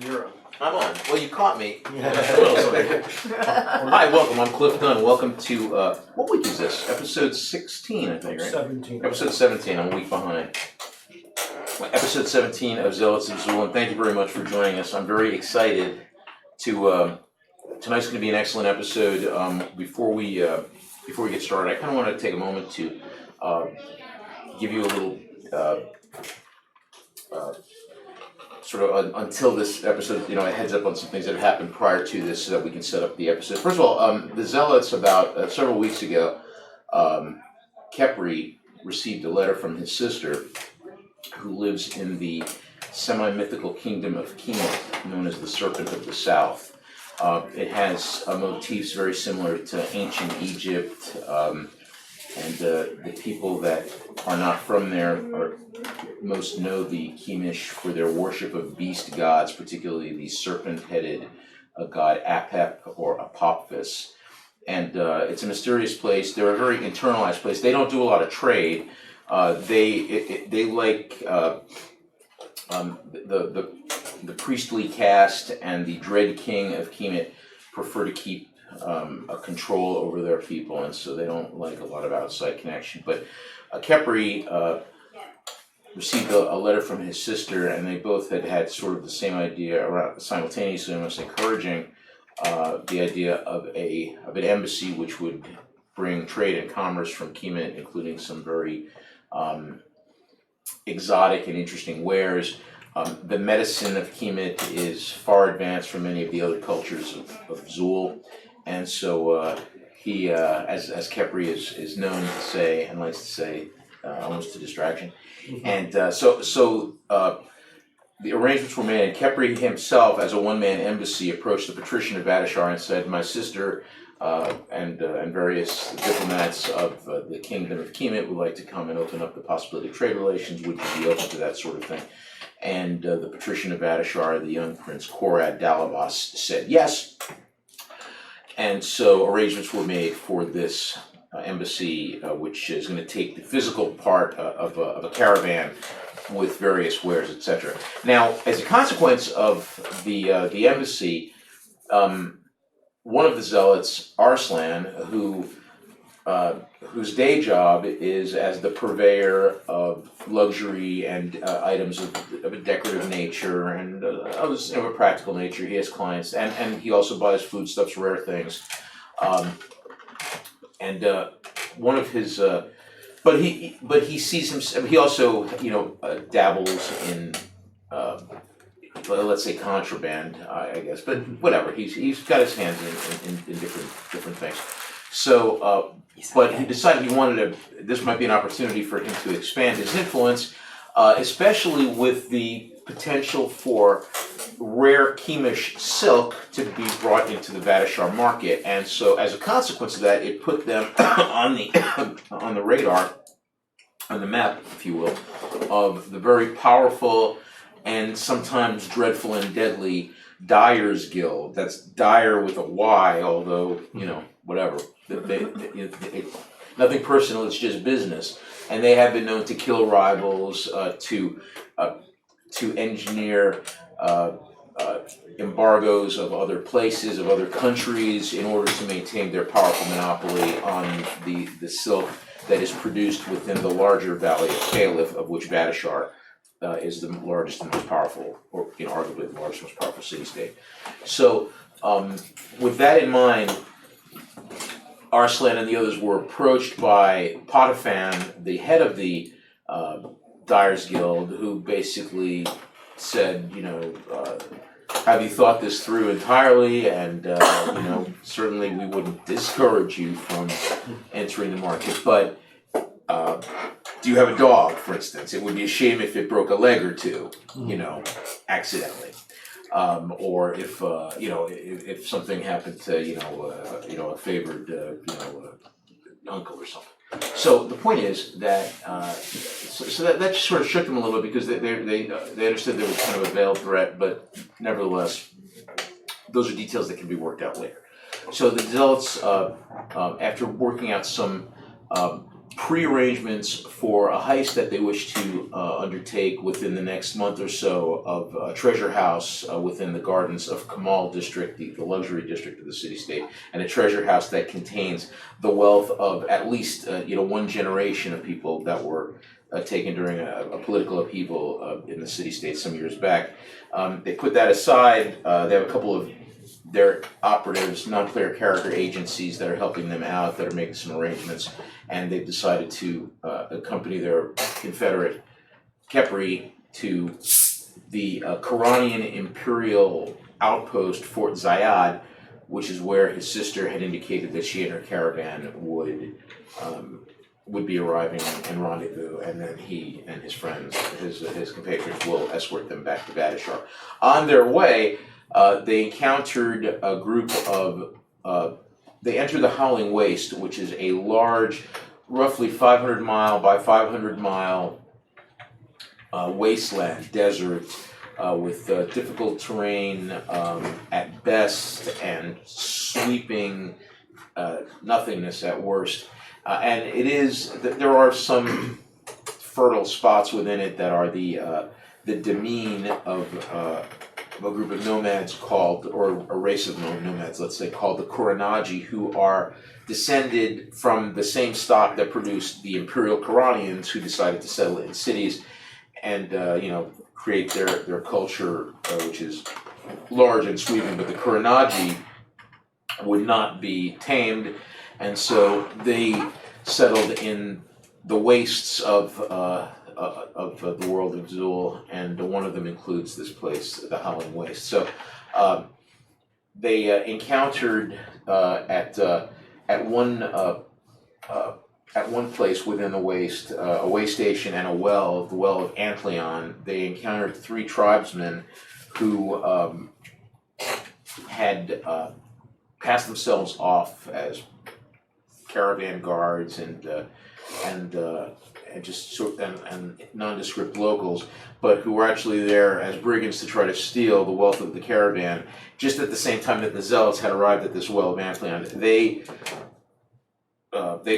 You're on. I'm on. Well, you caught me. Hi, welcome. I'm Cliff Dunn. Welcome to, what week is this? Episode 16, I think, right? 17. Episode 17. I'm a week behind. Episode 17 of Zealots of Zul, and thank you very much for joining us. I'm very excited to, tonight's going to be an excellent episode. Before we get started, I kind of want to take a moment to give you a little sort of until this episode, a heads up on some things that have happened prior to this so that we can set up the episode. First of all, the Zealots about several weeks ago, Kepri received a letter from his sister who lives in the semi-mythical kingdom of Kemet, known as the Serpent of the South. It has motifs very similar to ancient Egypt, and the people that are not from there most know the Kemish for their worship of beast gods, particularly the serpent-headed god Apep or Apophis. And it's a mysterious place. They're a very internalized place. They don't do a lot of trade. They like the priestly caste and the dread king of Kemet prefer to keep a control over their people, and so they don't like a lot of outside connection. But Kepri received a letter from his sister, and they both had sort of the same idea around simultaneously, almost encouraging the idea of an embassy which would bring trade and commerce from Kemet, including some very exotic and interesting wares. The medicine of Kemet is far advanced from many of the other cultures of Zul, and so he, as Kepri is known to say and likes to say, almost to distraction. Mm-hmm. And so the arrangements were made, and Kepri himself, as a one-man embassy, approached the patrician of Vadashar and said, "My sister and various diplomats of the kingdom of Kemet would like to come and open up the possibility of trade relations. Would you be open to that sort of thing?" And the patrician of Vadashar, the young prince Korad Dalabas, said yes. And so arrangements were made for this embassy, which is going to take the physical part of a caravan with various wares, etc. Now, as a consequence of the embassy, one of the zealots, Arslan, whose day job is as the purveyor of luxury and items of a decorative nature and others of a practical nature. He has clients, and he also buys foodstuffs, rare things. One of his, but he sees himself. He also, dabbles in, let's say, contraband, I guess. But whatever, he's got his hands in different things. So, but he decided he wanted this might be an opportunity for him to expand his influence, especially with the potential for rare Kemish silk to be brought into the Vadashar market. And so, as a consequence of that, it put them on the radar, on the map, if you will, of the very powerful and sometimes dreadful and deadly Dyer's Guild. That's Dyer with a Y, although, whatever. Nothing personal, it's just business. And they have been known to kill rivals, to engineer embargoes of other places, of other countries, in order to maintain their powerful monopoly on the silk that is produced within the larger valley of Caliph, of which Vadashar is the largest and most powerful, or arguably the largest, most powerful city-state. So, with that in mind, Arslan and the others were approached by Potiphan, the head of the Dyer's Guild, who basically said, have you thought this through entirely? And, certainly we wouldn't discourage you from entering the market, but do you have a dog, for instance? It would be a shame if it broke a leg or two, accidentally. Or if something happened to a favored uncle or something. So the point is that so that just sort of shook them a little bit, because they understood there was kind of a veiled threat, but nevertheless, those are details that can be worked out later. So the zealots, after working out some pre-arrangements for a heist that they wish to undertake within the next month or so of a treasure house within the gardens of Kamal district, the luxury district of the city-state, and a treasure house that contains the wealth of at least one generation of people that were taken during a political upheaval in the city-state some years back. They put that aside. They have a couple of their operatives, non-player character agencies that are helping them out, that are making some arrangements, and they've decided to accompany their confederate Kepri to the Quranian imperial outpost Fort Zayed, which is where his sister had indicated that she and her caravan would be arriving and rendezvous, and then he and his friends, his compatriots, will escort them back to Badashar. On their way, they encountered a group of, they entered the Howling Waste, which is a large, roughly 500 mile by 500 mile wasteland, desert, with difficult terrain at best and sweeping nothingness at worst. And there are some fertile spots within it that are the demesne of a group of nomads called, or a race of nomads, let's say, called the Kuranaji, who are descended from the same stock that produced the imperial Quranians, who decided to settle in cities and create their culture, which is large and sweeping. But the Kuranaji would not be tamed, and so they settled in the wastes of the world of Zul, and one of them includes this place, the Howling Waste. So they encountered at one place within the waste, a way station and a well, the well of Antleon. They encountered 3 tribesmen who had passed themselves off as caravan guards and nondescript locals, but who were actually there as brigands to try to steal the wealth of the caravan. Just at the same time that the Zealots had arrived at this well of Antleon, they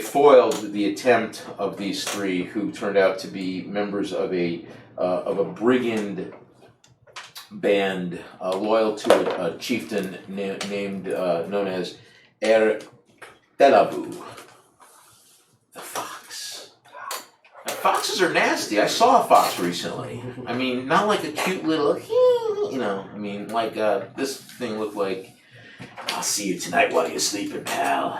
foiled the attempt of these 3, who turned out to be members of a brigand band loyal to a chieftain named known as Telabu, the fox. Now, foxes are nasty. I saw a fox recently. I mean, not like a cute little, like this thing looked like, I'll see you tonight while you're sleeping, pal.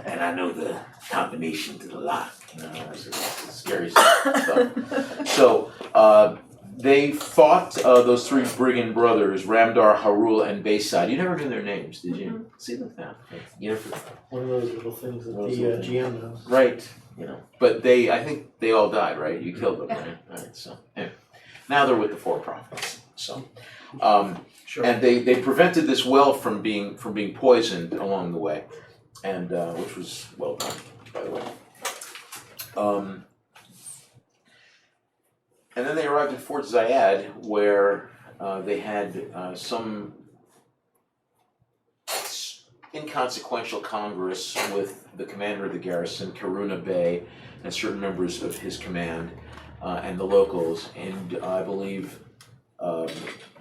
And I know the combination to the lock. It's scary stuff. So, they fought those 3 brigand brothers, Ramdar, Harul, and Bayside. You never knew their names, did you? See them now. One of those little things that the GM knows. Right. But I think they all died, right? You killed them, right? All right. So anyway. Now they're with the 4 prophets. So, Sure. And they prevented this well from being poisoned along the way, and which was well done, by the way. And then they arrived at Fort Zayed, where they had some inconsequential congress with the commander of the garrison, Karuna Bey, and certain members of his command, and the locals. And I believe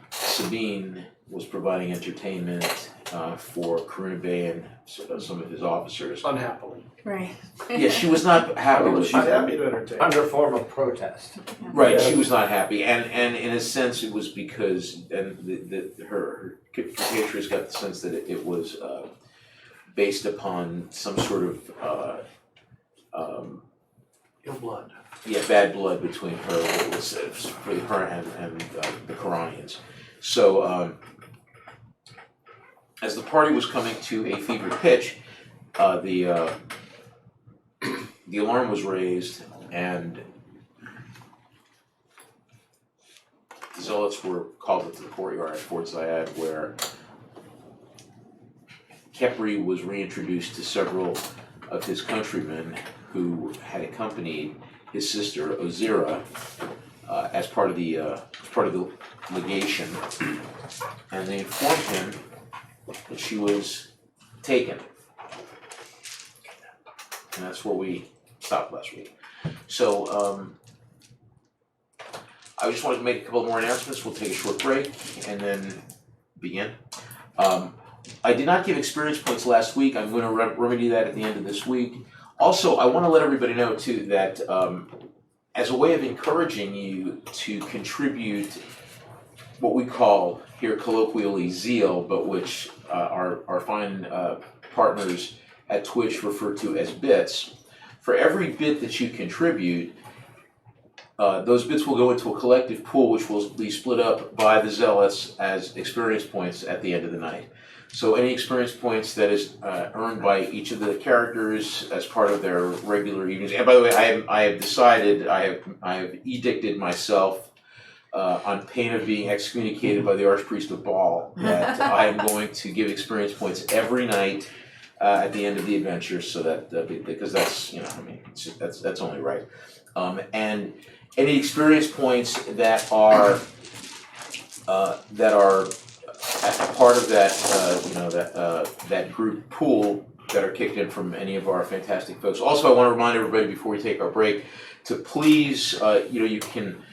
Sabine was providing entertainment for Karuna Bey and some of his officers. Unhappily. Right. Yeah, she was not happy with She's happy to entertain. Under form of protest. Right, Yeah. she was not happy, and in a sense it was because, and her compatriots got the sense that it was based upon some sort of Ill blood. bad blood between her, for her and the Quranians. So as the party was coming to a fevered pitch, the alarm was raised, and the Zealots were called into the courtyard at Fort Zayed, where Kepri was reintroduced to several of his countrymen who had accompanied his sister Ozira as part of the legation, and they informed him that she was taken. And that's where we stopped last week. So I just wanted to make a couple more announcements. We'll take a short break and then begin. I did not give experience points last week. I'm going to remedy that at the end of this week. Also, I want to let everybody know too that as a way of encouraging you to contribute what we call here colloquially Zeal, but which our fine partners at Twitch refer to as bits, for every bit that you contribute, those bits will go into a collective pool which will be split up by the Zealots as experience points at the end of the night. So any experience points that is earned by each of the characters as part of their regular evenings. And by the way, I have decided, I have edicted myself on pain of being excommunicated by the Archpriest of Baal that I am going to give experience points every night at the end of the adventure, so that because that's that's only right. And any experience points that are part of that that group pool that are kicked in from any of our fantastic folks. Also, I want to remind everybody before we take our break to please you can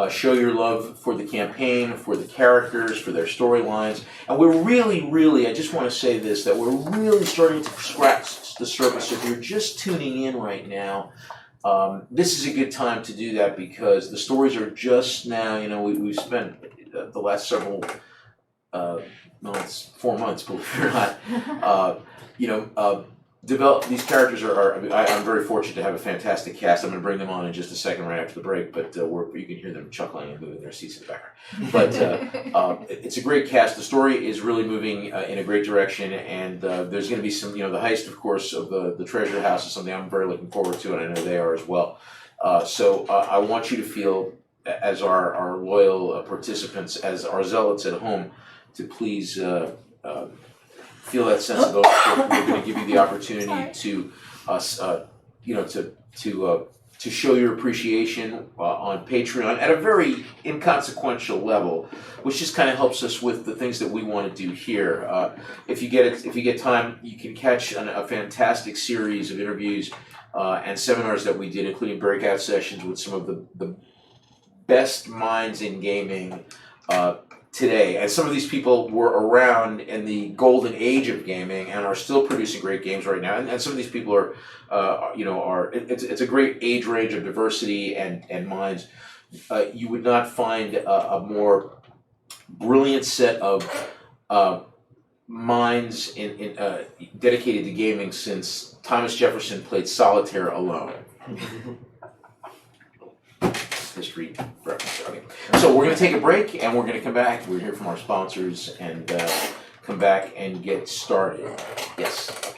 show your love for the campaign, for the characters, for their storylines, and we're really I just want to say this, that we're really starting to scratch the surface. If you're just tuning in right now, this is a good time to do that because the stories are just now, we've spent the last several it's 4 months, believe it or not, develop these characters I'm very fortunate to have a fantastic cast. I'm going to bring them on in just a second right after the break, but you can hear them chuckling and moving their seats in the background. But it's a great cast. The story is really moving in a great direction, and there's going to be some, the heist, of course, of the treasure house is something I'm very looking forward to, and I know they are as well. So I want you to feel, as our loyal participants, as our zealots at home, to please feel that sense of ownership. We're going to give you the opportunity to to show your appreciation on Patreon at a very inconsequential level, which just kind of helps us with the things that we want to do here. If you get time, you can catch a fantastic series of interviews and seminars that we did, including breakout sessions with some of the best minds in gaming today. And some of these people were around in the golden age of gaming and are still producing great games right now. And some of these people are it's a great age range of diversity and minds. You would not find a more brilliant set of minds in dedicated to gaming since Thomas Jefferson played solitaire alone. History reference. Okay. So we're going to take a break and we're going to come back. We're here from our sponsors and come back and get started. Yes. Okay.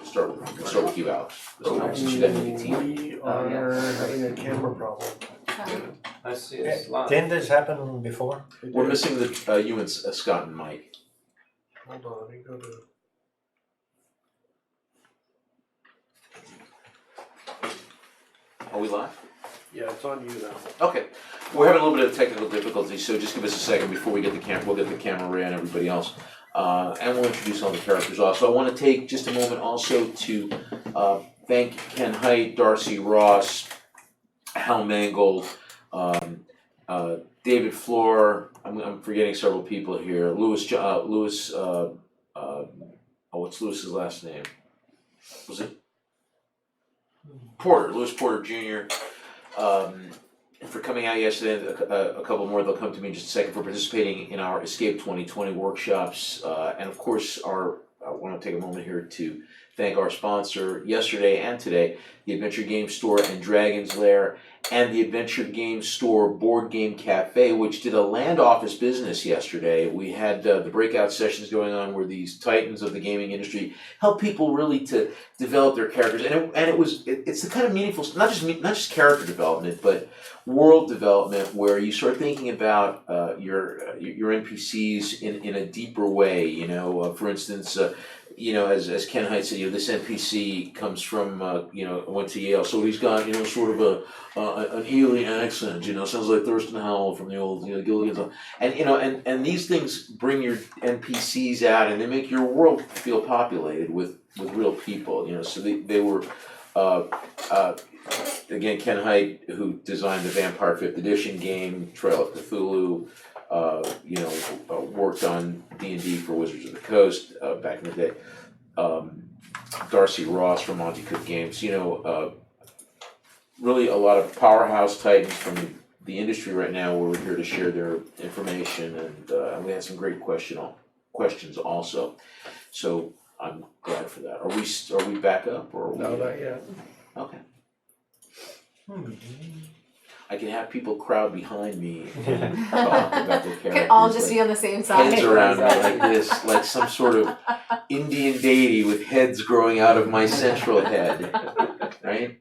start with you, Alex. Since you got nicotine. We are having a camera problem. I see a slot. Didn't this happen before? We're missing you and Scott and Mike. Hold on, let me go to. Are we live? Yeah, it's on you now. Okay, we're having a little bit of technical difficulty, so just give us a second before we get the camera. We'll get the camera ready and everybody else, and we'll introduce all the characters also. I want to take just a moment also to thank Ken Height, Darcy Ross, Hal Mangold, David Floor. I'm forgetting several people here. What's Lewis's last name? Was it Porter? Lewis Porter Jr. For coming out yesterday. A couple more. They'll come to me in just a second for participating in our Escape 2020 workshops, and of course, I want to take a moment here to thank our sponsor yesterday and today, the Adventure Game Store and Dragon's Lair, and the Adventure Game Store Board Game Cafe, which did a land office business yesterday. We had the breakout sessions going on where these titans of the gaming industry help people really to develop their characters, it's the kind of meaningful, not just character development, but world development where you start thinking about your NPCs in a deeper way. For instance. As Ken Height said, this NPC comes from, went to Yale, so he's got, sort of an alien accent, sounds like Thurston Howell from the old, Gilligan's. And these things bring your NPCs out and they make your world feel populated with real people, so they were, again, Ken Height, who designed the Vampire 5th Edition game, Trail of Cthulhu, worked on D&D for Wizards of the Coast back in the day. Darcy Ross from Monte Cook Games. Really a lot of powerhouse titans from the industry right now who are here to share their information, and we had some great questions also. So I'm glad for that. Are we back up or? No, not yet. Okay. I can have people crowd behind me and talk about their characters. Can all just be on the same side. Heads around me like this, like some sort of Indian deity with heads growing out of my central head, right?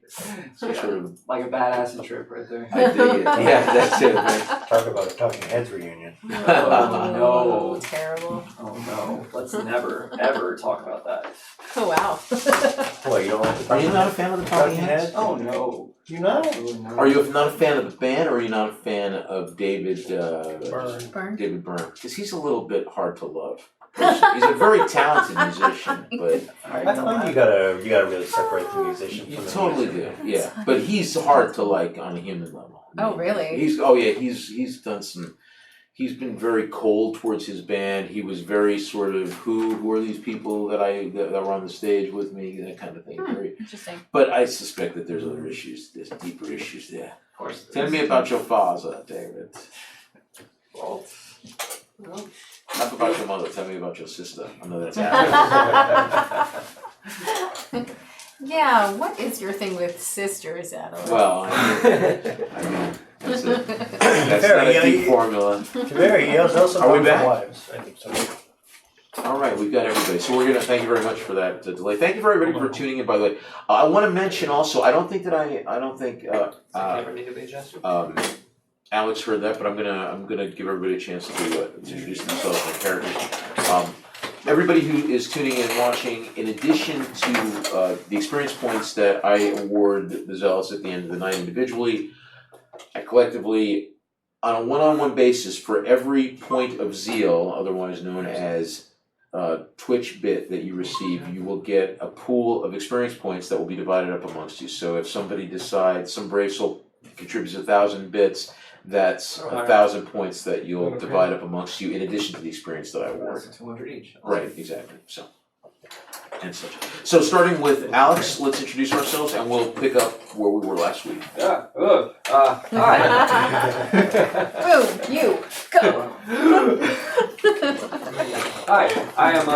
Some sort of like a badass trip right there. I dig it. Yeah, that's it, right? Talk about a Talking Heads reunion. Oh, no. Terrible. Oh no, let's never, ever talk about that. Oh, wow. Boy, you don't like the Are you not a fan of the Talking Heads? Oh no. You not? Absolutely not. Are you not a fan of the band, or are you not a fan of David Byrne. David Byrne? Because he's a little bit hard to love. He's a very talented musician, but I find you gotta really separate the musician you from the totally music. do. Yeah, but he's hard to like on a human level. Oh, really? He's done some. He's been very cold towards his band. He was very sort of who are these people that were on the stage with me, that kind of thing. Very, Interesting. but I suspect that there's other issues. There's deeper issues there. Of course. Tell me about your father, David. Well, Enough about your mother. Tell me about your sister. I know that's happening. Yeah, what is your thing with sisters, Adam? Well, I mean, that's not a deep formula. Very, he also Are we comes back? from wives. I think so. All right, we've got everybody. So we're gonna thank you very much for that delay. Thank you for everybody for tuning in. By the way, I want to mention also. I don't think camera need to be adjusted. Alex heard that, but I'm gonna give everybody a chance to introduce themselves and their characters. Everybody who is tuning in and watching, in addition to the experience points that I award the Zealots at the end of the night individually, I collectively, on a one-on-one basis, for every point of zeal, otherwise known as Twitch bit that you receive, you will get a pool of experience points that will be divided up amongst you. So if somebody decides, some brave soul contributes 1,000 bits, that's 1,000 points that you'll divide up amongst you in addition to the experience that I award. That's 200 each. Right, exactly. So, and such. So starting with Alex, let's introduce ourselves and we'll pick up where we were last week. Yeah. Hi. Boom, you, go. Hi. I'm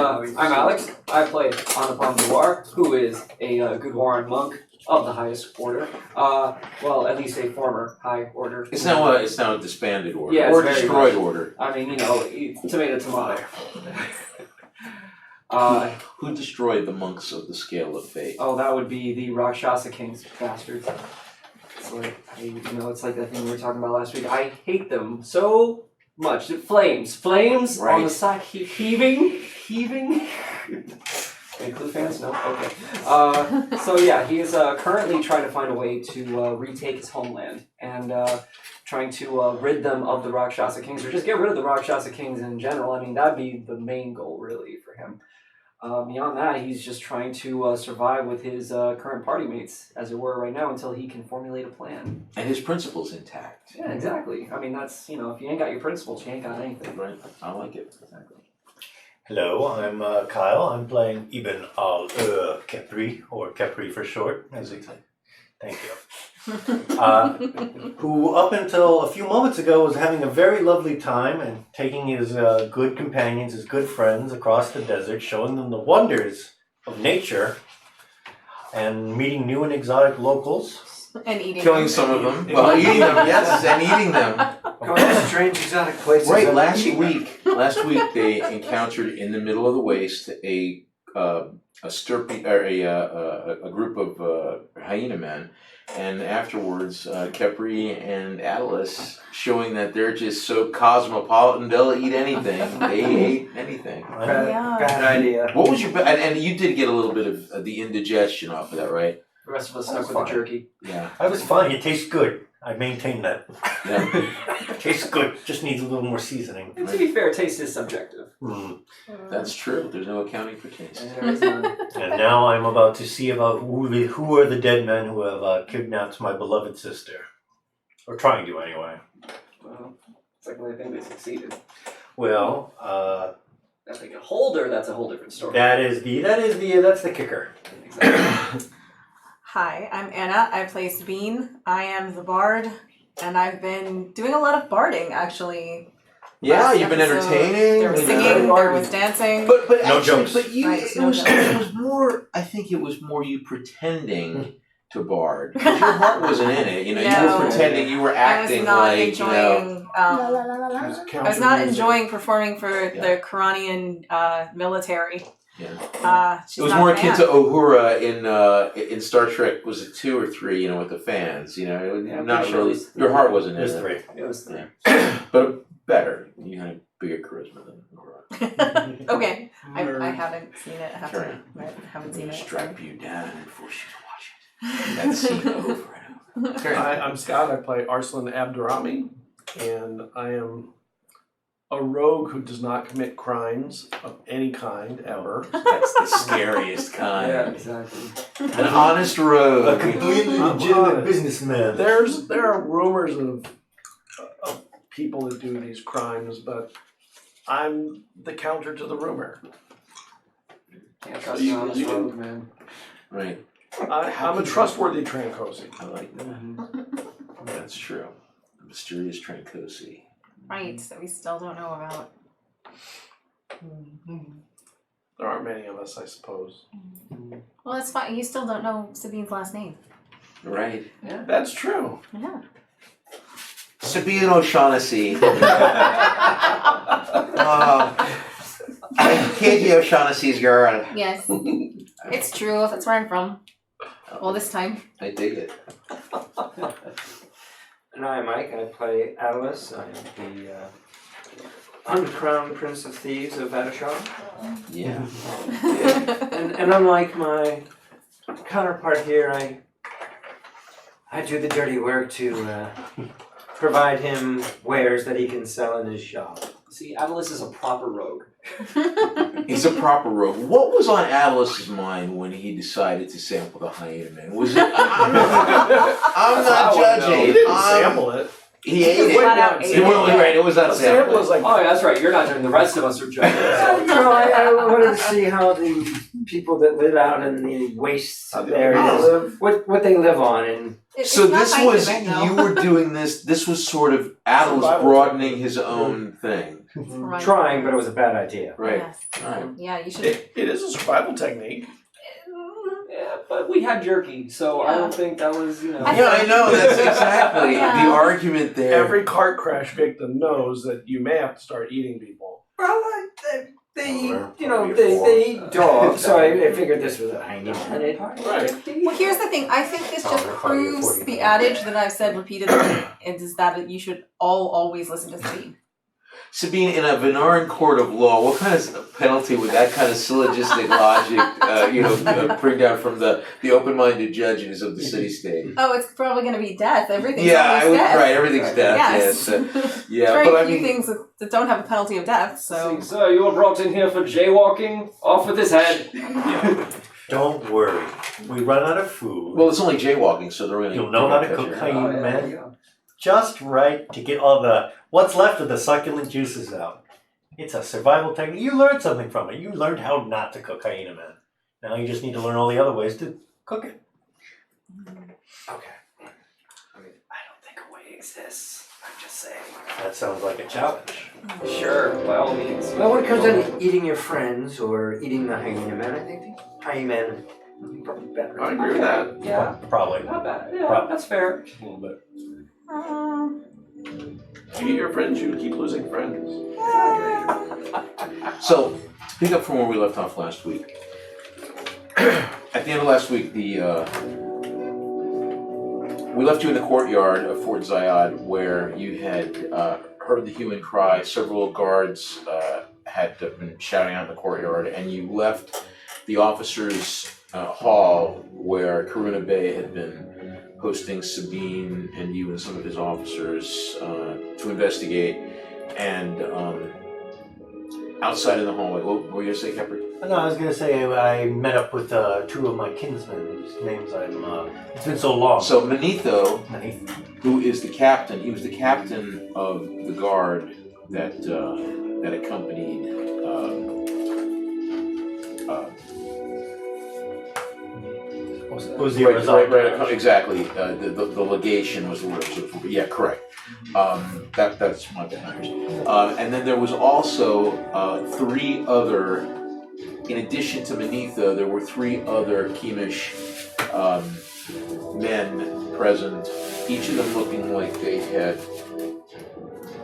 Alex. I play Anupam Dwar, who is a Gudwaran monk of the highest order. Well, at least a former high order. It's now a disbanded order, Yeah, or it's very destroyed much. order. I mean, tomato. Who destroyed the monks of the Scale of Fate? Oh, that would be the Rakshasa Kings, bastards. It's like, it's like that thing we were talking about last week. I hate them so much. Flames on Right. the side, heaving. Any Clue fans? No? Okay. So yeah, he is currently trying to find a way to retake his homeland and trying to rid them of the Rakshasa Kings, or just get rid of the Rakshasa Kings in general. I mean, that'd be the main goal, really, for him. Beyond that, he's just trying to survive with his current party mates, as it were, right now, until he can formulate a plan. And his principles intact. Yeah, exactly. I mean, that's, if you ain't got your principles, you ain't got anything. Right. I like it. Exactly. Hello, I'm Kyle. I'm playing Ibn al-Kepri, or Kepri for short, as they say. Thank you. Who up until a few moments ago was having a very lovely time and taking his good companions, his good friends across the desert, showing them the wonders of nature and meeting new and exotic locals. And eating. Killing some of them. Well, eating them, yes, and eating them. Going to strange exotic places. Right, and last eating them. week they encountered in the middle of the waste a group of hyena men, and afterwards Kepri and Atlas showing that they're just so cosmopolitan they'll eat anything. They ate anything. Bad idea. What was your and you did get a little bit of the indigestion off of that, right? The rest of us That's stuck with the fine. jerky. Yeah. I was fine. It tastes good. I maintain that. Yeah. It tastes good. Just needs a little more seasoning. And to be fair, taste is subjective. That's true. There's no accounting for taste. And there is none. And now I'm about to see about who are the dead men who have kidnapped my beloved sister. Or trying to, anyway. Well, it's like when I think they succeeded. Well, If they can hold her, that's a whole different story. that's the kicker. Exactly. Hi, I'm Anna. I play Sabine. I am the bard, and I've been doing a lot of barding, actually. Yeah, Last you've been episode, entertaining. There was you've been singing, there barding. was dancing. But No actually, jokes. but you, Right, it no was jokes. more. I think it was more you pretending to bard. 'Cause your heart wasn't in it. You know, you No. were pretending. You were I was acting not like enjoying. I was not enjoying performing for Yeah. the Quranian military. Yeah. She's It was not more a akin fan. to Uhura in Star Trek. Was it 2 or 3? You know, with the fans. You know, it was Yeah, I'm not pretty sure it really. was Your heart wasn't in There's it. 3. It was three. But better. You had bigger charisma than Uhura. Okay, I haven't seen it. I haven't seen it. Strap you down and force you to watch it. That scene over and over. Carry on. Hi, I'm Scott. I play Arslan Abdurrahmi, and I am a rogue who does not commit crimes of any kind ever. That's the scariest kind. Yeah, exactly. An honest rogue. A completely I'm legitimate honest. businessman. There are rumors of people that do these crimes, but I'm the counter to the rumor. Can't trust you on this road, man. Right. I'm a trustworthy Trancosi. I like that. That's true. The mysterious Trancosi. Right, that we still don't know about. There aren't many of us, I suppose. Well, that's fine. You still don't know Sabine's last name. Right. That's true. Yeah. Sabine O'Shaughnessy. Katie O'Shaughnessy's girl. Yes. It's true. That's where I'm from. All this time. I dig it. And I'm Mike. I play Atlas. I am the uncrowned Prince of Thieves of Adashar. Yeah. And unlike my counterpart here, I do the dirty work to provide him wares that he can sell in his shop. See, Atlas is a proper rogue. He's a proper rogue. What was on Atlas's mind when he decided to sample the hyena man? Was it? I'm not He judging. didn't sample it. He ate it. Flat out ate It was, right, it was not The sample is sample. like, Oh, yeah, that's right. You're not judging. The rest of us are judging. I wanted to see how the people that live out in the waste How the areas, live. what they live on, and So It's not this was, scientific, though. you were doing this was sort of Atlas Survival broadening his own thing. Right. trying, but it was a bad idea. Right. Yes. Alright. Yeah, you should. It is a survival technique. Yeah, but we had jerky, so I don't think that was, Yeah, I know, that's exactly Yeah. the argument there. Every car crash victim knows that you may have to start eating people. Well, They eat, Or you know, maybe four. they eat dogs, so I figured this was a hanging man. Right. Well, here's the thing. I think this Oh, just they're probably proves 40. the adage that I've said repeatedly, is that you should always listen to Sabine. Sabine, in a Venaran court of law, what kind of penalty would that kind of syllogistic logic, bring down from the open-minded judges of the city-state? Oh, it's probably going to be death. Everything's Yeah, always I would, death. right, everything's death, Yes. yes. Yeah, Very but I few mean, things that don't have a penalty of death. So See, sir, you were brought in here for jaywalking. Off with his head. Don't worry. We run out of food. well, it's only jaywalking, so they're really. You'll know how to catch cook you. hyena, man. Just right to get all the what's left of the succulent juices out. It's a survival technique. You learned something from it. You learned how not to cook hyena, man. Now you just need to learn all the other ways to cook it. Okay. I mean, I don't think a way exists. I'm just saying. That sounds like a challenge. Sure, by all means. Well, when it comes down to eating your friends or eating the hyena man, I think the hyena man would be probably better. I agree with that. Yeah, Probably. not bad. Yeah, Probably. that's fair. A little bit. You get your friends, you keep losing friends. So, to pick up from where we left off last week, at the end of last week, we left you in the courtyard of Fort Zayad, where you had heard the human cry. Several guards had been shouting out in the courtyard, and you left the officers' hall where Karuna Bey had been hosting Sabine and you and some of his officers to investigate. And outside in the hallway, what were you going to say, Kepri? No, I was going to say I met up with two of my kinsmen whose names it's been so long. So Manetho, Many- who is the captain, he was the captain of the guard that accompanied was the right, exactly. The legation was the word. Yeah, correct. That's my bad. And then there was also three other. In addition to Manetho, there were three other Kiemish men present. Each of them looking like they had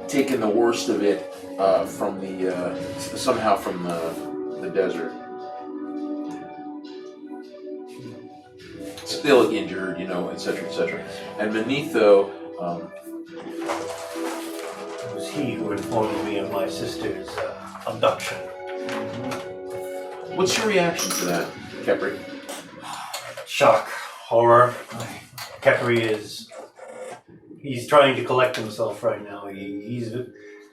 taken the worst of it from somehow from the desert. Still injured, etc., etc. And Manetho, It was he who informed me of my sister's abduction. what's your reaction to that, Kepri? Shock, horror. Kepri he's trying to collect himself right now. He's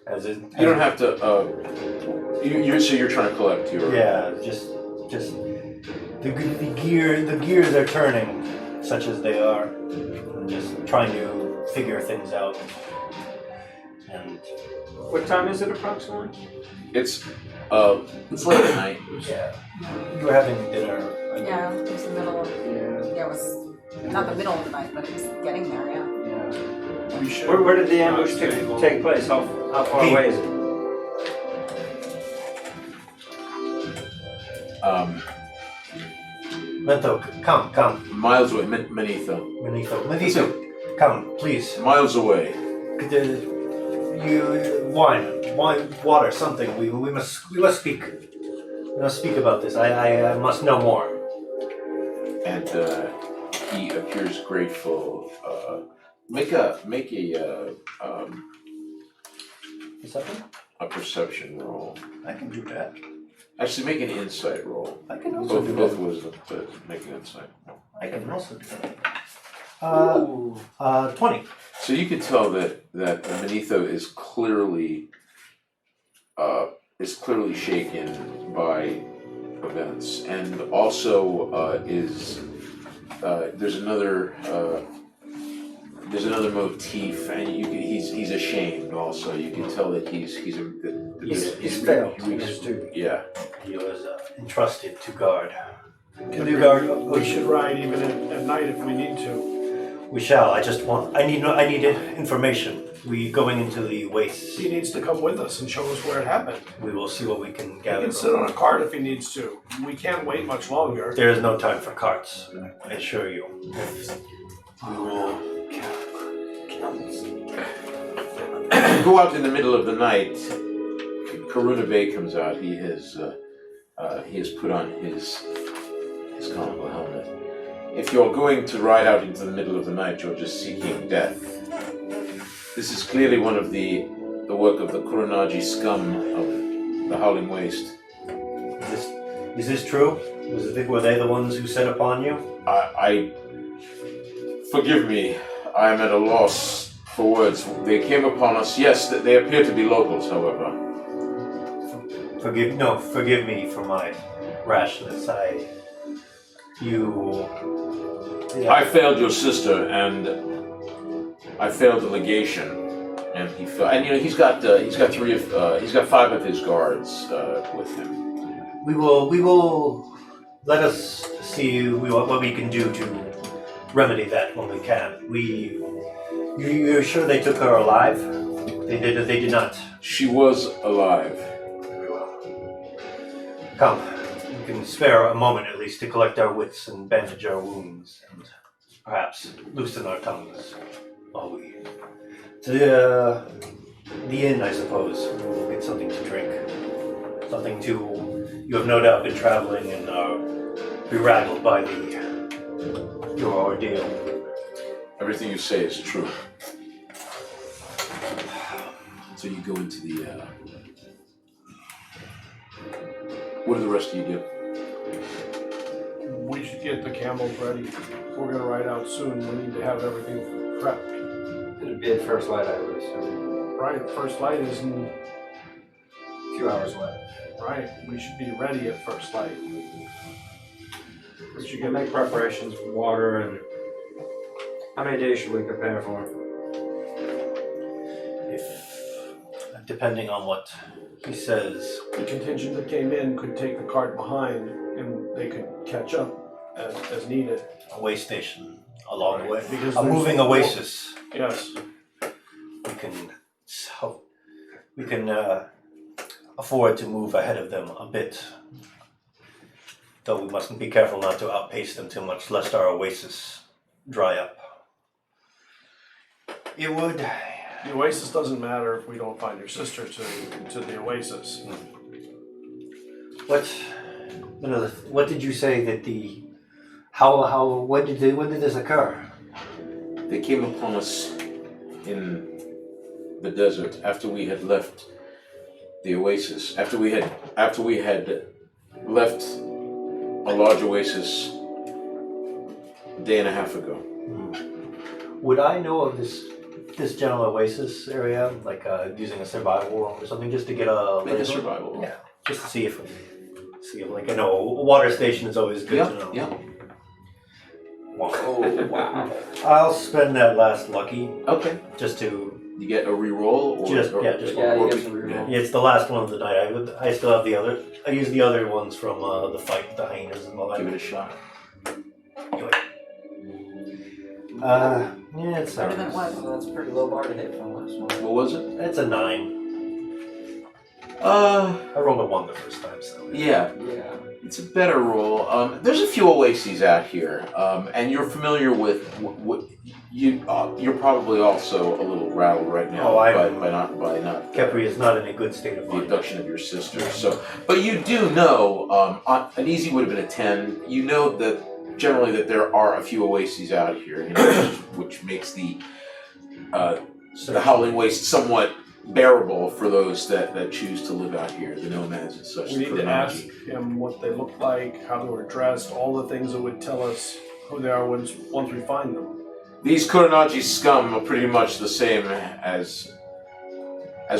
as a. You don't have to. So you're trying to collect your. Yeah, just the gears are turning, such as they are. I'm just trying to figure things out. And What time is it approximately? It's late at night. yeah, you were having dinner. yeah, it was the middle of it was not the middle of the night, but it was getting there. Yeah. We should. Where did the ambush take place? How far away is it? Mento, come. Miles away. Manetho. Manetho, come, please. Miles away. Wine, water, something. We must speak. We must speak about this. I must know more. And he appears grateful. Make a Something? perception roll. I can do that. Actually, make an insight roll. I can also do Both that. wisdom, but make an insight. I can also do that. 20. So you can tell that Manetho is clearly shaken by events, and also there's another motif, and he's ashamed. Also, you can tell that he's failed. Yeah. He was entrusted to guard. We should ride even at night if we need to. We shall. I need information. We going into the wastes. He needs to come with us and show us where it happened. We will see what we can He gather. can sit on a cart if he needs to. We can't wait much longer. There is no time for carts, I assure you. We will. Go out in the middle of the night, Karuna Bey comes out, he has put on his conical helmet. If you're going to ride out into the middle of the night, you're just seeking death. This is clearly one of the work of the Kuronaji scum of the Howling Waste. Is this true? Were they the ones who set upon you? Forgive me, I am at a loss for words. They came upon us, yes, they appear to be locals, however. Forgive me for my rashness. I failed your sister, and I failed the legation, and he failed. And he's got 5 of his guards with him. We will let us see what we can do to remedy that when we can. You're sure they took her alive? They did not. She was alive. Very well. Come, we can spare a moment at least to collect our wits and bandage our wounds, and perhaps loosen our tongues while we. To the inn, I suppose. We'll get something to drink. Something to. You have no doubt been traveling and are beraggled by your ordeal. Everything you say is true. So you go into the. What do the rest of you do? We should get the camels ready. We're gonna ride out soon. We need to have everything prepped. It'd be at first light, I would assume. Right, first light isn't A few hours away. right. We should be ready at first light. We should make preparations with water and how many days should we prepare for? Depending on what he says. The contingent that came in could take the cart behind, and they could catch up as needed. A way station along the way. Because A there's- moving oasis. Yes. We can afford to move ahead of them a bit. Though we mustn't be careful not to outpace them too much, lest our oasis dry up. It would. The oasis doesn't matter if we don't find your sister to the oasis. What did you say that when did this occur? They came upon us in the desert after we had left the oasis. After we had left a large oasis a day and a half ago. Would I know of this general oasis area, like using a survival roll or something, just to get a Make a survival roll. Yeah, just to see if like I know a water station is always good to know. Yeah. Oh wow! I'll spend that last lucky Okay. just to. You get a reroll, or Just- or, yeah, just- Yeah, or- you get some reroll. Yeah, it's the last one of the night. I still have the other. I use the other ones from the fight with the hyenas and all that. Give it a shot. Yeah, it's Better than it was. So that's a pretty low bar to hit from the last one. What was it? It's a 9. I rolled a 1 the first time, so. Yeah. Yeah. It's a better roll. There's a few oases out here, and you're familiar with what you. You're probably also a little rattled right now by not Kepri is not in a good state of the mind. abduction of your sister. So, but you do know an easy would have been a 10. You know that generally that there are a few oases out here, which makes the Howling Waste somewhat bearable for those that choose to live out here, the nomads and such. We need to ask him what they look like, how they were dressed, all the things that would tell us who they are once we find them. These Kuronaji scum are pretty much the same as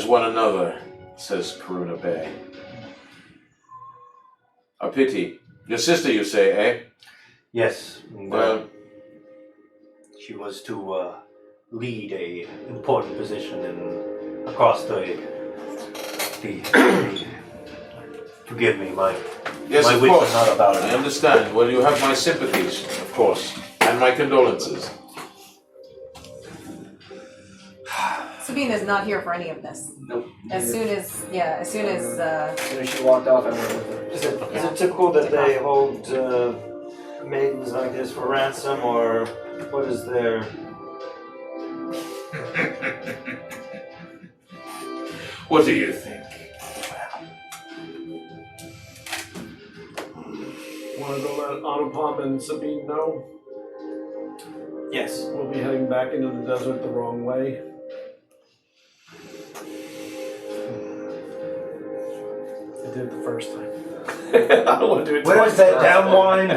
one another, says Karuna Bey. A pity. Your sister, you say, eh? Yes. Well, she was to lead a important position across the forgive me, my yes, my of wits course. are not about I it. understand. Well, you have my sympathies, of course, and my condolences. Sabine is not here for any of this. Nope. As soon as As soon as she walked off, I went with her. Is it typical that they hold maidens like this for ransom, or what is their... What do you think? Want to go let Anupam and Sabine know? Yes. We'll be heading back into the desert the wrong way. I did it the first time. I don't want to do it Where's twice. that damn wine?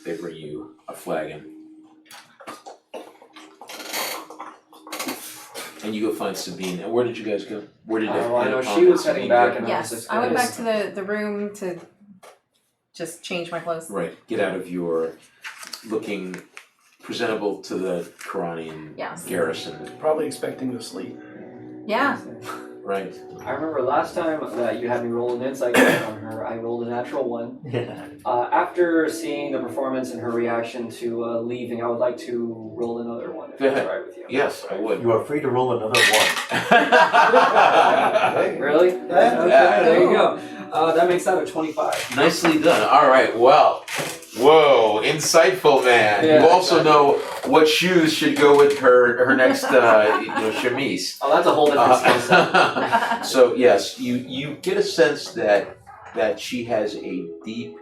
They bring you a flagon. And you go find Sabine. And where did you guys go? Where did I know Anupam she was and heading Sabine back go? and Yes, I went back to the room to just change my clothes. Right. Get out of your looking presentable to the Quranian Yes. garrison. Probably expecting to sleep. Yeah. Right. I remember last time that you had me roll an insight check on her, I rolled a natural 1. Yeah. After seeing the performance and her reaction to leaving, I would like to roll another one if Go that's ahead. alright with you. Yes, I would. You are free to roll another one. Really? Yeah. Okay, there you go. That makes that a 25. Nicely done. All right. Well. Whoa, insightful man. Yeah, you also exactly. know what shoes should go with her next chemise. Oh, that's a whole different skill set. So yes, you get a sense that she has a deep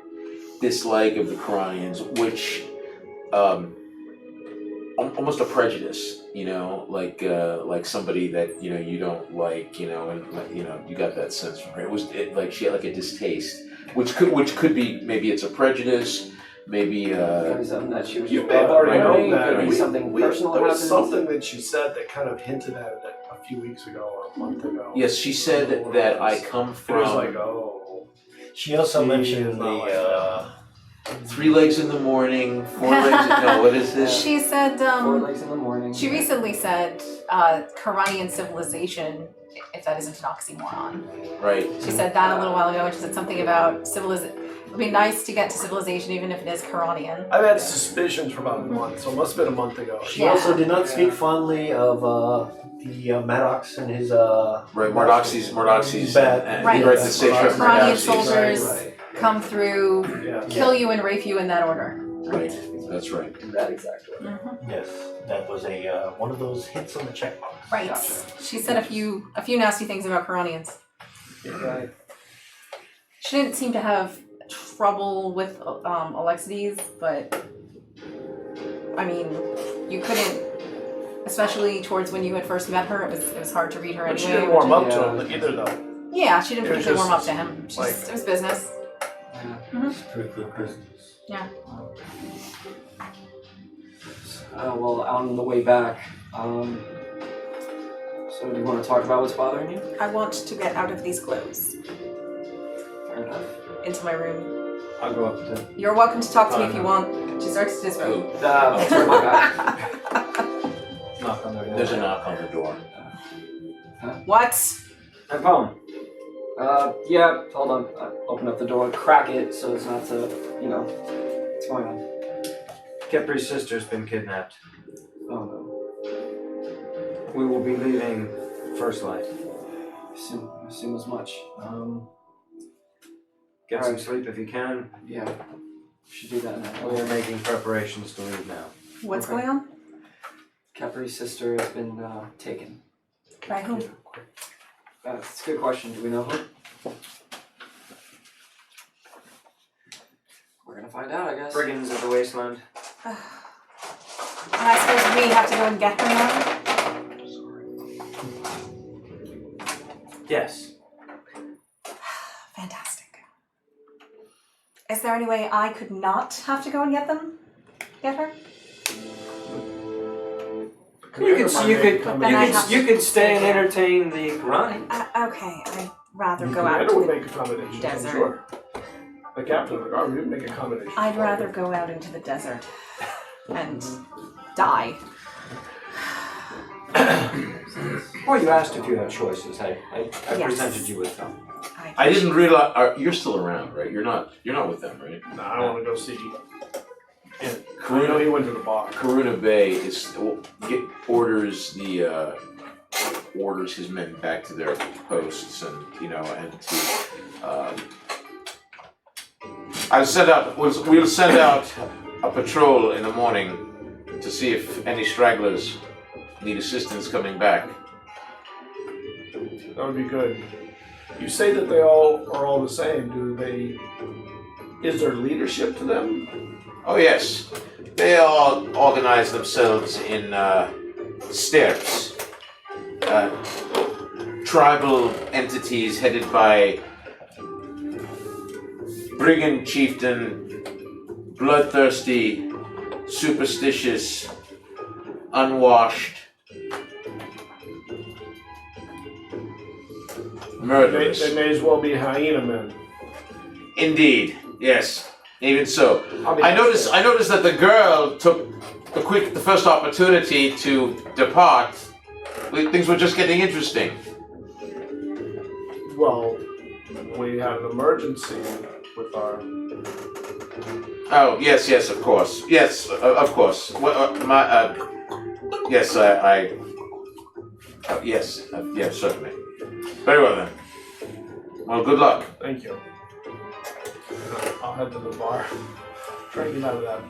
dislike of the Quranians, which almost a prejudice, like somebody that you don't like, and you got that sense from her. Like she had like a distaste, which could be maybe it's a prejudice, maybe Maybe something that she was You just may have brought up already already, known that. could be something personal There was happens. something that she said that kind of hinted at it a few weeks ago or a month ago. Yes, she said that I come It from was like, oh. She also She mentioned is not like the 3 legs in the morning, 4 legs. No, what is this? She said, 4 legs in the morning. she recently said, Quranian civilization, if that isn't an oxymoron. Right. She said that a little while ago, and she said something about civilization. It would be nice to get to civilization even if it is Quranian. I've had suspicions for about a month, so it must have been a month ago. She Yeah. also did not speak fondly of the Maddox and his Right, Mordoxy's Bad. Right. Right, the satrap Quranian Mordoxy's. soldiers Right. come through, Yeah. kill you and rape you in that order. Right, that's right. In that exact way. Yes, that was a one of those hits on the checkbox. Right. Gotcha. She said a few nasty things about Quranians. Right. She didn't seem to have trouble with Alexides, but I mean, you couldn't, especially towards when you had first met her. It was hard to read her But anyway. she didn't warm up to Yeah. him either, though. Yeah, she didn't It was particularly warm up just, to him. It was business. Yeah. Strictly business. Well, on the way back, so do you want to talk about what's bothering you? I want to get out of these clothes Fair enough. into my room. I'll go up to. You're welcome to talk to me if you want. She starts to disrobe. Sorry, my bad. Knock on their door. There's a knock on the door. What? I'm home. Yeah, hold on. Open up the door, crack it so it's not to, what's going on? Kepri's sister's been kidnapped. Oh no. We will be leaving First Light. Assume as much. Get some Alright. sleep if you can. Yeah. Should do that now. We are making preparations to leave now. What's Okay. going on? Capri's sister has been taken. By whom? That's a good question. Do we know who? We're gonna find out, I guess. Brigands of the Wasteland. And I suppose we have to go and get her now? Yes. Fantastic. Is there any way I could not have to go and get them? Get her? You could Then I have you to could stay and stay here. entertain the Qurani. Okay, I'd rather go I out would to the make accommodations, desert. I'm sure. The captain of the guard would make accommodations. I'd rather go out into the desert and die. Well, you asked if you had choices. I Yes. presented you with them. I didn't realize you're still around, right? You're not with them, right? No, I want to go see. I know Karuna, he went to the bar. Karuna Bay orders his men back to their posts, and to we'll send out a patrol in the morning to see if any stragglers need assistance coming back. That would be good. You say that they all are all the same. Is there leadership to them? Oh yes, they all organize themselves in steps, tribal entities headed by brigand chieftain, bloodthirsty, superstitious, unwashed, murderous. They may as well be hyena men. Indeed, yes. Even so, I noticed that the girl took the first opportunity to depart. Things were just getting interesting. Well, we had an emergency with our. Oh yes, of course, yes, of course. Well, yes, yes, certainly. Very well then. Well, good luck. Thank you. I'll head to the bar. Try to get out of that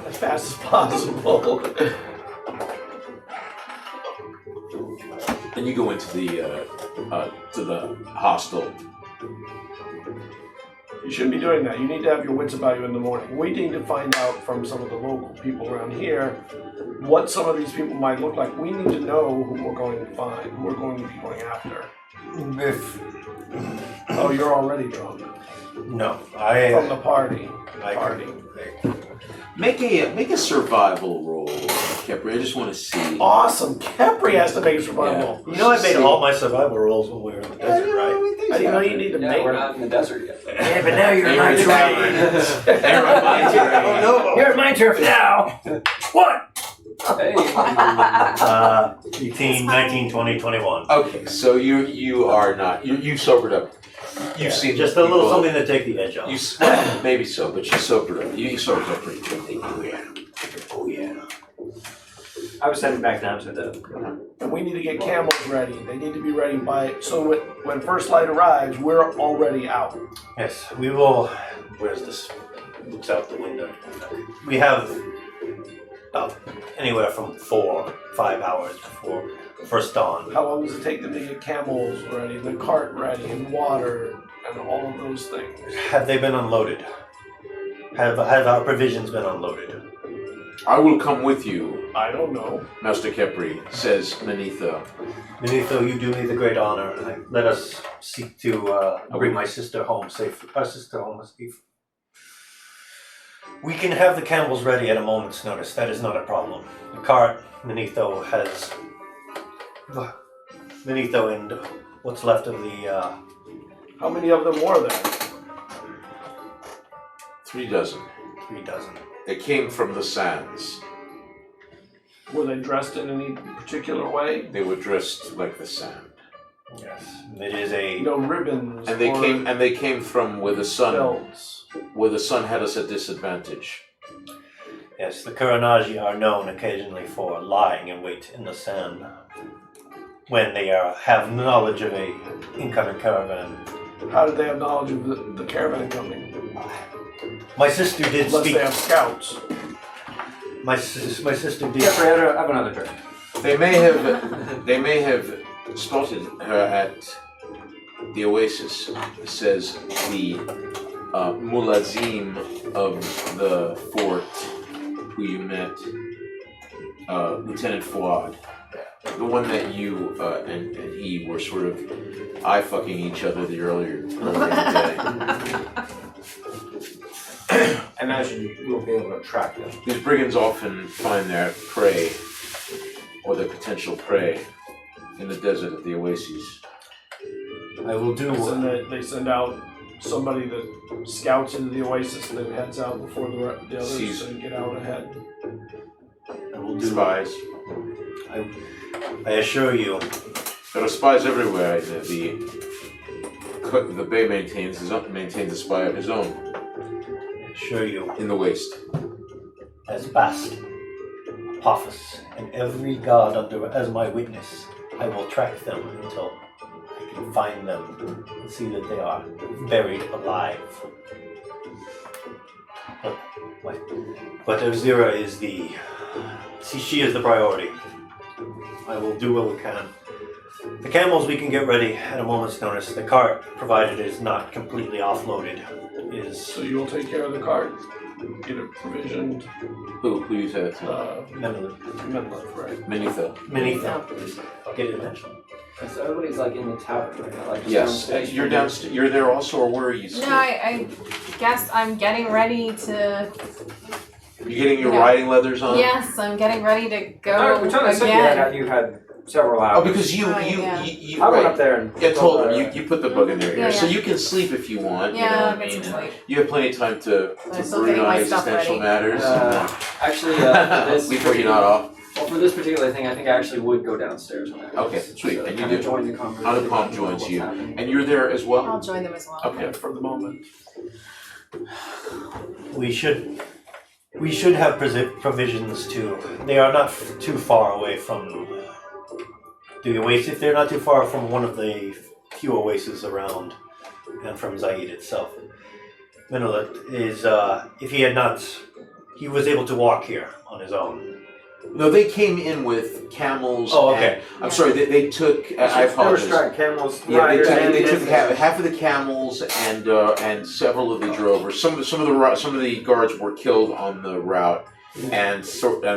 as fast as possible. And you go into the hostel. You shouldn't be doing that. You need to have your wits about you in the morning. We need to find out from some of the local people around here what some of these people might look like. We need to know who we're going to find, who we're going to be going after. Oh, you're already drunk. No, From the party. Make a survival roll, Kepri. I just want to see. Awesome. Kepri has to make a survival. You know I made all my survival rolls when we were in the desert, right? I didn't know you need to make we're not in the desert yet. Yeah, but now you're in my turf. Oh no! You're in my turf now. What? Hey. 18, 19, 20, 21. Okay, so you are not you sobered up. You've seen Just a little something to take the edge off. Well, maybe so, but you sobered up. You sobered up pretty quickly. Oh yeah. I was heading back down to the. And we need to get camels ready. They need to be ready so when first light arrives, we're already out. Yes, we will. Where's this? Looks out the window. We have anywhere from 4 or 5 hours before first dawn. How long does it take them to get camels ready, the cart ready, and water, and all of those things? Have they been unloaded? Have our provisions been unloaded? I will come with you, I don't know. Master Kepri, says Manetho. Manetho, you do me the great honor, and let us seek to bring my sister home safe. Our sister home safe. We can have the camels ready at a moment's notice. That is not a problem. The cart, Manetho and what's left of the. How many of them were there? 3 dozen. 3 dozen. They came from the sands. Were they dressed in any particular way? They were dressed like the sand. Yes, it is a. No ribbons. And they came from where the sun belts. had us at disadvantage. Yes, the Kuranaji are known occasionally for lying in wait in the sand when they have knowledge of a incoming caravan. How did they have knowledge of the caravan coming? My sister did Unless speak. they have scouts. My sister did. Yeah, I have another turn. They may have spotted her at the oasis, says the mulazim of the fort who you met, Lieutenant Fuad. The one that you and he were sort of eye-fucking each other earlier in the day. I imagine we'll be able to track them. These brigands often find their prey, or their potential prey, in the desert at the oases. I will do. They send out somebody that scouts into the oasis and then heads out before the others Sees. and get out ahead. I will do. Spies. I assure you. There are spies everywhere. The Bay maintains a spy of his own I assure you. in the waste. As Bast, Apophis, and every god as my witness, I will track them until I can find them and see that they are buried alive. But Ozira is she is the priority. I will do what we can. The camels we can get ready at a moment's notice. The cart, provided it is not completely offloaded, is So you will take care of the cart, get it provisioned, Who you said it to? Menlith, right? Manitho. Manitho. I'll get it mentioned. So everybody's like in the tavern right now, like just Yes, downstairs. you're downstairs. You're there also, or where are you? No, I guess I'm getting ready to. You getting your Yeah. riding leathers on? Yes, I'm getting ready to go Alright, which one I said again. you had several hours. Oh, because you I went right. up there and Yeah, totally. You put the bug in there, Yeah, so yeah. you can sleep if you want. Yeah, you know I'll what I get mean, some sleep. you have plenty of time to I'm still brood getting on my stuff existential ready. matters. Actually, for this Before you're not off. Well, for this particular thing, I think I actually would go downstairs. When I Okay, sweet, and you kind of do. join the conversation. Anupam joins What's you. happening. And you're there as well. I'll join them as well. Okay. Yeah, for the moment. We should have provisions too. They are not too far away from the oasis. They're not too far from one of the few oases around, and from Zaid itself. Minolet is, if he had not, he was able to walk here on his own. No, they came in with camels. Oh, okay. And, I'm sorry, they took. I There were apologize. striped camels. Yeah, riders, and they took dancers. half of the camels and several of the drovers. Some of the guards were killed on the route, and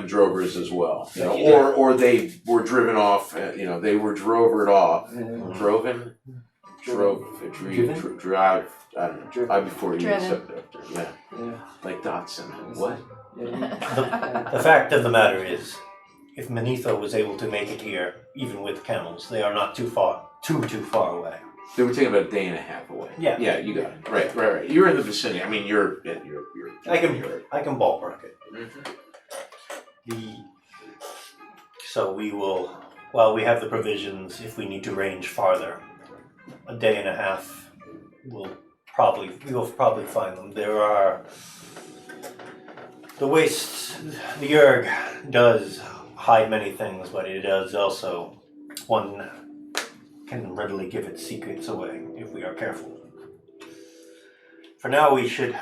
drovers as well. You know, or they were driven off. You know, they were drovered off. Drive. I don't know. I before you Driven. accept it. Yeah, Yeah. like Dotson. What? Yeah. The fact of the matter is, if Manitho was able to make it here, even with camels, they are not too far away. They were taking about a day and a half away. Yeah. Yeah, you got it. Right. You're in the vicinity. I mean, you're. I can ballpark it. Mhm. So we will, while we have the provisions, if we need to range farther, a day and a half, we will probably find them. There are the waste, the Urg does hide many things, but it does also, one can readily give its secrets away if we are careful. For now, we should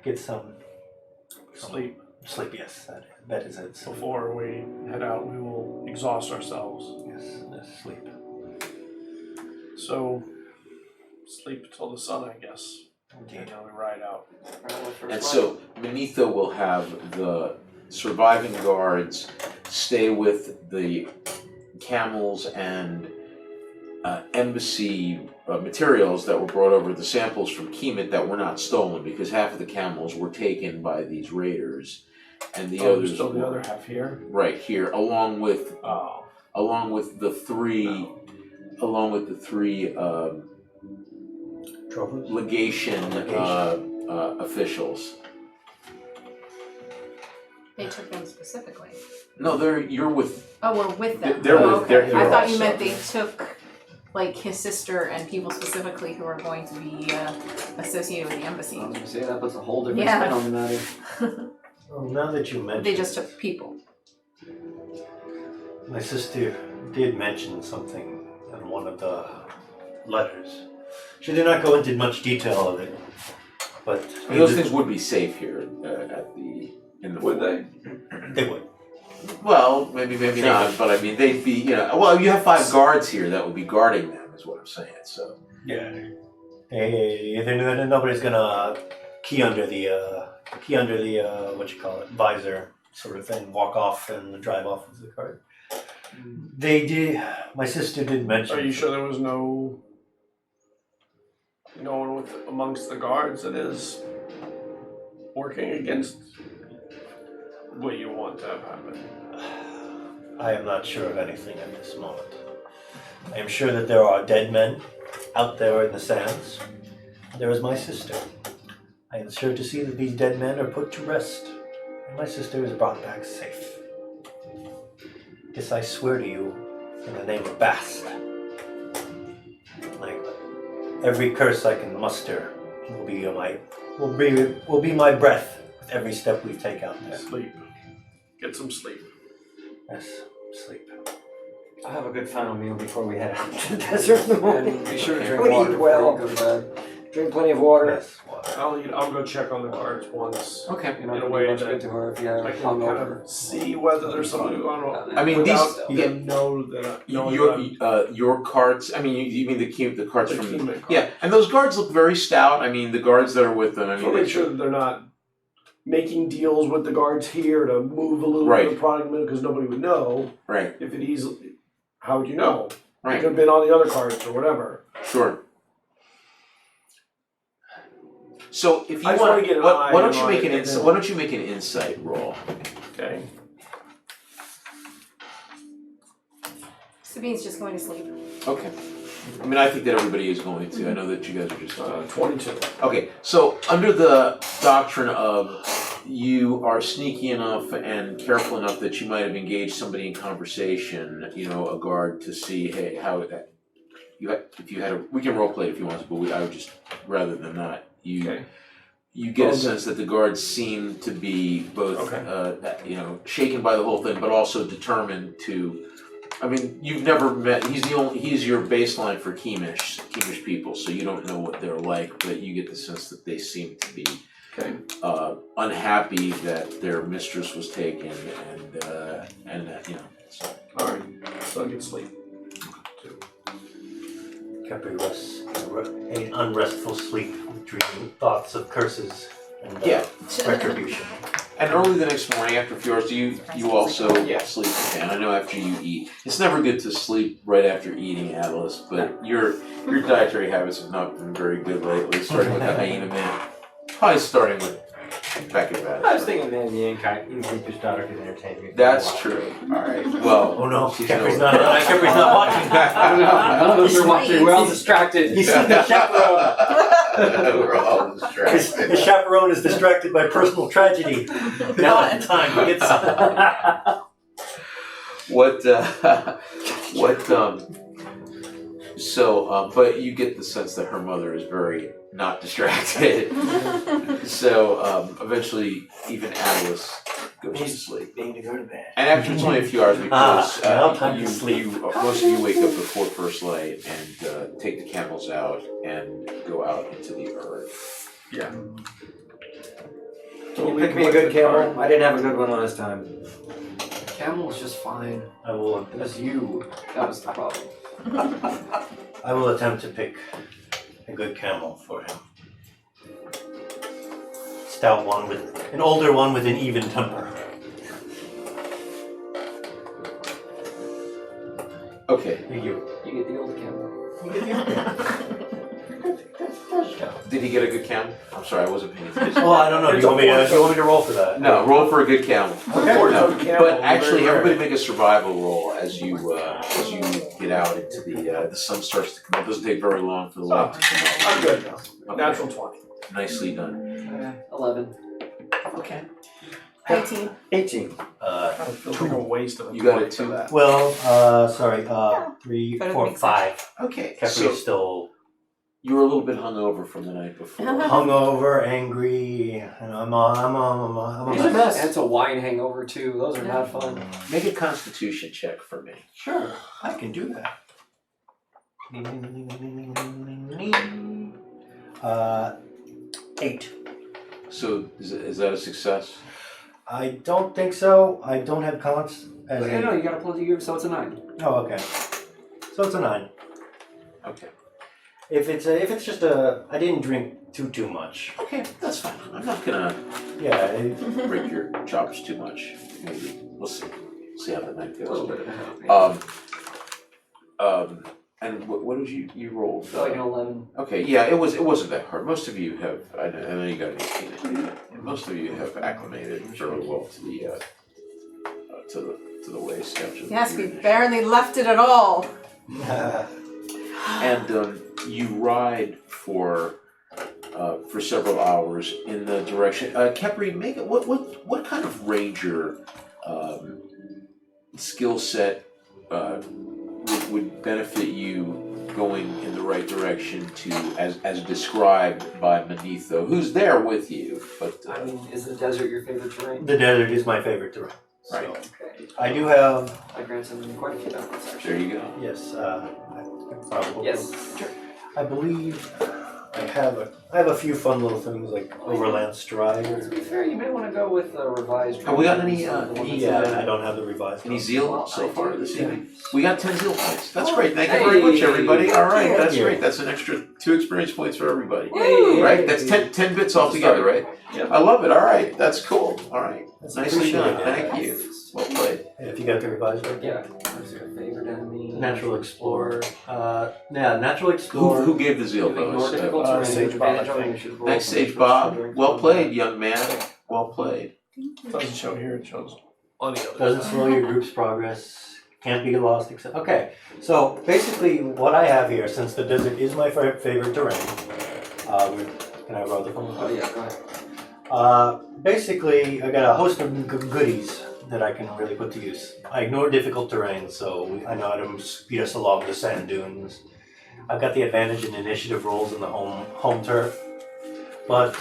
get some Sleep. sleep, yes, that is it. Before we head out, we will exhaust ourselves. Yes, sleep. So, sleep till the sun, I guess. Indeed. And then we ride out. And so Manitho will have the surviving guards stay with the camels and embassy materials that were brought over, the samples from Kemet that were not stolen, because half of the camels were taken by these raiders, and the others still the were other half here. right here, along with the three Trophies? legation officials. They took them specifically. No, you're with. Oh, we're with them. They're Oh, with- okay. they're I thought also- you meant they took like his sister and people specifically who are going to be associated with the embassy. I was gonna say that puts a whole different Yeah. spin on the matter. Well, now that you mention They just took people. my sister did mention something in one of the letters. She did not go into much detail of it, but I mean, those things would be safe here in the Would fort. they would. Well, maybe not, but I mean, they'd be, well, you have 5 guards here that would be guarding them, is what I'm saying, so. Yeah. Nobody's gonna key under the visor sort of thing, walk off and drive off with the car. They did. My sister did mention. Are you sure there was no one amongst the guards that is working against what you want to have happen? I am not sure of anything at this moment. I am sure that there are dead men out there in the sands. There is my sister. I am sure to see that these dead men are put to rest, and my sister is brought back safe. This I swear to you in the name of Bast. Like every curse I can muster will be my breath with every step we take out there. Sleep. Get some sleep. Yes, sleep. I'll have a good final meal before we head out to the desert in the morning. And be sure to Okay. drink We water eat well. before you go to bed. Drink plenty of water. Yes, water. I'll go check on the cards once. Okay. You're not In a going to way be much that good to her if you have I can hung kind over. of see whether there's something going on. I mean, without these- them know that knowing that Your cards. I mean, you mean the cards the from Keyman card. yeah, and those guards look very stout. I mean, the guards that are with them. I So mean, make sure that they're not making deals with the guards here to move a little Right. bit of product because nobody would know right, if it easily. How would you know? It right, could have been on the other cards or whatever. sure. So if you I just want, wanna get an why eye don't you on make it an and insight? then- Why don't you make an insight roll? Okay. Sabine's just going to sleep. Okay. I mean, I think that everybody is going to. I know that you guys are just. 22. Okay, so under the doctrine of you are sneaky enough and careful enough that you might have engaged somebody in conversation, you know, a guard to see, hey, how that if you had a, we can role play it if you want to, but I would just rather than not, Okay. you get a Okay. sense that the guards seem to be both, you know, shaken by the whole thing, but also determined to. I mean, you've never met. He's your baseline for Keemish people, so you don't know what they're like, but you get the sense that they seem to be Okay. unhappy that their mistress was taken, and that, you know. So. All right. So I get sleep. Capri was an unrestful sleep, dreaming thoughts of curses and Yeah. retribution. And early the next morning, after a few hours, you also Yeah. sleep. And I know after you eat, it's never good to sleep right after eating, Atlas. But your dietary habits have not been very good lately. Starting with the hyena man, probably starting with back in bed. I was thinking maybe the innkeeper's daughter could entertain me. That's true. All right. Well. Oh no, she's Capri's no- not watching. None of us are watching. We're all distracted. He's the chaperone. We're all distracted. His chaperone is distracted by personal tragedy. Now is the time to get some. But you get the sense that her mother is very not distracted. So eventually, even Atlas goes to sleep. Need to go to bed. And after it's only a few hours because now time to sleep. most of you wake up before first light and take the candles out and go out into the earth. Yeah. Can you pick me a good camel? I didn't have a good one last time. Camel is just fine. I will. It was you. That was the problem. I will attempt to pick a good camel for him. Stout one an older one with an even temper. Okay. You. You get the older camel. Did he get a good camel? I'm sorry, I wasn't paying attention. Oh, I don't know. Do you want me to roll for that? No, roll for a good camel. Okay. No, Camel, but actually, very rare. everybody make a survival roll as you get out into the sun starts to come up. It doesn't take very long for the light to come up. I'm good now. Okay. Natural 20. Nicely done. 11. Okay. 18. 18. It feels like a waste of a You got point it for too? that. Well, sorry. 3, But it 4, makes 5. Okay. Capri So is still you were a little bit hungover from the night before. hungover, angry, and I'm a It's a mess. mess. And it's a wine hangover too. Those are not fun. Make a Constitution check for me. Sure, I can do that. 8. So is that a success? I don't think so. I don't have cons. As Okay, no, you gotta pull the so it's a 9. Oh, okay. So it's a 9. Okay. If it's just I didn't drink too much. Okay, that's fine. I'm not gonna Yeah. break your chops too much. Maybe we'll see. See how the night A little goes. bit of a help. And what did you roll? Like an 11. Okay, yeah, it wasn't that hard. Most of you have. I know you got an 18. Most of you have acclimated fairly well to the way steps. Yes, we barely left it at all. And you ride for several hours in the direction. Kepri, make it. What kind of ranger skill set would benefit you going in the right direction to as described by Manetho, who's there with you? But I mean, is the desert your favorite terrain? The desert is my favorite terrain. Right. So Okay. I do have My grandson in quite a few mountains there actually. you go. yes. I probably Yes. I believe I have a few fun little things like Overland Stride. To be fair, you may want to go with a revised. Have we got any, Yeah, I don't have the revised. Any one. zeal so far this Yeah. evening? We got 10 zeal points. That's Oh, great. Thank you very much, hey. everybody. All right, Thank that's you. great. That's an extra 2 experience points for everybody. Yay. Right? That's 10 bits altogether, right? Yep. I love it. All right, that's cool. All right, That's nicely done. appreciated. Thank you. Well played. Yeah, if you got the revised one. Yeah. What's your favorite enemy? Natural Explorer. Yeah, Natural Who, Explorer. who gave the zeal Ignore bonus? difficult Uh, terrain, Sage Bob, advantage I on think. initiative rolls, Thanks, Sage and Bob. during Well combat. played, young man. Well played. Doesn't show here, it shows on the other Doesn't side. slow your group's progress. Can't be lost except. Okay, so basically what I have here, since the desert is my favorite terrain, can I borrow the phone? Oh yeah, go ahead. Basically, I got a host of goodies that I can really put to use. I ignore difficult terrain, so I know how to speed us along the sand dunes. I've got the advantage in initiative rolls in the home turf, but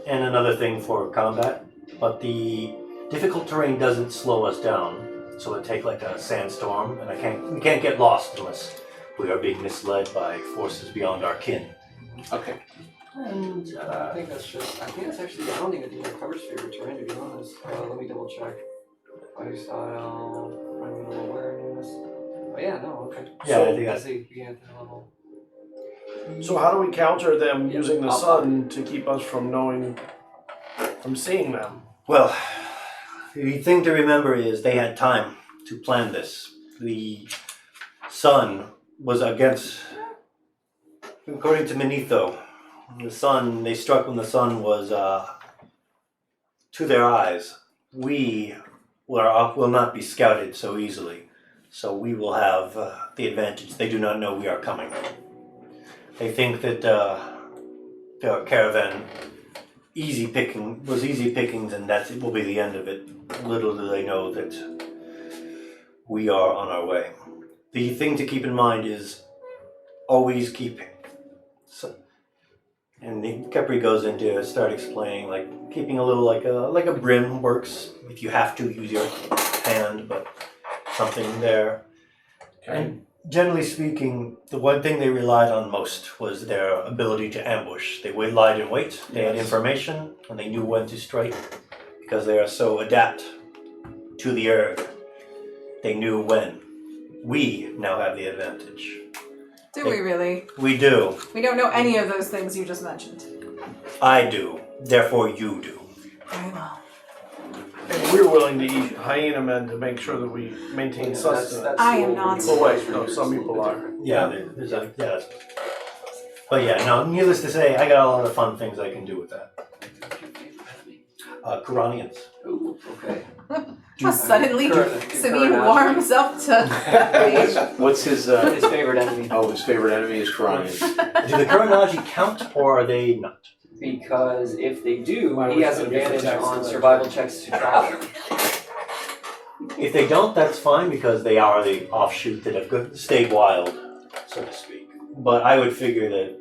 and another thing for combat. But the difficult terrain doesn't slow us down, so it take like a sandstorm, and we can't get lost unless we are being misled by forces beyond our kin. Okay. And I think that's actually, I don't even think that covers favorite terrain, to be honest. Let me double check. Lifestyle, primeval awareness. Oh yeah, no, okay. Yeah, I think I see, you get the level. So how do we counter them using the sun to keep us from seeing them? well, the thing to remember is they had time to plan this. The sun was against, according to Manetho, they struck when the sun was to their eyes. We will not be scouted so easily, so we will have the advantage. They do not know we are coming. They think that the caravan easy pickings, and that will be the end of it. Little do they know that we are on our way. The thing to keep in mind is always keep. And Kepri goes into start explaining, like keeping a little like a brim works if you have to use your hand, but something there. Okay. And generally speaking, the one thing they relied on most was their ability to ambush. They lied in wait. They had information, and they knew when to strike because they are so adept to the earth. They knew when. We now have the advantage. Do we really? We do. We don't know any of those things you just mentioned. I do. Therefore, you do. Very well. And we're willing to eat hyena men to make sure that we maintain sustenance. I am not. Oh wait, no, some people are. Yeah, there's a yeah. But yeah, no. Needless to say, I got a lot of fun things I can do with that. Quranians. Ooh, okay. Suddenly, Current Sabine action. warms up to. What's his His favorite enemy. his favorite enemy is Coronians. Do the Kuranaji count, or are they not? Because if they do, Why he was has it against advantage attacks on to survival checks to track them. If they don't, that's fine because they are the offshoot that have stayed wild, so to speak. But I would figure that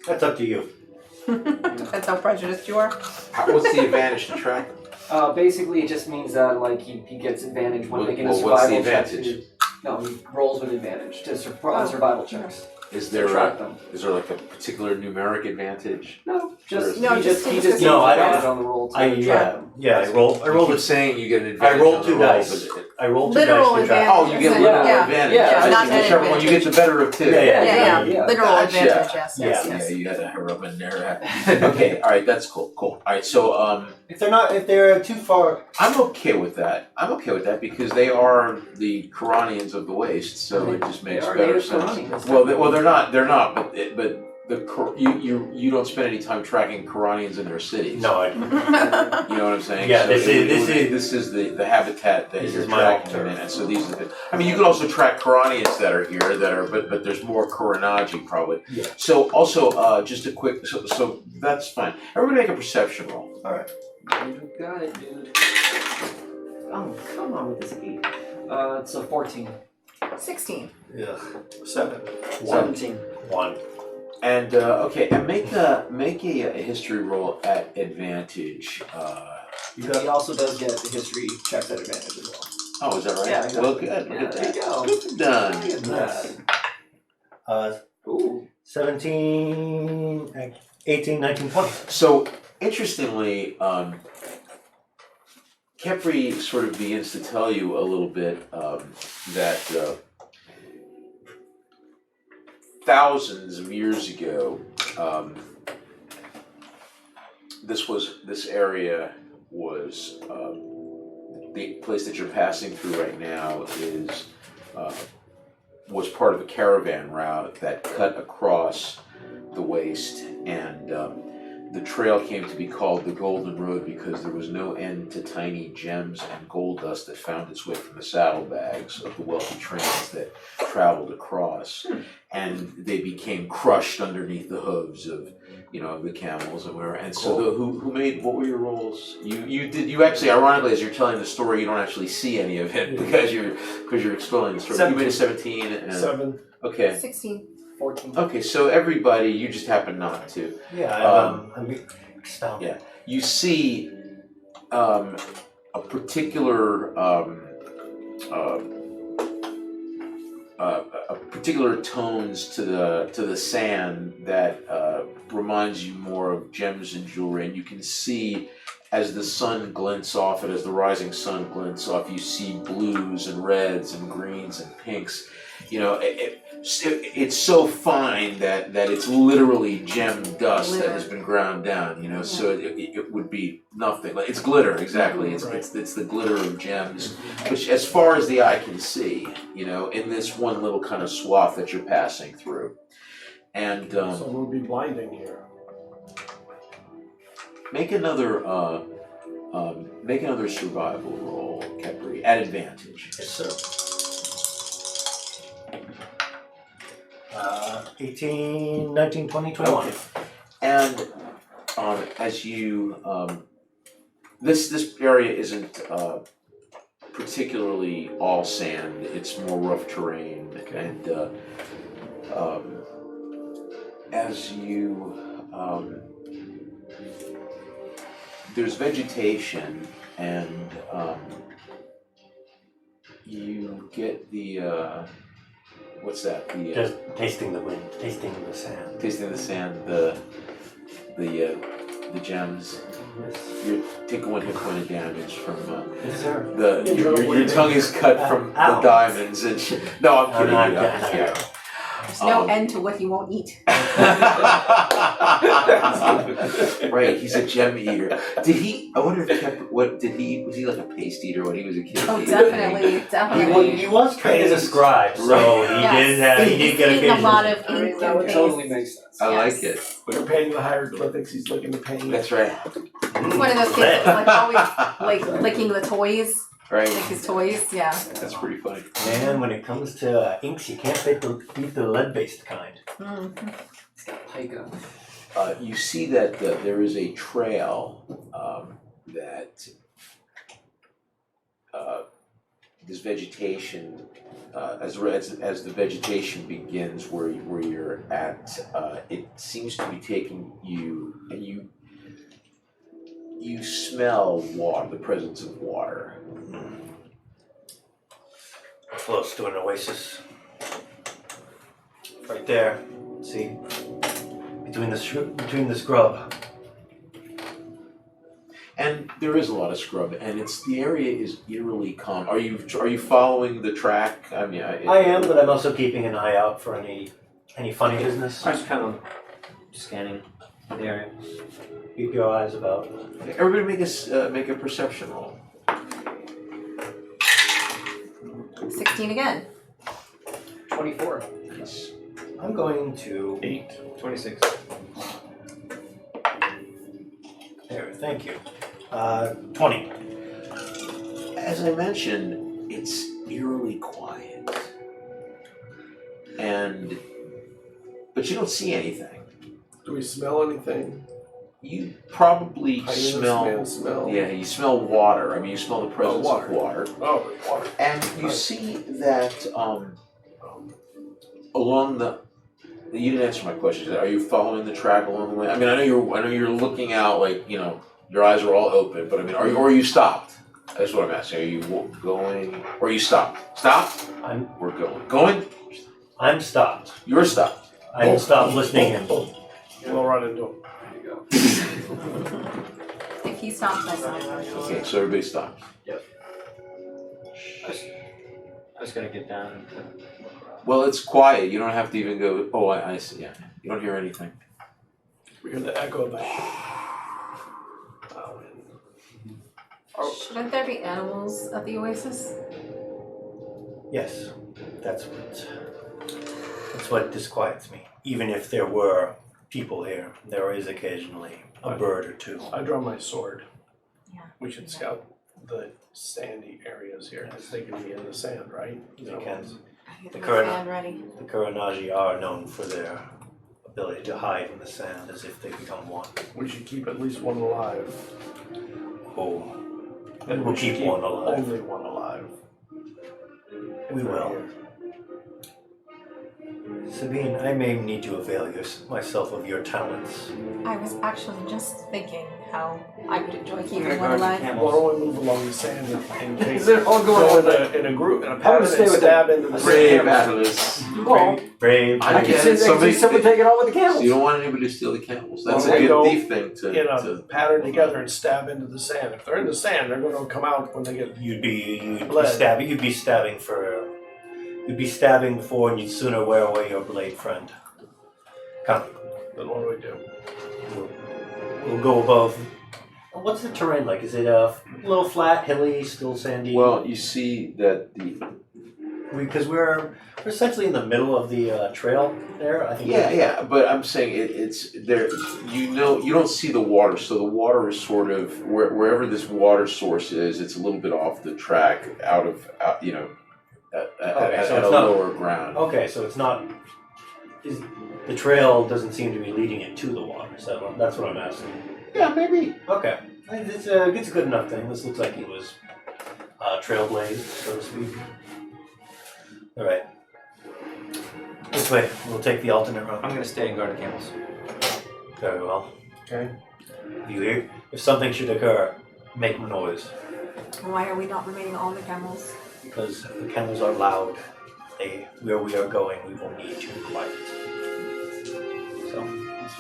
that's up to you. That's how prejudiced you are. What's the advantage to track? Basically, it just means that like he gets advantage when making a Well, what's the survival check. advantage? No, he rolls with advantage to on survival checks. Is To there track them. is there like a particular numeric advantage? No, just No, he just just because gets No, I advantage don't- on the roll to track them. I rolled You keep it. saying you get an advantage. I rolled on the two roll, dice. but I rolled two Literal dice to track. Oh, you get Yeah. literal Yeah. advantage. Yeah, I see. not Whichever one you get the better of two. Yeah, Yeah, yeah. yeah. Literal Gotcha. advantage, yes, Yeah. yes. Yeah, you got to rub in there. Okay, all right, that's cool. Cool. All right, so If they're too far, I'm okay with that. I'm okay with that because they are the Quranians of the Waste, so it just makes They are better native sense. Quranians. Well, they're not, but you don't spend any time tracking Quranians in their cities. no, I, You know what I'm saying? Yeah, So this is the habitat that This you're is my tracking altar. them in, and so these are the. I mean, you could also track Quranians that are here but there's more Quranaji probably. Yeah. So also just a quick so that's fine. Everybody make a perception roll. You got it, dude. Oh, come on with this 8. It's a 14. 16. ugh, 7. 17. 1. And okay, and make a history roll at advantage. You He also does get the history checks at advantage as well. Oh, is that right? Yeah, exactly. Well, good. Look Yeah, at there that. you go. Cliff Dunn. Look at that. Uh, Ooh. 17, 18, 19, 20. So interestingly, Kepri sort of begins to tell you a little bit that thousands of years ago, this area was the place that you're passing through right now is was part of a caravan route that cut across the waste, and the trail came to be called the Golden Road because there was no end to tiny gems and gold dust that found its way from the saddlebags of the wealthy trains that traveled across, and they became crushed underneath the hooves of the camels and whatever. And so who made, what were your roles? You actually, ironically, as you're telling the story, you don't actually see any of it because you're explaining the story. 17. You made a 17 and 7. okay. 16. 14. Okay, so everybody, you just happen not to. Yeah, I'm astounded. Yeah, you see a particular tones to the sand that reminds you more of gems and jewelry, and you can see as the sun glints off it, as the rising sun glints off, you see blues and reds and greens and pinks. It's so fine that it's literally gem dust that has been ground down. So it would be nothing. Like, it's glitter, exactly. It's the glitter of gems, which, as far as the eye can see, in this one little kind of swath that you're passing through, and So it would be blinding here. make another survival roll, Kepri, at advantage. Yes, sir. 18, 19, 20, 21. Okay. And as you, this area isn't particularly all sand. It's more rough terrain, and as you, there's vegetation, and you get the what's that? The Just tasting the wind, tasting the sand. tasting the sand, the gems. You take 1 hit point of damage from Is there? your tongue is cut from the Ow. diamonds, and no, I'm kidding. I'm You not- don't. Yeah. There's no end to what he won't eat. Right, he's a gem eater. Did he? I wonder if was he like a paste eater when he was a kid? Oh, He- definitely. He was trained as a scribe, so Right. he did get He's eaten a lot occasions. of ink That and would totally things. make sense. I Yes. like it. They're painting the hieroglyphics, he's looking to paint. That's right. He's one of those kids that's always licking the toys, Right. like his toys. Yeah. That's pretty funny. Man, when it comes to inks, you can't beat the lead-based kind. He's got pica. You see that there is a trail that this vegetation, as the vegetation begins where you're at, it seems to be taking you, and you smell water, the presence of water. Close to an oasis. Right there. See? Between the scrub. And there is a lot of scrub, and the area is eerily calm. Are you following the track? I mean, I am, but I'm also keeping an eye out for any funny business. I was kind of scanning the area. Keep your eyes about. Everybody make a perception roll. 16 again. 24. Nice. I'm going to 8. 26. there. Thank you. 20. As I mentioned, it's eerily quiet, but you don't see anything. Do we smell anything? You probably Smell. Yeah, you smell water. I mean, you smell the presence water. of water, Oh, water. and you see that along the. You didn't answer my question. Are you following the track along the way? I mean, I know you're looking out, like, your eyes are all open, but I mean, are you stopped? That's what I'm asking. Are you going, or are you stopped? Stopped? We're going. Going? I'm stopped. You're stopped. I will stop listening and We'll run into him. There you go. If he stops, I stop. Okay, so everybody stops. I was gonna get down and Well, it's quiet. You don't have to even go. Oh, I see. Yeah, you don't hear anything. We hear the echo of the. Shouldn't there be animals at the oasis? yes, that's what disquiets me. Even if there were people here, there is occasionally a bird or two. I draw my sword. Yeah. We should scout the sandy areas here because they can be in the sand, right? They can. Get The the current- fan ready. The Kuranaji are known for their ability to hide in the sand as if they become one. We should keep at least one alive. Oh, And we'll we should keep one alive. Only one alive. We will. Sabine, I may need to avail myself of your talents. I was actually just thinking how I would enjoy keeping gonna one guard the alive. camel. Why don't we move along the sand in case They're all go going in a group in a gonna pattern stay and with stab into the Brave sand. Atlas. Brave. I I can get see it. Somebody- someone taking on with the So camels. you don't want anybody to steal the camels. That's Well, a we good go thief thing to. In a pattern together and stab into the sand. If they're in the sand, they're going to come out when they get. You'd be Blade. stabbing. You'd be stabbing before, and you'd sooner wear away your blade friend. Come, Then what do we do? we'll go above. What's the terrain like? Is it a little flat, hilly, still sandy? Well, you see that the because we're essentially in the middle of the trail there. I think. yeah, but I'm saying it's there. You don't see the water, so the water is sort of wherever this water source is. It's a little bit off the track, at a it's not- lower ground. Okay, so it's not. The trail doesn't seem to be leading it to the water. So that's what I'm asking. Yeah, maybe. Okay, it's a good enough thing. This looks like it was trailblazed, so to speak. All right. This way. We'll take the alternate route. I'm gonna stay and guard the camels. Very well. Okay. You hear? If something should occur, make noise. Why are we not remaining on the camels? Because the camels are loud. Where we are going, we will need to be quiet. So,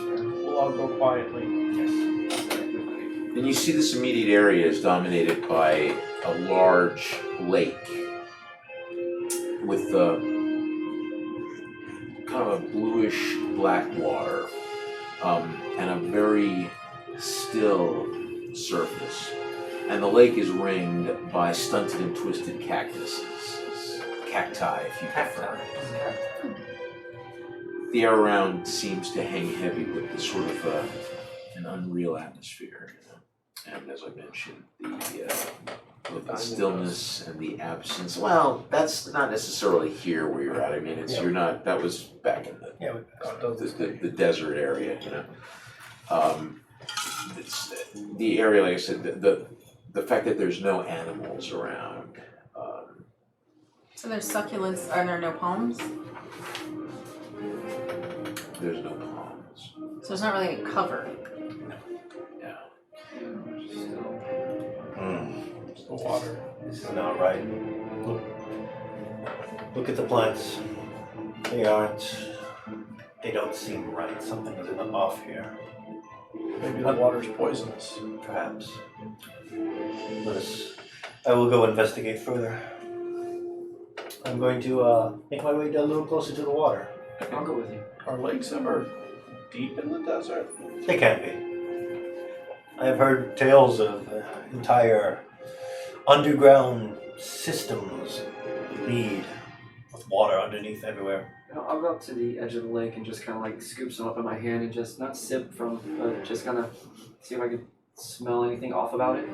We'll all go quietly. yes. And you see this immediate area is dominated by a large lake with kind of a bluish black water and a very still surface. And the lake is ringed by stunted and twisted cacti, if you prefer. The air around seems to hang heavy with the sort of an unreal atmosphere. And as I mentioned, the stillness and the absence. Well, that's not necessarily here where you're at. I mean, you're not. That was back in the desert area, you know. It's the area, like I said, the fact that there's no animals around. So there's succulents. Are there no palms? There's no palms. So there's not really any cover. Yeah. It's the water. This is not right. Look at the plants. They don't seem right. Something is off here. Maybe the water's poisonous. Perhaps. I will go investigate further. I'm going to make my way down a little closer to the water. I'll go with you. Are lakes ever deep in the desert? They can be. I have heard tales of entire underground systems lead with water underneath everywhere. I'll go up to the edge of the lake and just kind of like scoop some up in my hand and just not sip from, but just kind of see if I could smell anything off about it.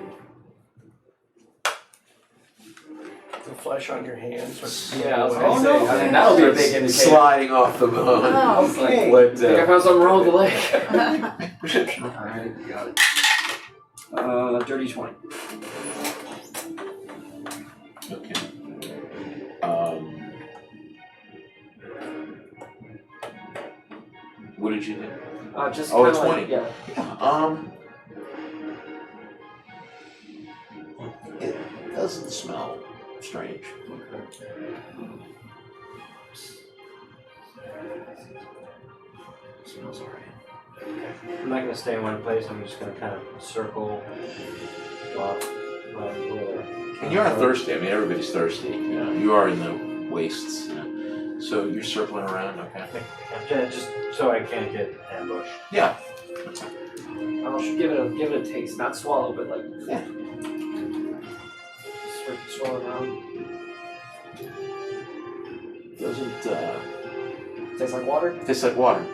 The flesh on your hands. Yeah, I was Oh, gonna no. say, I mean, that'll be a big indicator. Sliding off the bone. Oh, okay. What? I think I found something wrong with the lake. Alright, got it. Dirty 20. Okay. What did you do? Just Oh, kinda 20. Like, yeah. It doesn't smell strange. Smells alright. I'm not gonna stay in one place. I'm just gonna kind of circle, walk, whatever. And you are thirsty. I mean, everybody's thirsty. You know, you are in the wastes. You know. So you're circling around, okay? Yeah, just so I can't get ambushed. Yeah. I'll give it a taste, not swallow, but like Yeah. swirl it around. Doesn't Tastes like water. tastes like water.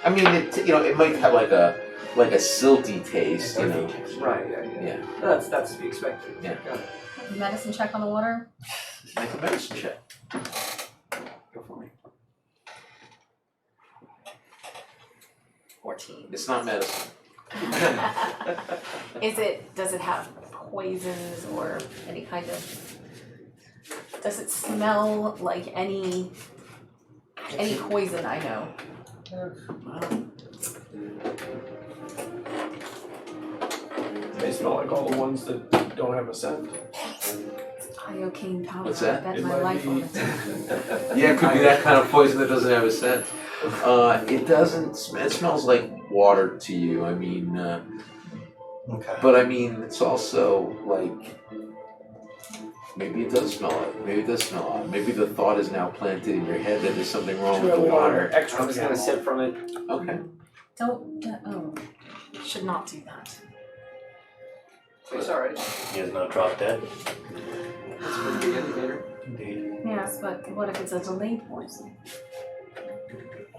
I mean, it might have like a silty taste, you know. Right. Yeah. That's to be expected. Yeah. Got it. Medicine check on the water. Make a medicine check. Go for me. 14. It's not medicine. Does it have poisons or any kind of, does it smell like any poison I know? They smell like all the ones that don't have a scent. Iocane powder. What's that? I bet It my might life be- on it. Yeah, it could be that kind of poison that doesn't have a scent. It doesn't. It smells like water to you. I mean, Okay. but I mean, it's also like maybe it does smell it. Maybe it does smell odd. Maybe the thought is now planted in your head that there's something wrong with the water. Extra I'm just gonna sip from it. Okay. Should not do that. It's alright. He has not dropped dead. That's a pretty good indicator. Indeed. Yes, but what if it's a delayed poison?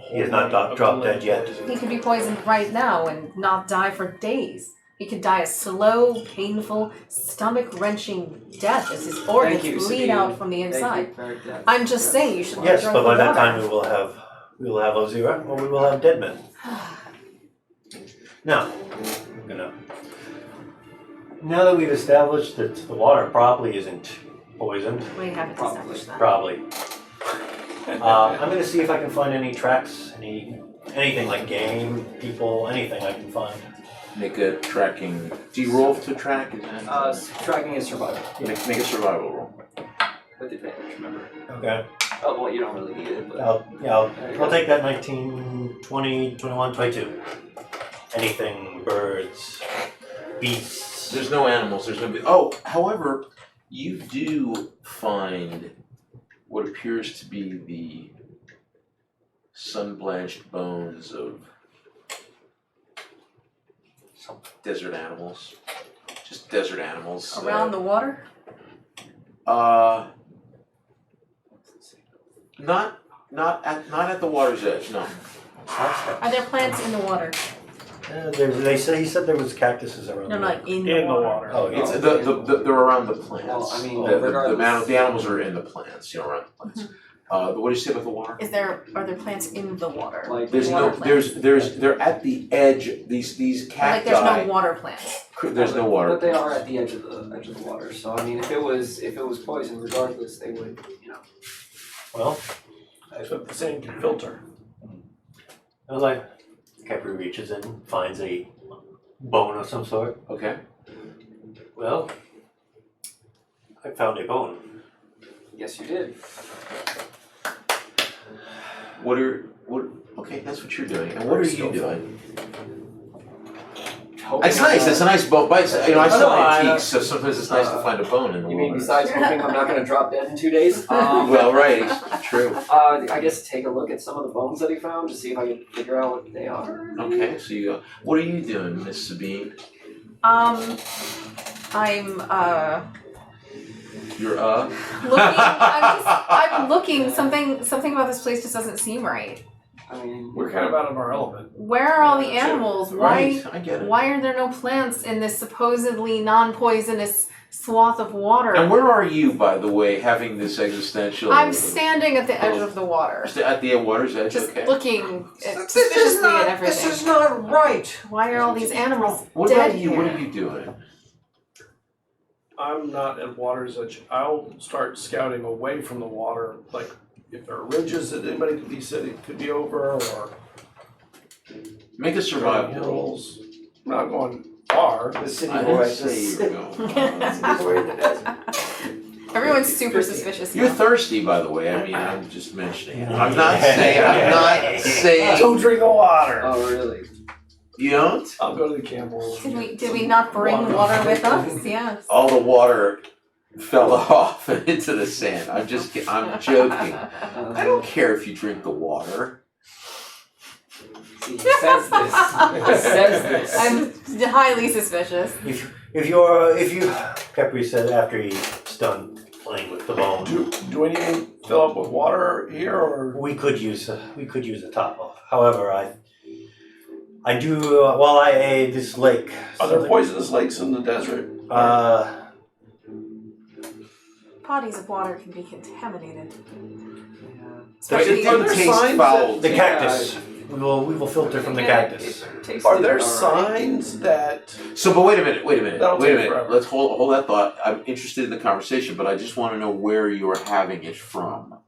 He has not dropped dead yet. He could be poisoned right now and not die for days. He could die a slow, painful, stomach-wrenching death as his organs you, bleed Sabine. out from the Thank inside. you for that. I'm just saying you should let Yes, drink but the by that water. time we will have Ozira, or we will have dead men. Now that we've established that the water probably isn't poisoned, We haven't established that. probably. I'm going to see if I can find any tracks, anything like game, people, anything I can find. Make a tracking. Do you roll to track? Is that? Tracking is survival Make a survival roll. with advantage. Remember. Okay. Oh well, you don't really need it, but I'll take that 19, 20, 21, 22. Anything, birds, beasts. There's no animals. There's no. Oh, however, you do find what appears to be the sun-blanched bones of some desert animals. Just desert animals. Around the water? Not at the water's edge. No. Are there plants in the water? He said there was cactuses around. No, the like in In the the water. water. Oh, It's yeah. they're around the plants. Well, I mean, the regardless. animals are in the plants. Around the plants. What did you say about the water? Are there plants in the water? like There's water no. plants. They're at the edge. These cacti. Like there's no water plants. There's no water. But they are at the edge of the water. So I mean, if it was poison, regardless, they would, Well, Except the same can filter. I was like, Capri reaches in, finds a bone of some sort. Okay. Well, I found a bone. Yes, you did. Okay, that's what you're doing. And what are you doing? Hoping It's nice. It's a nice bone. But I No, sell I- antiques, so sometimes it's nice to find a bone in the You water. mean besides hoping I'm not going to drop dead in 2 days? Well, right. True. I guess take a look at some of the bones that he found to see if I can figure out what they are. Okay. So you go. What are you doing, Miss Sabine? I'm You're looking. I'm looking. Something about this place just doesn't seem right. I mean, We're kind of out of our element. Where are all the animals? Right. I get it. Why are there no plants in this supposedly non-poisonous swath of water? And where are you, by the way, having this existential? I'm standing at the edge of the water, At the water's edge. just Okay. looking suspiciously at everything. This is not right. Why are all these animals What dead about you? here? What are you doing? I'm not at water's edge. I'll start scouting away from the water, like if there are ridges that anybody could be over, or Make a survival roll. hills. I'm not going far. The city I boy. didn't say you were going. City boy in the desert. Everyone's super suspicious You're now. thirsty, by the way. I mean, I'm just mentioning it. I'm not saying. Don't drink the water. Oh, really? You don't? I'll go to the camp. Did we not bring water with us? Yes. All the water fell off into the sand. I'm joking. I don't care if you drink the water. See, he says this. He says this. I'm highly suspicious. If you, Capri said after he's done playing with the bone, Do we need to fill up with water here, or we could use a top off. However, I do while I aid this lake. are there poisonous lakes in the desert? Bodies of water can be contaminated. It Are there taste signs foul. The cactus. We will filter from the cactus. Are there signs that? So, but wait a minute. That'll take forever. Let's hold that thought. I'm interested in the conversation, but I just want to know where you're having it from.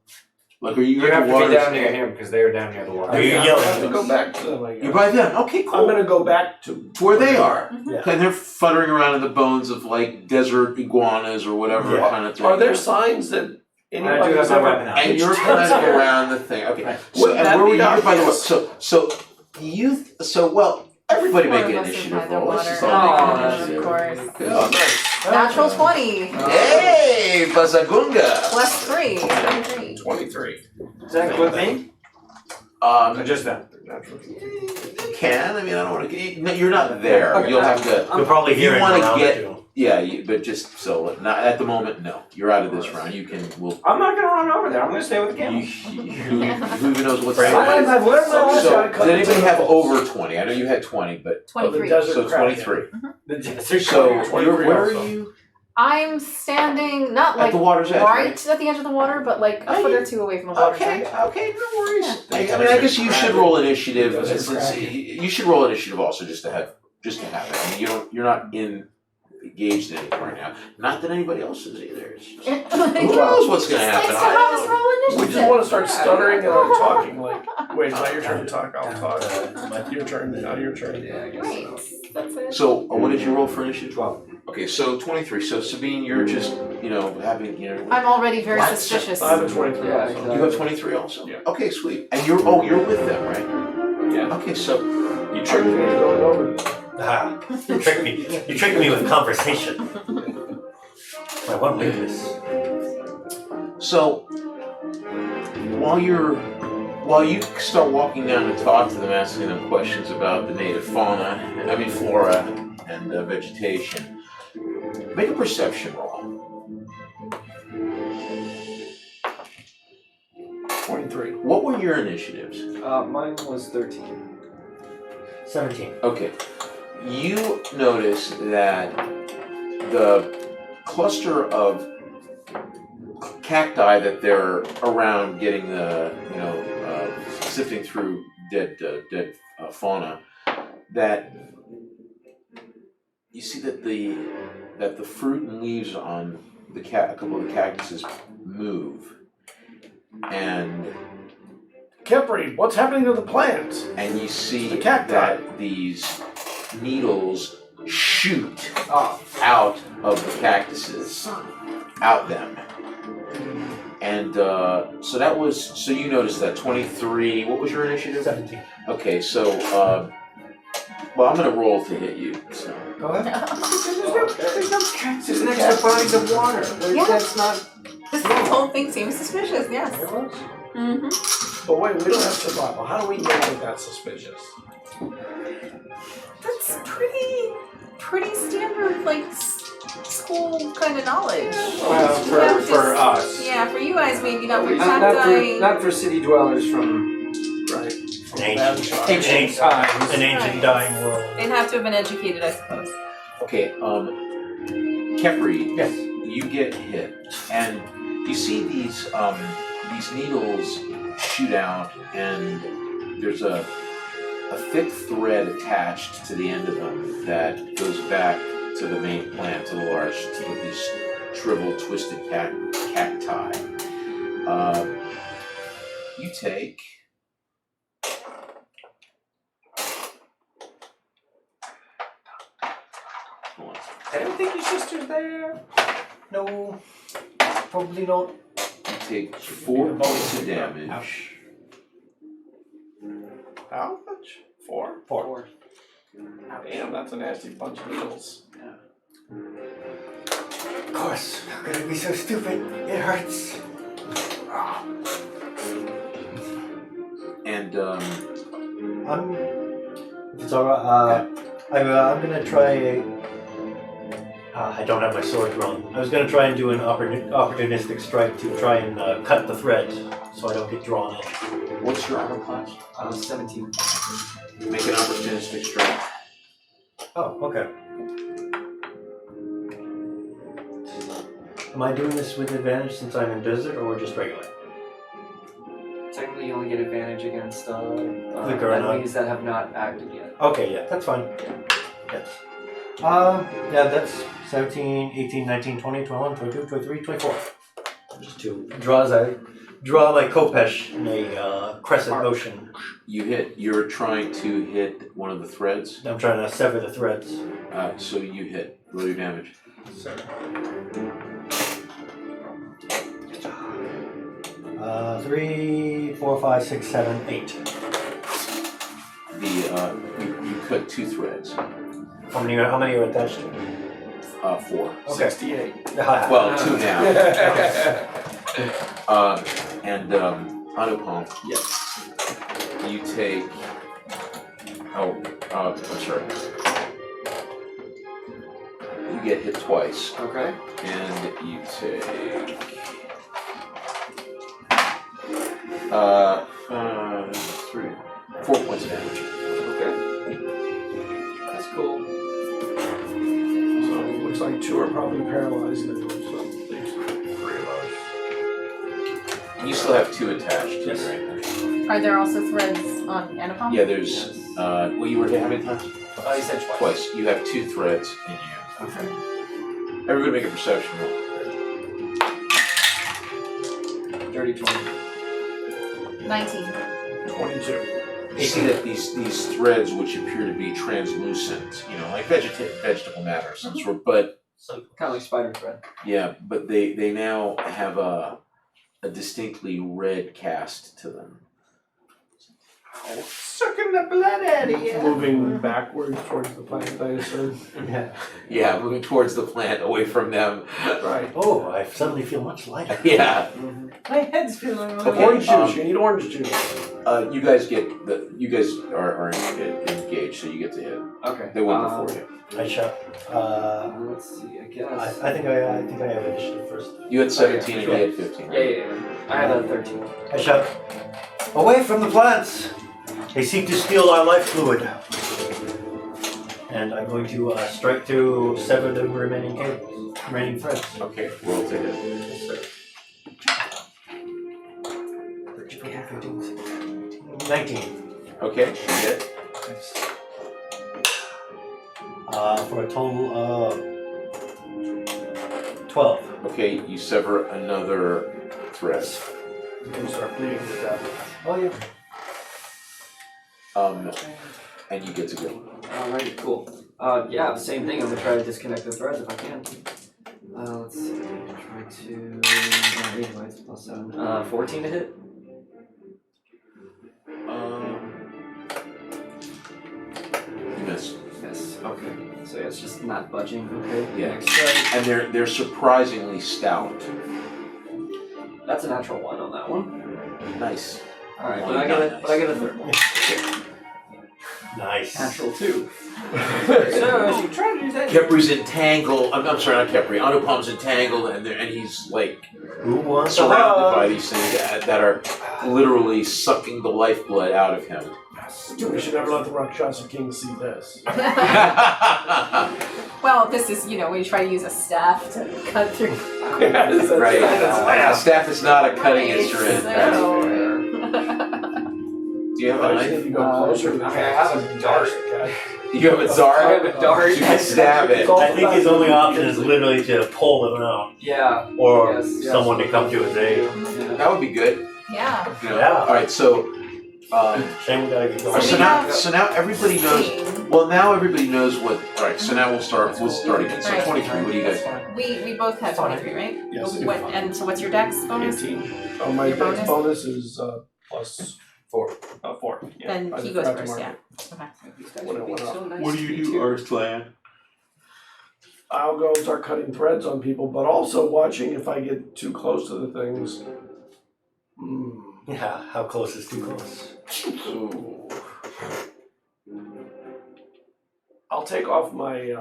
Like, are you You at have the to be water? down near him because they were down near the water. Are you I yelling? have to go back to them. I You're guess. by them. Okay, cool. I'm gonna go back to where they are. Yeah. And they're fluttering around in the bones of like desert iguanas or whatever Yeah. kind of thing. Are there signs that I do anybody's have my ever? weapon out. And you're kind of around the thing. Okay. So, Would and that where were be you? By the way, obvious? well, everybody make an Four of us have initiative had the roll. Let's water. just all make an Oh, initiative. of course. Okay. Oh, nice. Natural 20 Hey, Bazagunga. plus 3. 23. 23. Is that with me? Just that. You can. I mean, I don't want to. No, you're not there. Okay. You'll have to. You'll probably If hear you it wanna around get- too. Yeah, but just so not at the moment. No, you're out of this round. You can. We'll. I'm not gonna run over there. I'm gonna stay with the You, camel. who even knows what's Right. happening? I've learned my lesson. So, does anybody have over 20? I know you had 20, but 23. so 23. The desert So, crab. 23 where also. are you? I'm standing not At like the water's edge, right at the edge of the water, but like a Oh, foot you- or two away from the water's Okay, edge. okay, no worries. Yeah. I mean, I guess you should roll initiative. Desert Since crab. you should roll initiative also, just to have it. I mean, you're not engaged in anything right now. Not that anybody else is either. It's just, who knows what's going to happen? Thanks to have us roll We initiative. just want to start stuttering and then talking like, wait, it's not your turn to talk, I'll talk. Your turn, now your turn. Yeah, I guess Great. so. That's it. So, what did you roll for initiative? 12. Okay, so 23. So Sabine, you're just having I'm already very What? suspicious. I have a 23 Yeah, also. You have 23 also? Yeah. Okay, sweet. And you're with them, right? Yeah. Okay, so You tricked me into going over. Ah, you tricked me. You tricked me with conversation. My one weakness. So while you start walking down to talk to them, asking them questions about the native flora and vegetation, make a perception roll. 23. What were your initiatives? Mine was 13. 17. Okay. You notice that the cluster of cacti that they're around getting sifting through dead fauna, that you see that the fruit and leaves on a couple of the cactuses move, and Kepri, what's happening to the plants? and you see The cacti. that these needles shoot Oh, out of the cactuses, out them. And so you noticed that 23, what was your initiative? 17. Okay, so, well, I'm going to roll to hit you, so. Go ahead. There's no cactus next to bodies of water. Yeah. That's not. This whole thing seems suspicious, yes. Mm-hmm. But wait, we don't have survival. How do we know that that's suspicious? That's pretty standard, like, school kind of knowledge. Well, Yeah, for us. Yeah, for you guys maybe not. For Not cacti. for city dwellers from Right. An ancient times. An ancient dying world. They'd have to have been educated, I suppose. Okay, Kepri, Yes. you get hit, and you see these needles shoot out, and there's a thick thread attached to the end of them that goes back to the main plant, to these shriveled, twisted cacti. You take. I don't think your sister's there. No. probably not. You take 4 points of damage. Ouch. How much? 4? 4. Damn, that's a nasty bunch of needles. Of course. How could I be so stupid? It hurts. And If it's alright, I'm gonna try. I don't have my sword drawn. I was gonna try and do an opportunistic strike to try and cut the thread, so I don't get drawn in. what's your armor class? 17. Make an opportunistic strike. Oh, okay. Am I doing this with advantage since I'm in desert, or just regular? Technically, you only get advantage against Gurnon. enemies that have not acted yet. Okay, yeah, that's fine. Yes. Yeah, that's 17, 18, 19, 20, 21, 22, 23, 24. Just 2. Draw my Kopesh in a crescent motion. You're trying to hit one of the threads. I'm trying to sever the threads. So you hit. Roll your damage. 3, 4, 5, 6, 7, 8. You cut 2 threads. How many are attached to? 4. Okay. 68. Well, 2 now. And Anupam. Yes. You take. I'm sorry. You get hit twice, Okay. and you take. 4 points of damage. Okay. That's cool. So it looks like 2 are probably paralyzed now, so at least 3 of us. And you still have 2 attached. Yes. Right? Are there also threads on Anupam? Yeah, there's. Well, you were hit how many times? You said twice. Twice. You have 2 threads in you. Okay. Everybody make a perception roll. Dirty 20. 19. 22. You see that these threads, which appear to be translucent, like vegetable matter of some sort, but Kind of like spider thread. yeah, but they now have a distinctly red cast to them. Sucking the blood out of you. Moving backwards towards the plant, I assume. Yeah, moving towards the plant, away from them. Right. Oh, I suddenly feel much lighter. Yeah. My head's feeling a little. Okay. Orange juice. You need orange juice. You guys are engaged, so you get to hit. Okay. They went before you. I shot. Let's see, I guess. I think I have initiative first. You had 17 and sure. he had 15. Yeah. I have a 13. I shout, away from the plants! They seek to steal our life fluid. And I'm going to strike to sever the remaining threads. Okay, roll to hit. 19. Okay, you hit. For a total of 12. Okay, you sever another thread. You can start bleeding to death. Oh yeah. And you get to go. Alright, cool. Yeah, same thing. I'm gonna try to disconnect the threads if I can. Let's see. Try to. Anyways, plus 7. 14 to hit. You miss. Yes. Okay. So yeah, it's just not budging. Okay. Yeah. Next strike. And they're surprisingly stout. That's a natural 1 on that one. Nice. All right, Well, but I not get nice. but I get a third one. Nice. Natural 2. So as you try to do that. Kepri's entangled. I'm sorry, not Kepri. Anupam's entangled, and he's like Who wants surrounded by these things that are literally sucking the lifeblood out of him. We should never let the Rakshasa King see this. Well, this is, we try to use a staff to cut through. Right. Staff is not a cutting Right, instrument. so- That's fair. Do you have a I knife? think you go closer to the I have a dart. You have a dart? I have a dart. You can stab it. I think his only option is literally to pull him out. Yeah. Or Yes, someone to come to his aid. Yeah. That would be good. Yeah. You know? Yeah. All right. So Shame we gotta get So going. we so now, have so now everybody knows. 16. Well, now everybody knows what. All right, so now we'll start again. So Right. 23. What do you guys? We both have 23, right? Yes. And so what's your dex bonus? 18. Oh, my Your dex bonus? bonus is plus 4. 4. Yeah, Then I he just goes forgot to first, mark yeah. it. Okay. When it went up. What do you do, Arslan? I'll go start cutting threads on people, but also watching if I get too close to the things. Yeah, how close is too close? Ooh. I'll take off my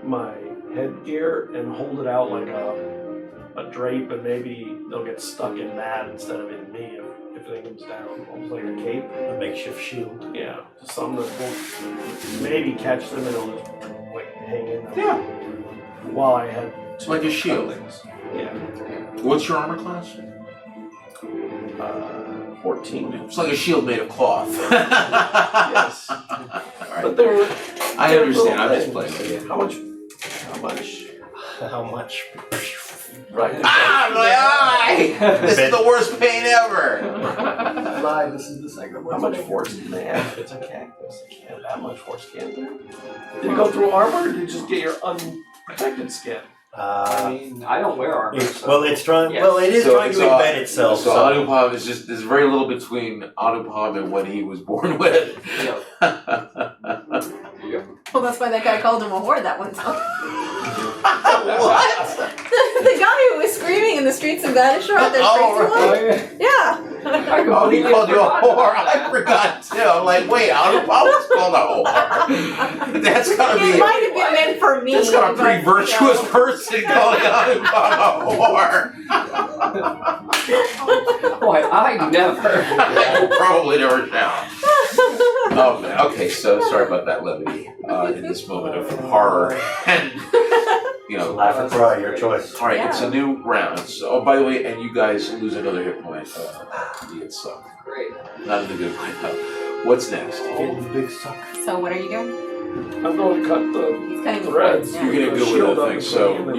my headgear and hold it out like a drape, and maybe they'll get stuck in that instead of in me if it comes down, almost like a cape. A makeshift shield. Yeah, just something that won't maybe catch them and it'll just like hang in them. Yeah. While I had to Like a shield. cut things. Yeah. What's your armor class? 14. It's like a shield made of cloth. Yes. All right. But they're I understand. I'm just little playing things. with you. How much? How much? Right. Ah, my eye! This is the worst pain ever. Lie, this is the second How much force can they have? It's a cactus. They can't have that much force, can they? Did you go through armor, or did you just get your unprotected skin? I mean, I don't wear armor. So. Well, it's trying. Yeah. Well, it is So trying it's to embed itself. So Anupam is just, there's very little between Anupam and what he was born with. Well, that's why that guy called him a whore that one time. What? The guy who was screaming in the streets of Badishar, that crazy one? Yeah. Oh, he called you a whore. I forgot too. I'm like, wait, Anupam was called a whore. That's gotta It be. might have been meant for me. That's got a pretty but, virtuous no. person calling Anupam a whore. Why, I never. You probably never shall. Oh man. Okay, so sorry about that levity in this moment of horror and Laugh or cry, your choice. All right, it's a new round. So, oh, by the way, and you guys lose another hit point. It sucked. Great. Not in a good way though. What's next? Getting the big suck. So what are you doing? I'm going to cut the He's cutting the threads. Yeah. You're gonna go Shield with that up thing. between So him and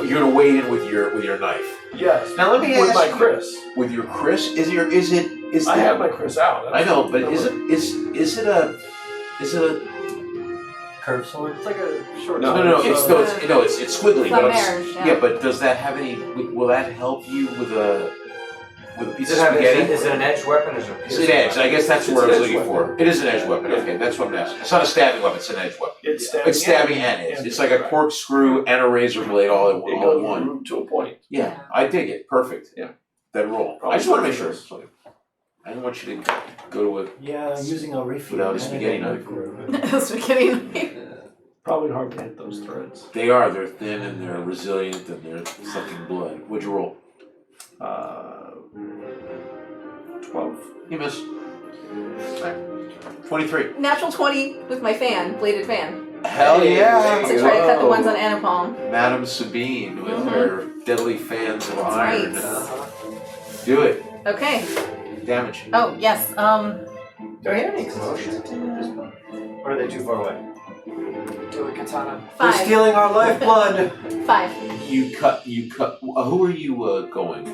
you're gonna wade in with your knife. Yes. Now let me With ask my you, Chris. with your Chris, is I that? have my Chris out. I know, but is it a Curved sword. It's like a short. no, it's squiggly, but Flamberge, yeah, but does that have any? Will that help you with a piece of spaghetti? Is it an edged weapon or is it a It's an edge. I guess that's It's what I an was edge looking weapon. for. It is an edge weapon. Okay, that's what I'm asking. It's not a stabbing weapon. It's an edge weapon. It's Stabbing and edge. It's like a corkscrew and a razor blade all in It all in goes one. to a point. Yeah, I dig it. Perfect. Yeah. That roll. I just want to make sure. I don't want you to go to it. Yeah, using a refill. Without a spaghetti knife. Spaghetti. Probably hard to hit those threads. They are. They're thin and they're resilient and they're sucking blood. What'd you roll? 12. You missed. 23. Natural 20 with my bladed fan. Hell yeah! To try to cut the ones on Anupalm. Madame Sabine with her deadly fans of That's iron. right. Do it. Okay. Damage. Oh, yes. Do I hear any commotion at this point? Or are they too far away? Do a katana. They're 5. stealing our lifeblood! 5. You cut. Who are you going?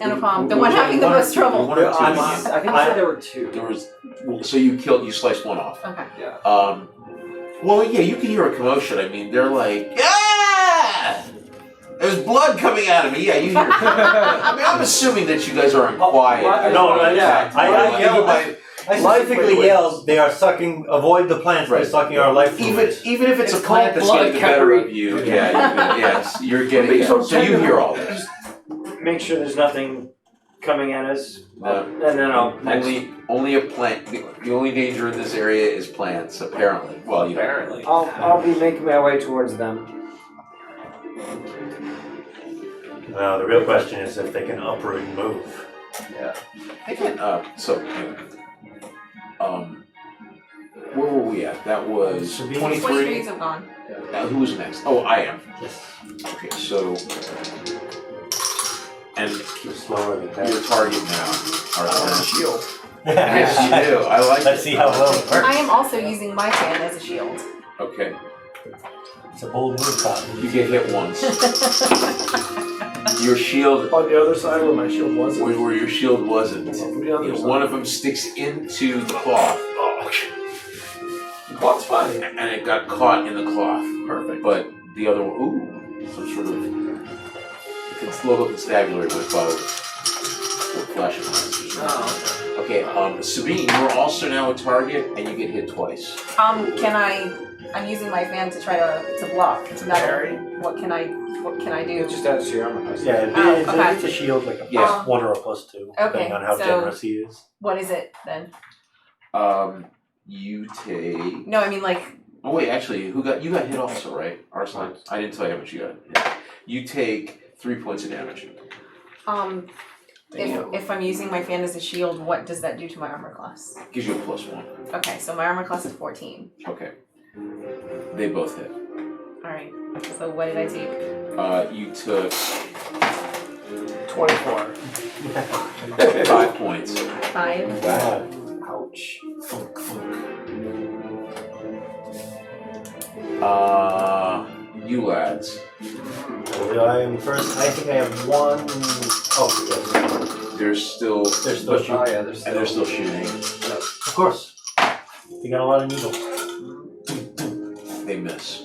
Anupalm. The one having the most trouble. One or two. I think I said there were two. There was. So you sliced one off. Okay. Yeah. Well, yeah, you can hear a commotion. I mean, they're like, ah! There's blood coming out of me. Yeah, you hear. I mean, I'm assuming that you guys aren't quiet. I specifically yelled, they are sucking, avoid the plants, they're sucking our life fluids. Even if it's a It's plant that's called getting the blood better covering. of you, you're getting it. So you hear all this. Make sure there's nothing coming at us. No. And then I'll Only a plant. The only danger in this area is plants, apparently. Well, you know. Apparently. I'll be making my way towards them. Now, the real question is if they can uproot and move. Yeah. They can. Where were we at? That was 23. 23s have gone. Who was next? Oh, I am. Yes. Okay, so and You're slower than that. your target now. Shield. Yes, you do. I like. Let's see how well it works. I am also using my fan as a shield. Okay, It's a bold move, Cotton. you get hit once. Your shield, On the other side where my shield wasn't. where your shield wasn't. On the other side. One of them sticks into the cloth, The cloth's fine. and it got caught in the cloth. Perfect. But the other one, ooh, some sort of. It's a little constabulary with flashing lights. Oh, Okay, Sabine, you're also now a target, and you get hit twice. I'm using my fan to try to block. So Parry. what can I do? It just adds to your armor class. Yeah, okay. it's a shield like a Yeah. +1 or a +2, depending on how so- generous he is. What is it then? You take. No, I mean like Oh wait, actually, you got hit also, right? Arslan, I didn't tell you how much you got. Yeah. You take 3 points of damage. if I'm using my fan as a shield, what does that do to my armor class? Gives you a +1. Okay, so my armor class is 14. Okay. They both hit. Alright. So what did I take? You took 24. 5 points. 5. Wow. ouch. You lads. I am first. I think I have one. Oh, yes. They're still There's still but- shooting. Oh yeah, there's and they're still shooting. Of course. You got a lot of needles. They miss.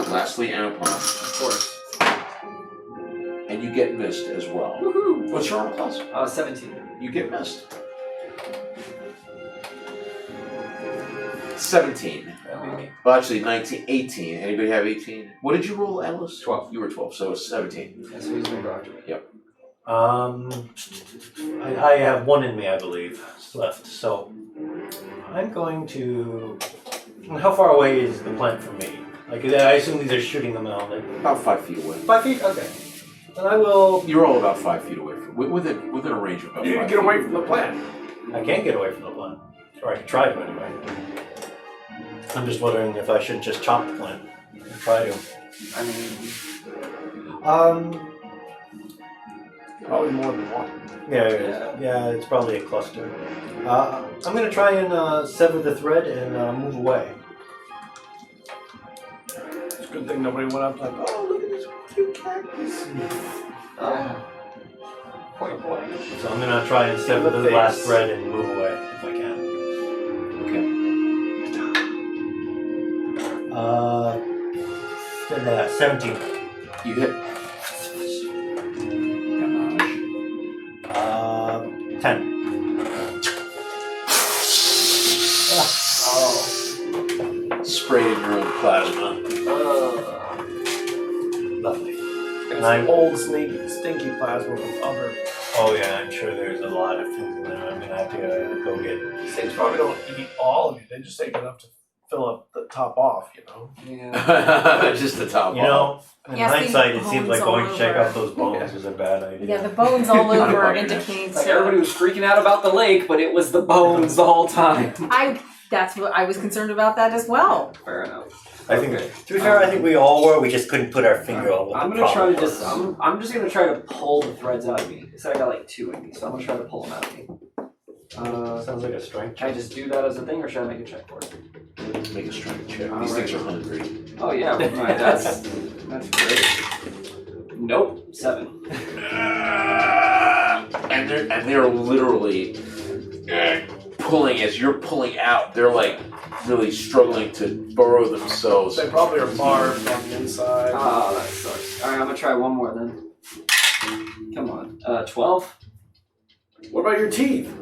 Lastly, Anupam. of course. And you get missed as well. Woohoo! What's your armor class? 17. You get missed. 17. Well, actually, 19, 18. Anybody have 18? What did you roll, Atlas? 12. You were 12, so it's 17. That's what he's going to do. I have one in me, I believe, left. So I'm going to. How far away is the plant from me? Like, I assume these are shooting them out. Like About 5 feet away. 5 feet. Okay. Then I will. You're all about 5 feet away from within a range of about You 5 can get feet. away from the plant. I can't get away from the plant, or I can try to anyway. I'm just wondering if I should just chop the plant. Try to. I mean, Probably more than one. Yeah, it's probably a cluster. I'm gonna try and sever the thread and move away. It's a good thing nobody went up like, oh, look at this cute cactus. point blank. So I'm gonna try and sever the last thread and move away if I can. Okay. 17. You hit. 10. Sprayed in your own plasma. Lovely. It's Nine. old stinky plasma from other. Oh yeah, I'm sure there's a lot of things in there. I'm gonna have to go get. Things probably don't eat all of it. They just take enough to fill up the top off, you know. Yeah. Just the top You know, in Yes, the hindsight, it seems like bones going all to check over. out those bones was a bad idea. Yeah, the bones all over Unpopular. indicates. Like everybody was freaking out about the lake, but it was the bones the whole time. That's what I was concerned about that as well. Fair enough. I think, to be fair, I think we all were. We just couldn't put our finger on what I'm the gonna try problem to just. was. I'm just gonna try to pull the threads out of me. It said I got like 2 in me, so I'm gonna try to pull them out of me. Sounds like a strength Can I check. just do that as a thing, or should I make a check for it? Make a strength check. All These right. things are hungry. Oh yeah, well, right, that's great. Nope, 7. And they're literally pulling as you're pulling out. They're like really struggling to burrow themselves. They probably are barbed on the inside. Oh, that sucks. All right, I'm gonna try one more then. Come on, 12. What about your teeth?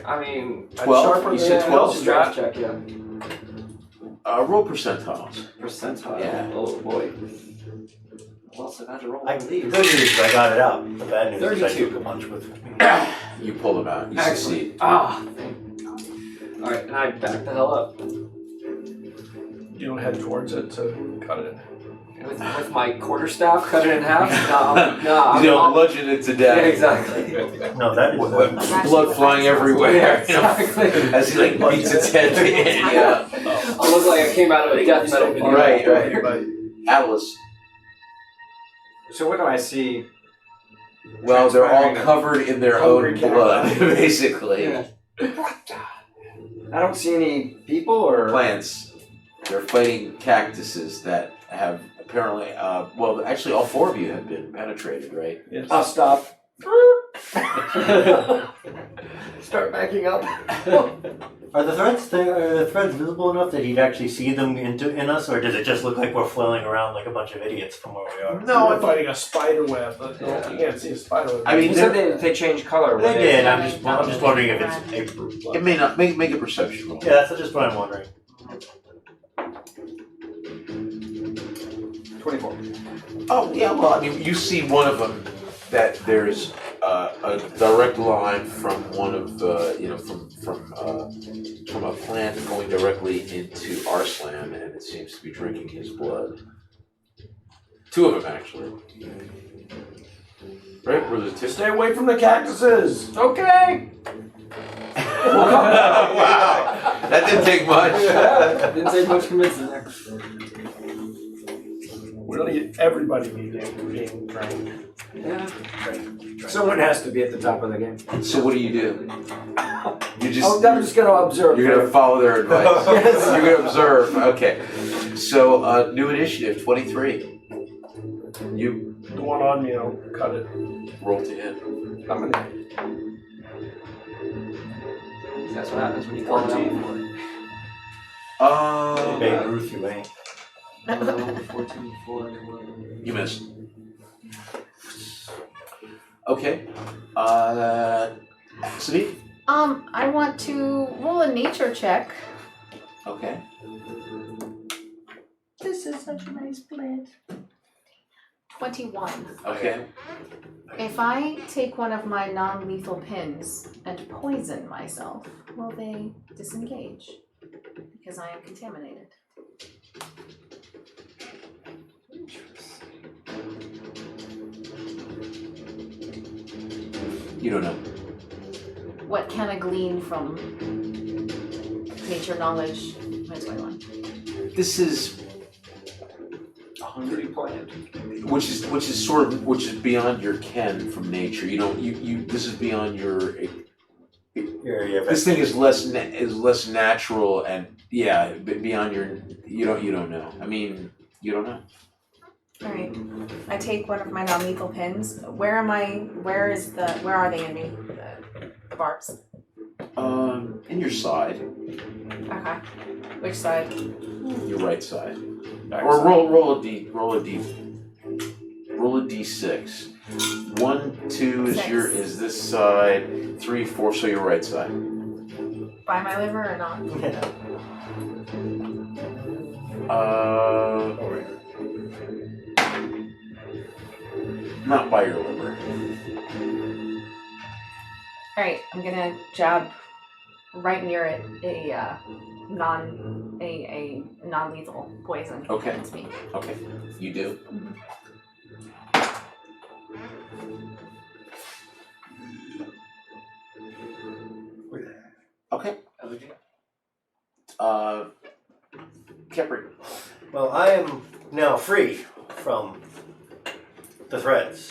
I mean, 12? You said 12? Strength check, yeah. Roll percentiles. Percentile. Yeah. Oh boy. Well, so I had to roll The one of these. good news is I got it out. The bad news is I 32. took a punch with me. You pull them out. You Excellent. succeed. Ah, thank God. All right, and I back the hell up You don't head towards it to cut it. with my quarterstaff, cut it in half. No, You don't bludgeon it to Yeah, death. exactly. No, that is. Blood flying everywhere. Yeah, exactly. As he like beats its head. Yeah. I look like I came out of a death metal video. Right, right. Atlas. So what do I see? Well, they're all Transpiring covered in their hungry own cat. blood, basically. Yeah. I don't see any people or Plants. They're fighting cactuses that have apparently, well, actually, all 4 of you have been penetrated, right? Yes. I'll stop. Start backing up. Are the threads there? Are the threads visible enough that he'd actually see them in us, or does it just look like we're flailing around like a bunch of idiots from where we are? No, I'm fighting a spider web, but no, you can't see a spider web. I mean, You said they change color. They when did. I'm just wondering if it's a. It may not make a perception roll. Yeah, that's just what I'm wondering. 24. Oh yeah, well, I mean, you see one of them that there's a direct line from one of the, from a plant going directly into Arslan, and it seems to be drinking his blood. 2 of them actually. Right? Were there 2? Stay away from the cactuses. Okay. Wow, that didn't take much. Didn't take much convincing there. Really, everybody being trained. Yeah. Someone has to be at the top of the game. So what do? You just I'm just gonna observe. you're gonna follow their advice. Yes. You're gonna observe. Okay. So new initiative 23. You The one on me, I'll cut it. roll to hit. I'm gonna. That's what happens when you call it out. Babe Ruth, you ain't. 14, 4, You missed. Okay. Sadiq? I want to roll a nature check. Okay. This is such a nice plant. 21. Okay. If I take one of my non-lethal pins and poison myself, will they disengage? Because I am contaminated. You don't know. What can I glean from nature knowledge? My 21. This is a hungry plant. which is beyond your ken from nature. You don't you this is beyond your this thing is less natural and beyond your you don't know. I mean, you don't know. Alright. I take one of my non-lethal pins. Where are they in me? The barbs. In your side, Okay. Which side? your right side. Or roll a d6. 1, 2 is 6. is this side. 3, 4, so your right side. By my liver or not? Not by your liver. Alright, I'm gonna jab right near it a non-lethal poison. Okay. Against me. Okay, you do. Okay. Kepri. Well, I am now free from the threads.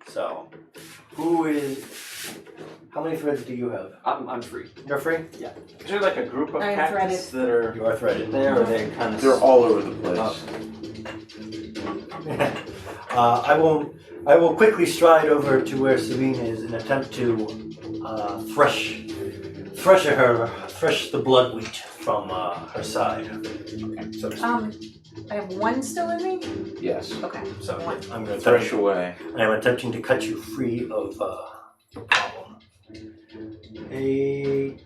So, how many threads do you have? I'm free. You're free? Is there like a group of I'm cactus that are You are threaded. there, or they kind of? They're all over the place. I will quickly stride over to where Sabine is and attempt to thresh the blood wheat from her side. So to speak. I have one still in me? Yes. Okay. So I'm going to Thresh away. and I'm attempting to cut you free of the problem. A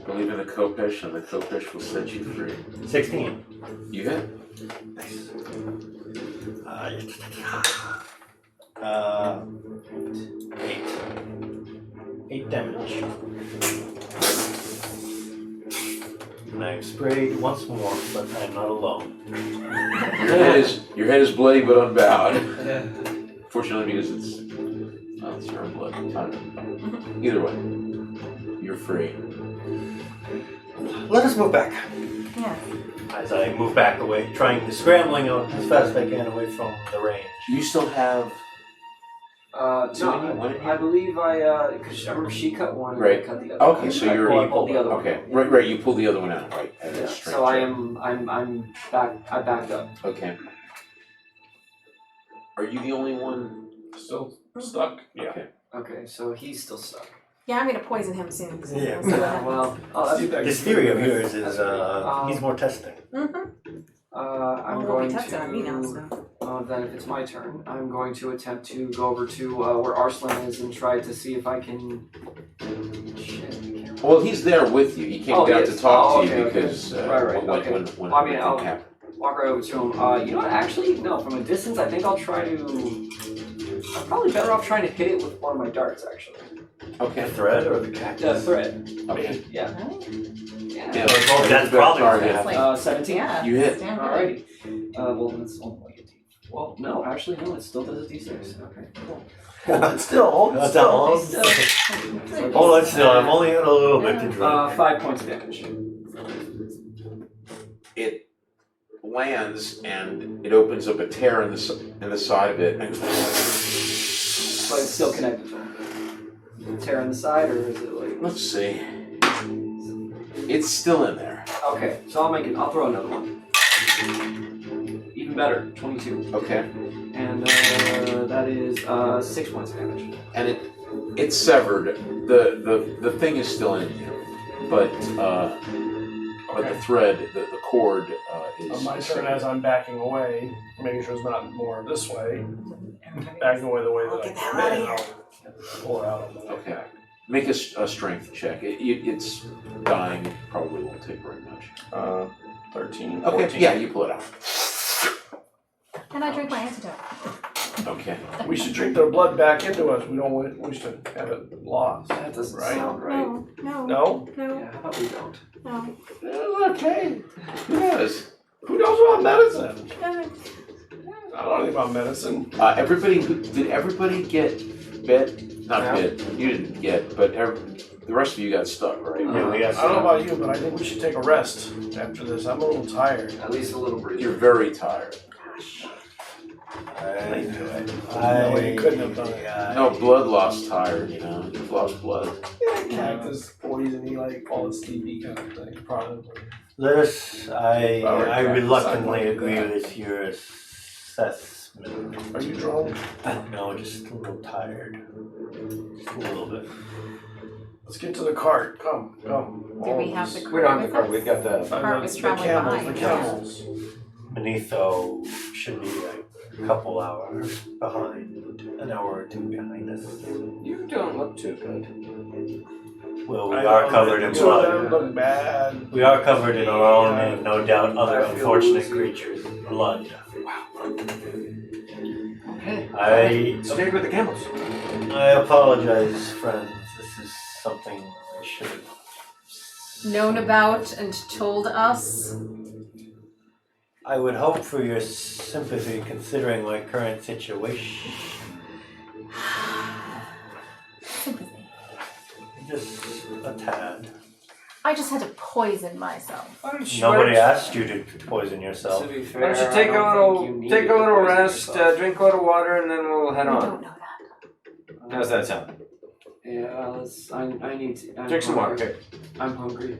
Believe in the Kopesh, and the Kopesh will set you free. 16. You hit? Nice. 8 damage. And I'm sprayed once more, but I'm not alone. Your head is bloody but unbowed. Fortunately, because it's your own blood. I don't know. Either way, you're free. Let us move back. Yeah. As I move back away, scrambling as fast as I can away from the range. You still have One of you? I believe because I remember she cut one and Right. I cut the other. Okay, so I you're pulled the other one. okay. Right. You pulled the other one out. Right. Yeah, so I'm back. I backed up. Okay. Are you the only one? Still stuck? Yeah. Okay. Okay, so he's still stuck. Yeah, I'm gonna poison him soon. So Yeah. we'll see what happens. Well, oh, See if that This can- theory of yours is needs more testing. I'm Well, going we tested on me now, so. Then if it's my turn, I'm going to attempt to go over to where Arslan is and try to see if I can. Shit. I can't remember. Well, he's there with you. He came Oh, down yes. to talk Oh, to you okay, okay. because Right, when okay. when Well, I mean, everything I'll- happened. Walk right over to him. You know what? Actually, no. From a distance, I think I'll try to. I'm probably better off trying to hit it with one of my darts, actually. Okay. The thread or the cactus? The thread. Okay. Yeah. Yeah. Yeah. That's probably target. what Like, 17. Yeah. You hit. Damn good. Alrighty. Well, that's only like a D. Well, no, actually, no. It still does a D6. Okay, cool. Hold it still, hold it That's still. all. Still. Hold on still, I've only got a little bit to drink. 5 points of damage. It lands and it opens up a tear in the side of it. And But it's still connected to him. Tear on the side, or is it like? let's see. It's still in there. Okay, so I'll throw another one. Even better, 22. Okay. And that is 6 points of damage. And it's severed. The thing is still in you, but the thread, the cord is. On my turn, as I'm backing away, making sure it's not more this way, backing away the way that Get the I hell came out of in, here. I'll pull it out on the way Okay. back. Make a strength check. It's dying. It probably won't take very much. 13, Okay. 14. Yeah, you pull it out. And I drink my antidote. Okay. We should drink their blood back into us. We don't wish to have it lost. That doesn't Right. sound right. No. No? Yeah, how about we don't? No. It's okay. Who knows? Who knows about medicine? I don't know anything about medicine. Did everybody get bit? Not Yeah. bit. You didn't get, but the rest of you got stuck, right? Yeah, we got I don't know about you, but I think we should take a rest after this. I'm a little tired. At least a little breather. You're very tired. No, you couldn't have done it. No, blood loss tired, you know. You've lost blood. Cactus poison, he like all the sleepy kind of thing. Probably. I reluctantly agree with your assessment. Are you drunk? No, just a little tired. Just a little bit. Let's get to the cart. Come. Do we have the We don't have the with card. us? We've got the. Cart was The traveling camels. behind. The camels. Benito should be like a couple hours behind, an hour or two behind us. You don't look too good. Well, we I are know, covered in the two of them blood. look bad. We are covered in our own and no doubt other I feel unfortunate woozy. creatures' blood. Okay. Stayed with the camels. I apologize, friends. This is something I should have. Known about and told us. I would hope for your sympathy considering my current situation. Sympathy. Just a tad. I just had to poison myself. Nobody asked you to poison yourself. To be Why fair, don't you take I a don't little, think you need take a to little poison rest, yourself. drink a little water, and then we'll head I on. don't know that. How's that sound? Yeah, I need to. I'm Drink some water. hungry. Here. I'm hungry.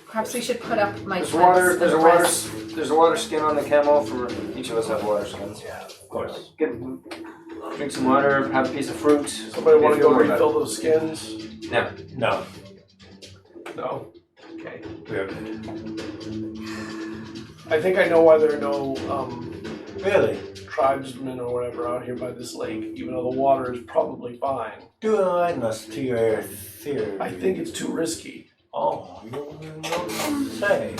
Perhaps we should put up my There's tents water. for There's the a water. rest. There's a water skin on the camel. For each of us have water skins. Yeah, of course. Drink some water. Have a piece of fruit. Somebody want to Feel go more better. refill those skins? No. No, No. Okay. we're good. I think I know why there are no Really? tribesmen or whatever out here by this lake, even though the water is probably fine. Do enlighten us to your theory. I think it's too risky. Oh, you don't say.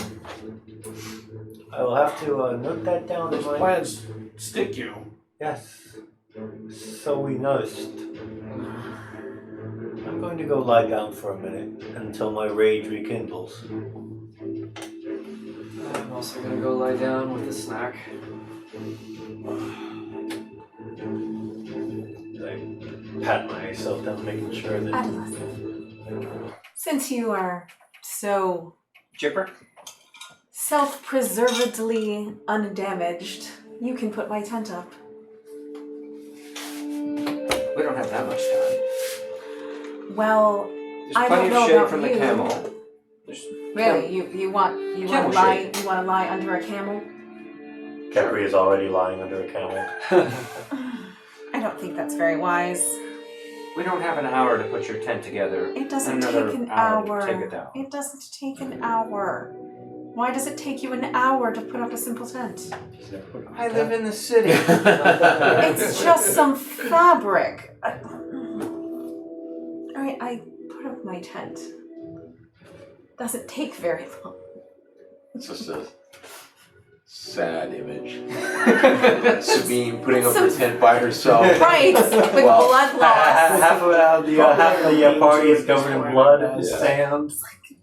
I will have to note that down Those in my... plants stick you. Yes. So we noticed. I'm going to go lie down for a minute until my rage rekindles. I'm also gonna go lie down with a snack. I pat myself down, making sure that... Atlas, since you are so Chipper. self-preservedly undamaged, you can put my tent up. We don't have that much time. Well, There's I plenty don't know of shade about from the you. camel. There's Really, you want to Camel lie under a camel? Kepri is already lying under a camel. I don't think that's very wise. We don't have an hour to put your tent together. It doesn't Another take an hour hour. to take it down. It doesn't take an hour. Why does it take you an hour to put up a simple tent? I live in the city. It's just some fabric. Alright, I put up my tent. Doesn't take very long. It's just a sad image. Sabine putting up her tent by herself. Right, with Well, blood loss. Half of the party is covered in blood and Yeah. sand.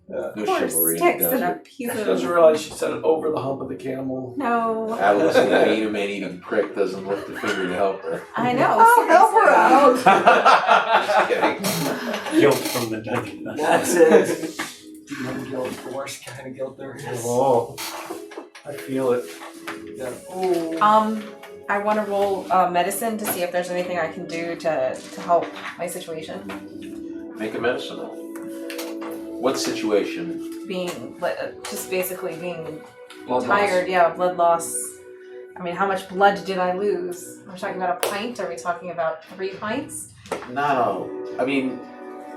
No Poor chivalry in sticks the and a desert. piece She of... doesn't realize she said it over the hump of the camel. No. Adolescent man-eating prick doesn't lift a finger to help her. I know. help her seriously. Just kidding. Guilt from the dungeon. That's it. Demon guilt, the worst kind of guilt there is. Oh, I feel it. I want to roll medicine to see if there's anything I can do to help my situation. Make a medicine roll. What situation? Just basically being Blood tired, blood loss. I mean, how much blood did I lose? Are we talking about a pint? Are we talking about 3 pints? No. I mean,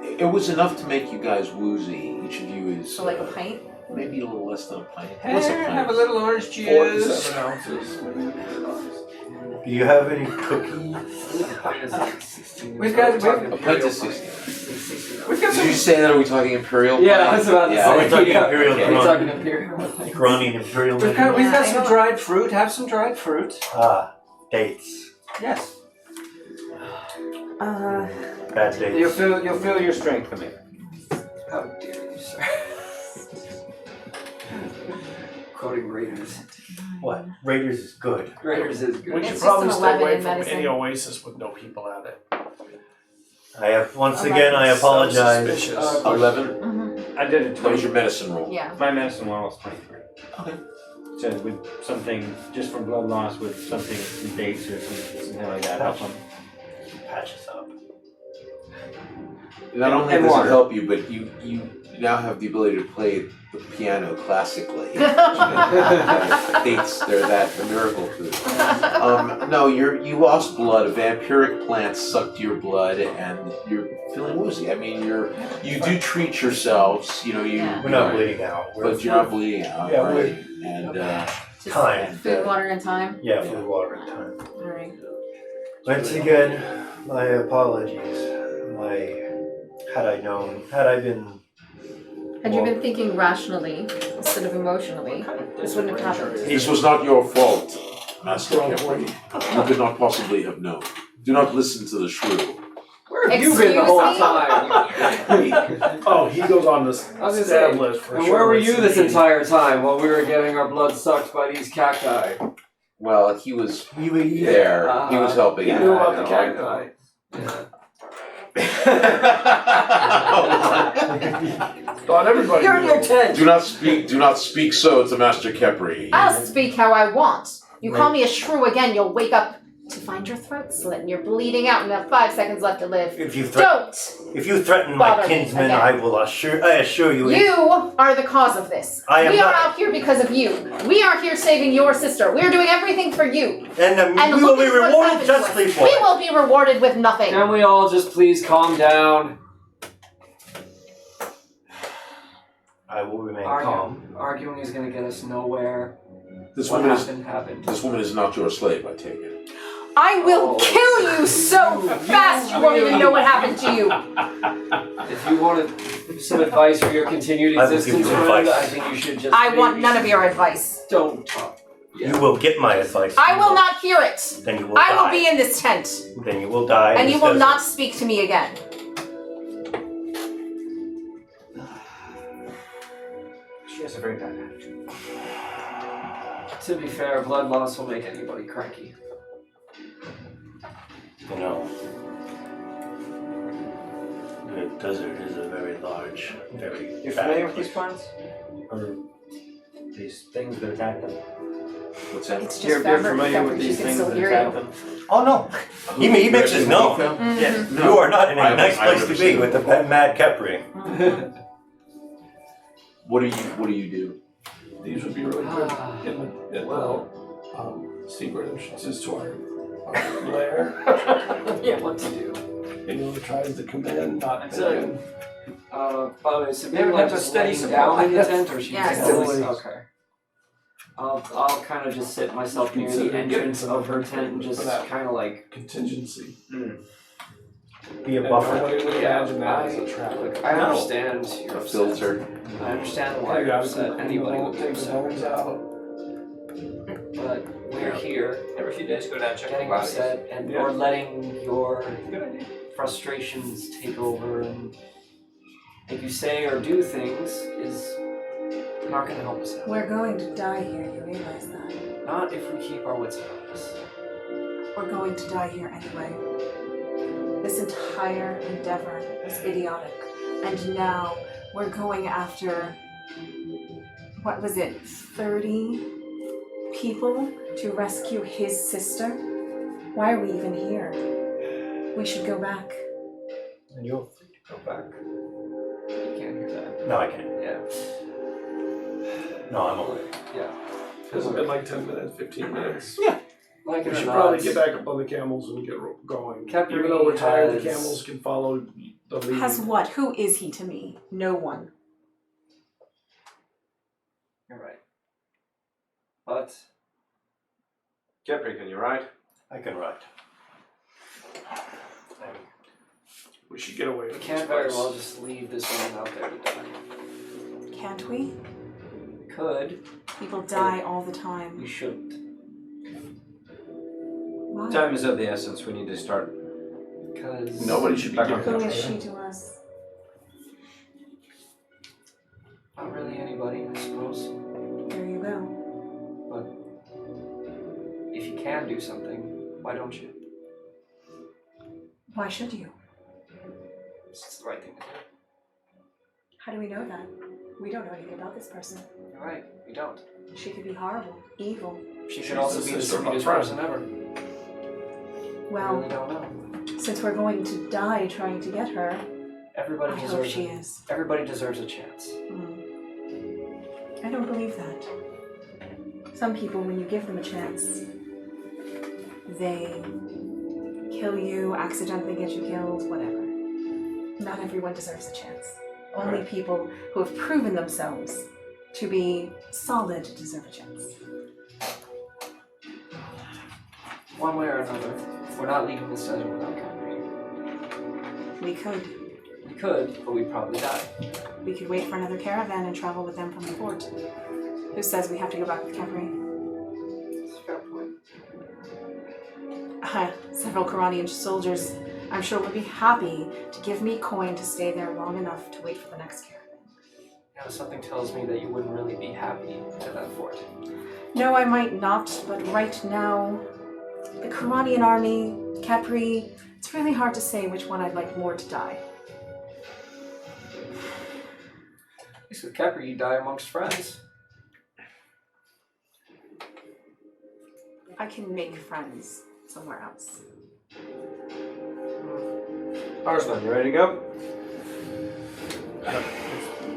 it was enough to make you guys woozy. Each of you is So like a pint? maybe a little less than a pint. What's a Hey, pint? have a little orange juice. 47 ounces. Do you have any cookies? We've got A pint is 60. We've got Did you say that? Are we talking imperial? Yeah, I pint? was about to Yeah. say. Oh, we're talking yeah. imperial Okay. We're Grani. talking imperial. Grani imperial. we've menu. got I some don't- dried fruit. Have some dried fruit. Ah, dates. Yes. Bad dates. You'll feel your strength come in. How dare you, sir? Quoting Raiders. What? Raiders is good. Raiders is We good. should It's probably just an stay 11 away in from medicine. any oasis with no people at it. I have once Okay. again. I Sounds apologize. suspicious. 11. Mm-hmm. I did it That was 20. your medicine roll. Yeah. My medicine roll was 23. Okay. So with something just from blood loss with something in dates or something like that. Help them. Patch us up. Not only And does water. it help you, but you now have the ability to play the piano classically. Dates, they're that a miracle food. No, you lost blood. A vampiric plant sucked your blood, and you're feeling woozy. I mean, you do treat yourselves. You know, Yeah. We're not bleeding out. but you're not bleeding out, Yeah, right? And Just Time. food, water, and time. Yeah, food, water, and time. Alright. Once again, my apologies. Had you been thinking rationally instead of emotionally, this wouldn't have happened. this was not your fault, Master Kepri. You could not possibly have known. Do not listen to the shrew. Where have you been the whole time? Oh, he goes on this I was gonna stab say, list for and sure. where were with you this Sabine. entire time while we were getting our blood sucked by these cacti? Well, he was We were there. He was helping. He out. knew about the I cacti. Thought everybody You're in knew. your tent! Do not speak so to Master Kepri. I'll speak how I want. You call me a shrew again, you'll wake up to find your throat slit and you're bleeding out and have 5 seconds left to live. If you Don't! threaten my bother me kinsman, again. I assure you. You are the cause of this. I am we are not- out here because of you. We are here saving your sister. We are doing everything for you. And And we will be look at what's rewarded happened to us. justly for We it. will be rewarded with nothing. Can we all just please calm down? I will remain calm. Arguing is gonna get us nowhere. This What woman is happened. this woman is not your slave, I take it. I will kill you so fast you won't even know what happened to you. If you wanted some advice for your continued I will give existence, you friend, advice. I think you should just. I want maybe none of your advice. Don't talk. You will get my advice. I will not hear it. Then you will I die. will be in this tent. Then you will die. And in you this will desert. not speak to me again. She has a very bad attitude. To be fair, blood loss will make anybody cranky. You know, the desert is a very large, very. You're bad familiar with place. these plants? Or these things that attack them? What's that? It's just You're fabric familiar with coverage. She these can things still that hear attack you. them? Oh no, He makes us know. Yes. You are not in a I- nice I've place never to be seen with the mad Kepri. What do you do? These would be really good in the secret entrances to our lair. Yeah, what to do? Anyone who tries to come in, not That's thinking. But is We Sabine would like have a just steady laying down in the supply. tent, or she's Yes. just okay. I'll kind of just sit myself near the Consider entrance getting of her some tent and just for that. kind of like. Contingency. Be a And buffer. nobody would imagine that as I- a trap. Look, I No. understand you're A upset. filter. I understand why you're upset. Anybody would be take the upset. bones out. But we're here Every few days, go down and check the getting bodies. upset and Yeah. or letting your Good idea. frustrations take over and make you say or do things is not going to help us out. We're going to die here, you realize that? Not if we keep our wits about us. We're going to die here anyway. This entire endeavor was idiotic. And now we're going after, what was it, 30 people to rescue his sister? Why are we even here? We should go back. And you'll Go back. You can't hear that. No, I can't. Yeah. No, I'm away. Has it been like 10 minutes, 15 minutes? Like it We or should not, probably get back up on the camels and get going. Kepri Even though we're tired, the has- camels can follow the lead. Has what? Who is he to me? No one. You're right. But Kepri, can you ride? I can ride. We should get away we from can't this very place. well just leave this woman out there to die. Can't we? We could. People die all the time. We shouldn't. Why? Time is of the essence. We need to start. Because Nobody should be Back doing on Who that. is she to us? not really anybody, I suppose. There you go. If you can do something, why don't you? Why should you? It's the right thing to do. How do we know that? We don't know anything about this person. You're right, we don't. She could be horrible, evil. She She's could also the be the sister of our sweetest friend. person ever. I Well, really don't know. since we're going to die trying to get her, Everybody I hope deserves she it. is. Everybody deserves a chance. I don't believe that. Some people, when you give them a chance, they kill you, accidentally get you killed, whatever. Not everyone deserves a chance. Only Right. people who have proven themselves to be solid deserve a chance. One way or another, we're not leaving this desert without Kepri. We could. We could, but we'd probably die. We could wait for another caravan and travel with them from the fort. Who says we have to go back with Kepri? That's a fair point. Several Quranian soldiers, I'm sure, would be happy to give me coin to stay there long enough to wait for the next caravan. You know, something tells me that you wouldn't really be happy at that fort. No, I might not, but right now, the Quranian army, Kepri, it's really hard to say which one I'd like more to die. At least with Kepri, you die amongst friends. I can make friends somewhere else. Arslan, you ready to go?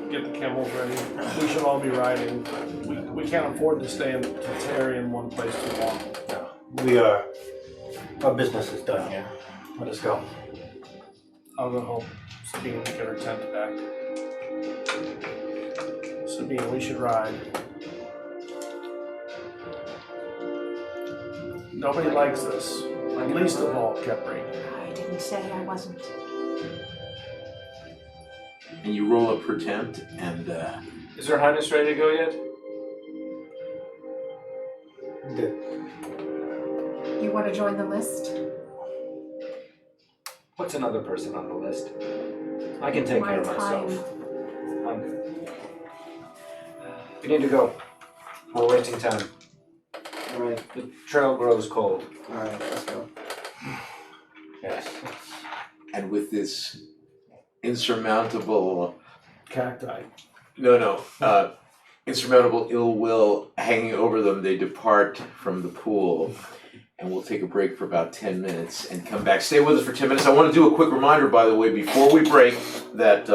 Get the camels ready. We should all be riding. We can't afford to to tarry in one place too long. We are. Our business is done here. Let us go. I'll go help Sabine get her tent back. Sabine, we should ride. Nobody likes this. Least of all, Kepri. I didn't say I wasn't. And you roll a pretend, and Is Her Highness ready to go yet? Good. You want to join the list? What's another person on the list? I can take My care of time. myself. I'm good. We need to go. We're wasting time. Alright, The trail grows cold. alright, let's go. Yes. and with this insurmountable Cacti. insurmountable ill will hanging over them, they depart from the pool and we'll take a break for about 10 minutes and come back. Stay with us for 10 minutes. I want to do a quick reminder, by the way, before we break, that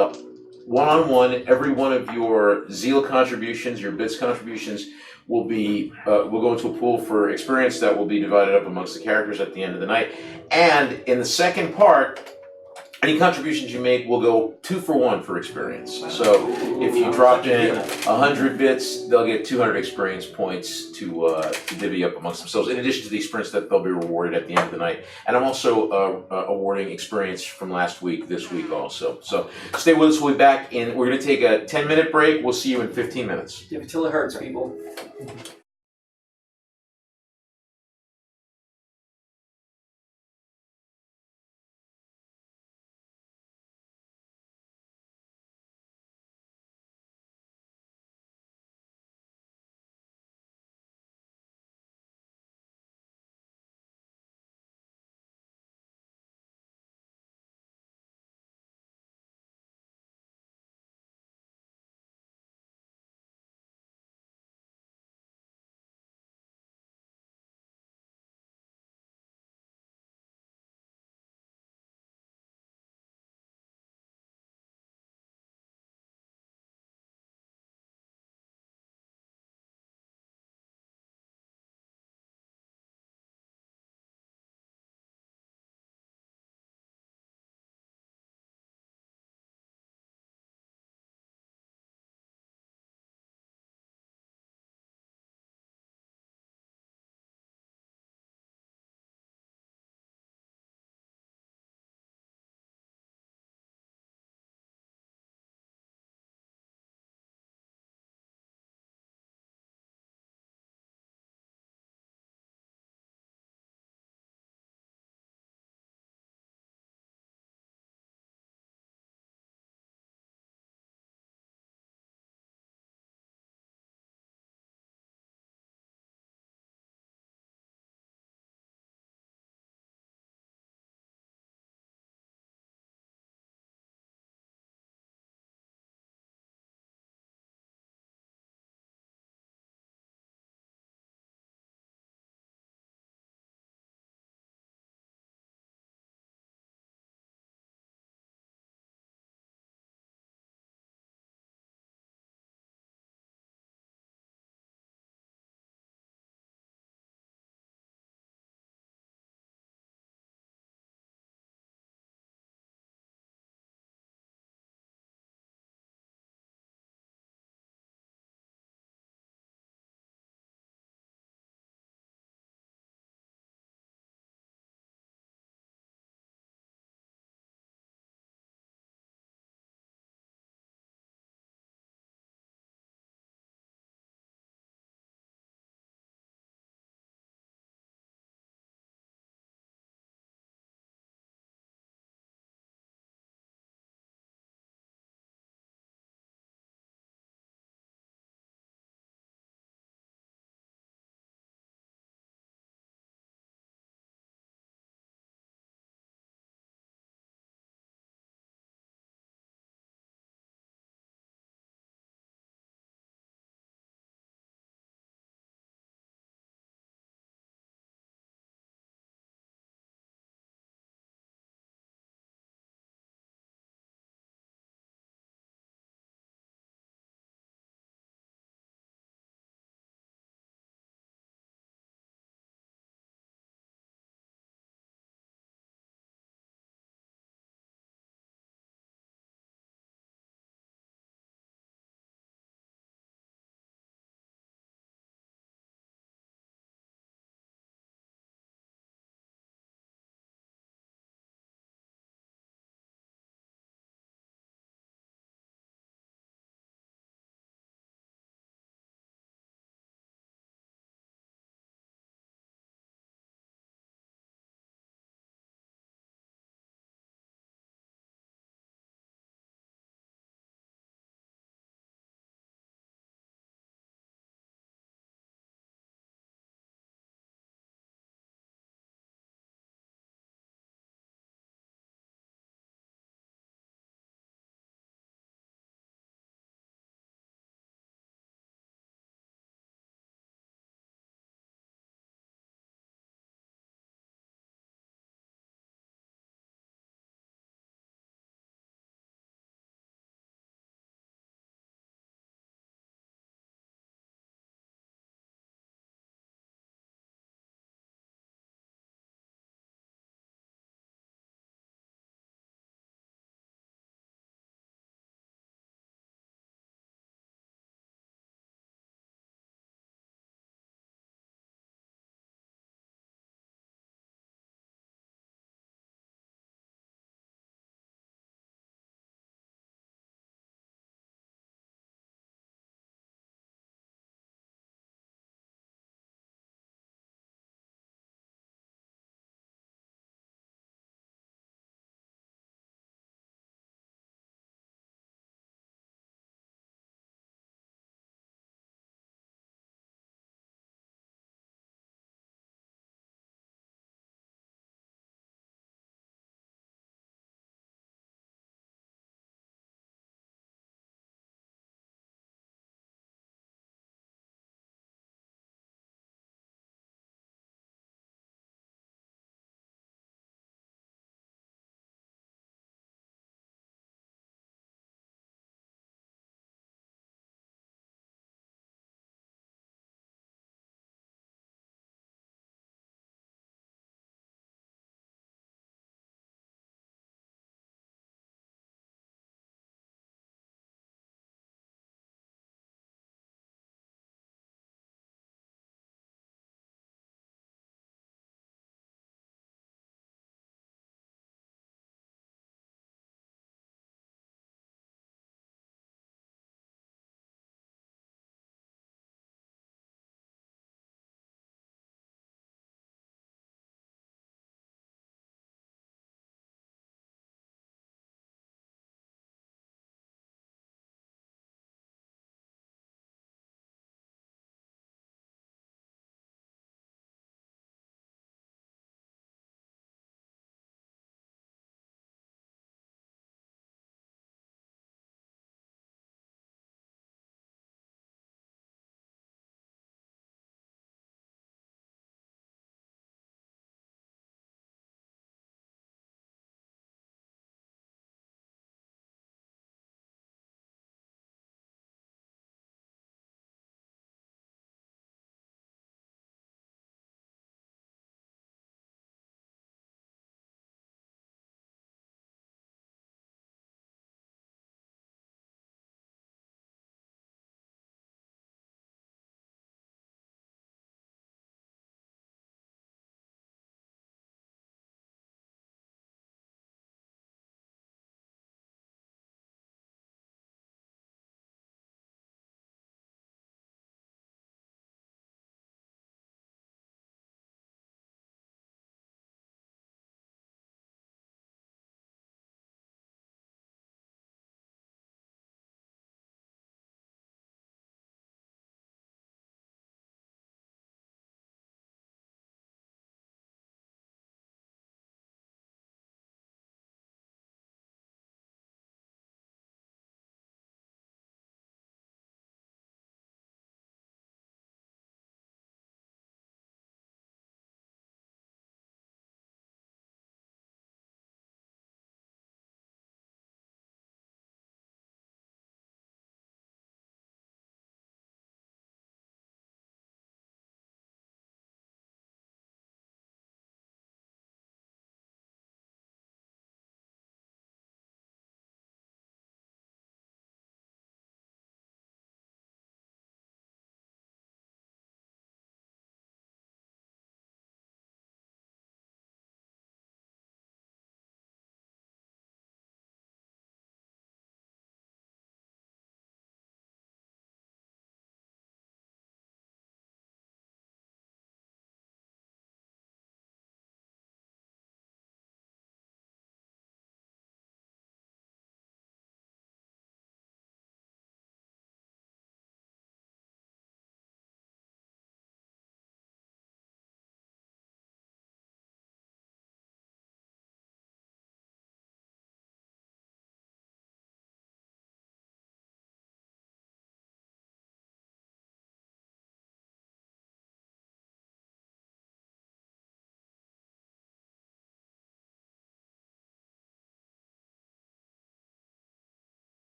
one-on-one, every one of your Zeal contributions, your bits contributions, will go into a pool for experience that will be divided up amongst the characters at the end of the night. And in the second part, any contributions you make will go 2 for 1 for experience. So if you drop in 100 bits, they'll get 200 experience points to divvy up amongst themselves, in addition to the experience that they'll be rewarded at the end of the night. And I'm also awarding experience from last week, this week also. So stay with us, we'll be back in. We're going to take a 10-minute break. We'll see you in 15 minutes. Give it till it hurts, people.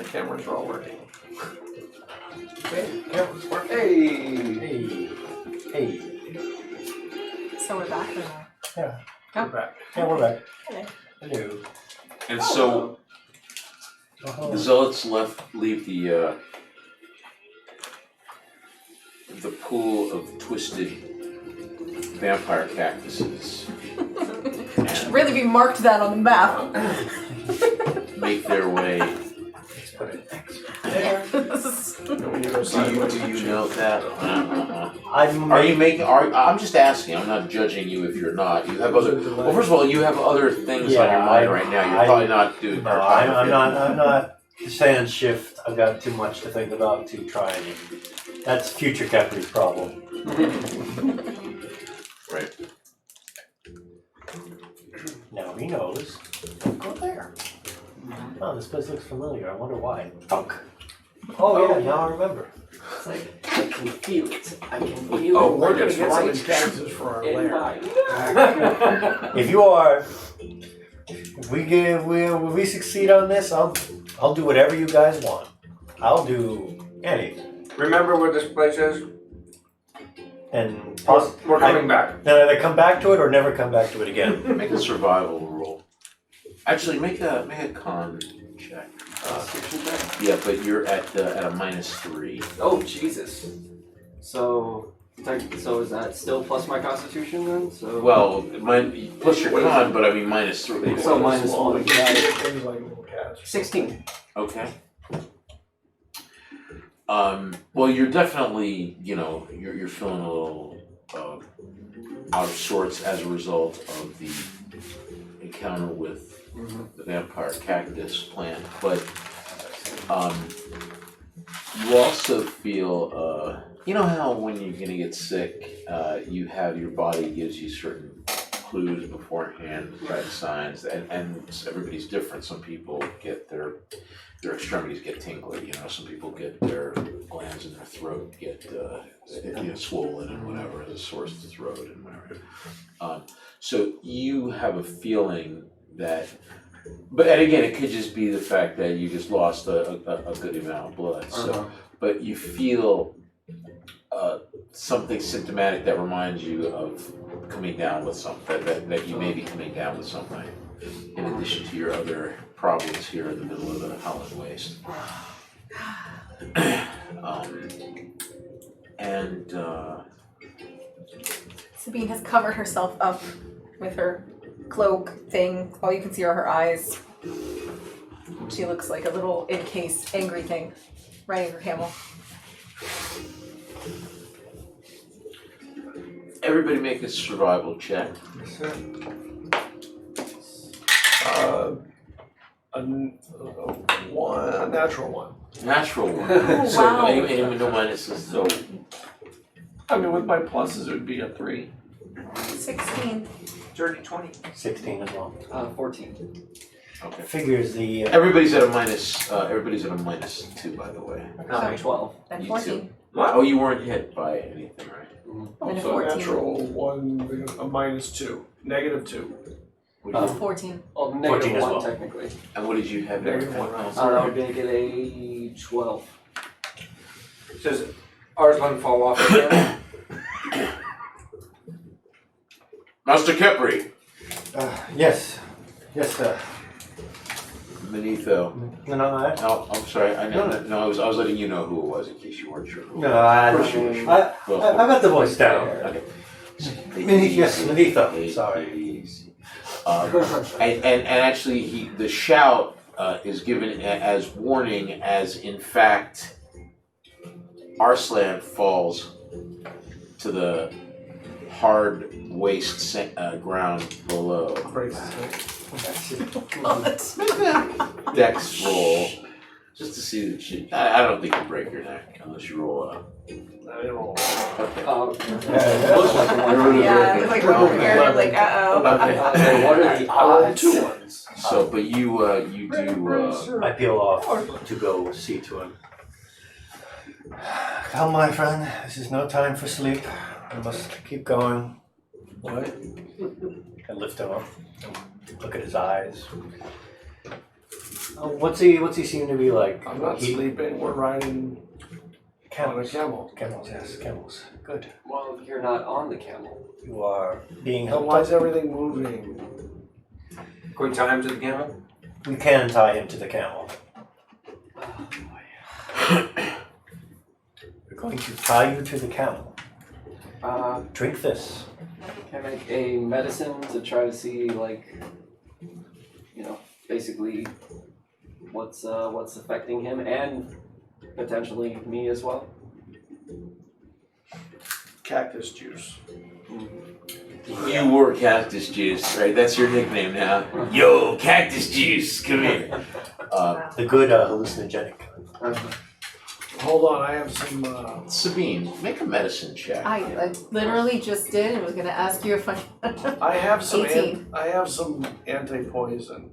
cameras are all working. Okay. Cameras working. Hey. Hey. So we're back now. We're back. Yeah, we're back. Hello. Hello. And so the zealots leave the pool of twisted vampire cactuses Should really be marked that on the map. make their way. Let's put it next. Yes. And we need to go sideways. Do you note that? I'm Are you making? I'm just asking. I'm not judging you if you're not. You have other. Well, first of all, you have other things on your mind right now. You're probably not doing. No, I'm not. The sand shift. I've got too much to think about to try and. That's future Capri's problem. Right. Now he knows. Don't go there. Oh, this place looks familiar. I wonder why. Thunk. Oh yeah, now I remember. It's like, I can feel it. I can feel Oh, it. we're Like gonna it's get some right cactuses for our in lair. my- If you are, if we succeed on this, I'll do whatever you guys want. I'll do anything. Remember where this place is? And We're coming back. Then either come back to it or never come back to it again. Make a survival roll. Actually, make a con check. Yeah, but you're at a -3. Oh Jesus! So is that still plus my Constitution then? So Well, plus your con, but I mean -3. So -1. Things like little cats. 16. Okay. Well, you're definitely, you're feeling a little out of sorts as a result of the encounter with the vampire cactus plant, but you also feel, you know how when you're gonna get sick, your body gives you certain clues beforehand, red signs, and everybody's different. Some people get their extremities get tingly, some people get their glands in their throat get swollen and whatever, the sore throat and whatever. So you have a feeling that, and again, it could just be the fact that you just lost a good amount of blood. So, but you feel something symptomatic that reminds you of coming down with something, that you may be coming down with something, in addition to your other problems here in the middle of the Holland Waste. Sabine has covered herself up with her cloak thing. All you can see are her eyes. She looks like a little encased angry thing riding her camel. Everybody make a survival check. A natural one. Natural one. Oh, So wow. anyone no minuses, so I mean, with my pluses, it would be a 3. 16. Dirty 20. 16 as well. 14. okay. Figures the. Everybody's at a -2, by the way. Sorry. 12. And You 14. Oh, you weren't hit by anything, right? And a So 14. natural one, a -2, -2. What did you- 14. Well, 14 as -1 well. technically. and what did you have there? -1. That would make it a 12. Does ours one fall off again? Master Kepri, Yes, sir. Benito. No, Oh, I'm sorry. I was letting you know who it was in case you weren't sure. I got the voice down. Okay. Yes, Benito. Sorry. Easy. And actually, the shout is given as warning, as in fact, Arslan falls to the hard waste ground below. Dex roll, just to see that you. I don't think you break your neck unless you roll up. Okay. Looks like a one. Yeah, it's like over here, like, uh-oh. Okay, what are the I rolled odds? 2 ones. So, but you do. I peel off to go see to him. Come, my friend. This is no time for sleep. I must keep going. What? I lift him up. Look at his eyes. What's he seem to be like? I'm not sleeping. We're riding on a camel. Camels, yes, camels. Good. Well, you're not on the camel. You are being Then helped why up. is everything moving? Can we tie him to the camel? We can tie him to the camel. We're going to tie you to the camel. Drink this. Can I make a medicine to try to see, like, basically what's affecting him and potentially me as well? Cactus juice. You were Cactus Juice, right? That's your nickname now. Yo, Cactus Juice, come here. The good hallucinogenic. Hold on, I have some. Sabine, make a medicine check. I literally just did and was gonna ask you if I. I have some. 18. I have some anti-poison.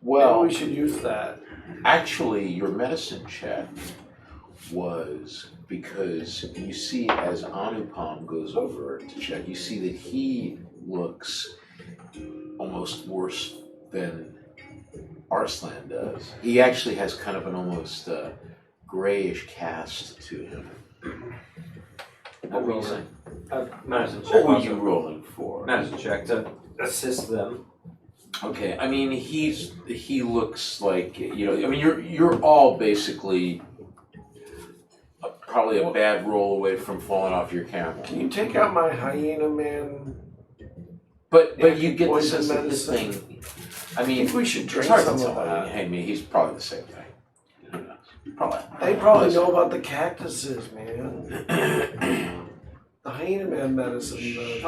Well, Maybe we should use that. actually, your medicine check was because you see as Anupam goes over to check, you see that he looks almost worse than Arslan does. He actually has kind of an almost grayish cast to him. What were you saying? Medicine check. What were also. you rolling for? Medicine check to assist them. Okay, I mean he looks like I mean you're all basically probably a bad roll away from falling off your camel. Can you take out my hyena man? But you get the Poison sense that this medicine. thing. I I mean, think we should it's drink hard to some tell. of that. I mean, he's probably the same thing. Who knows? Probably. They probably know about the cactuses, man. The hyena man medicine.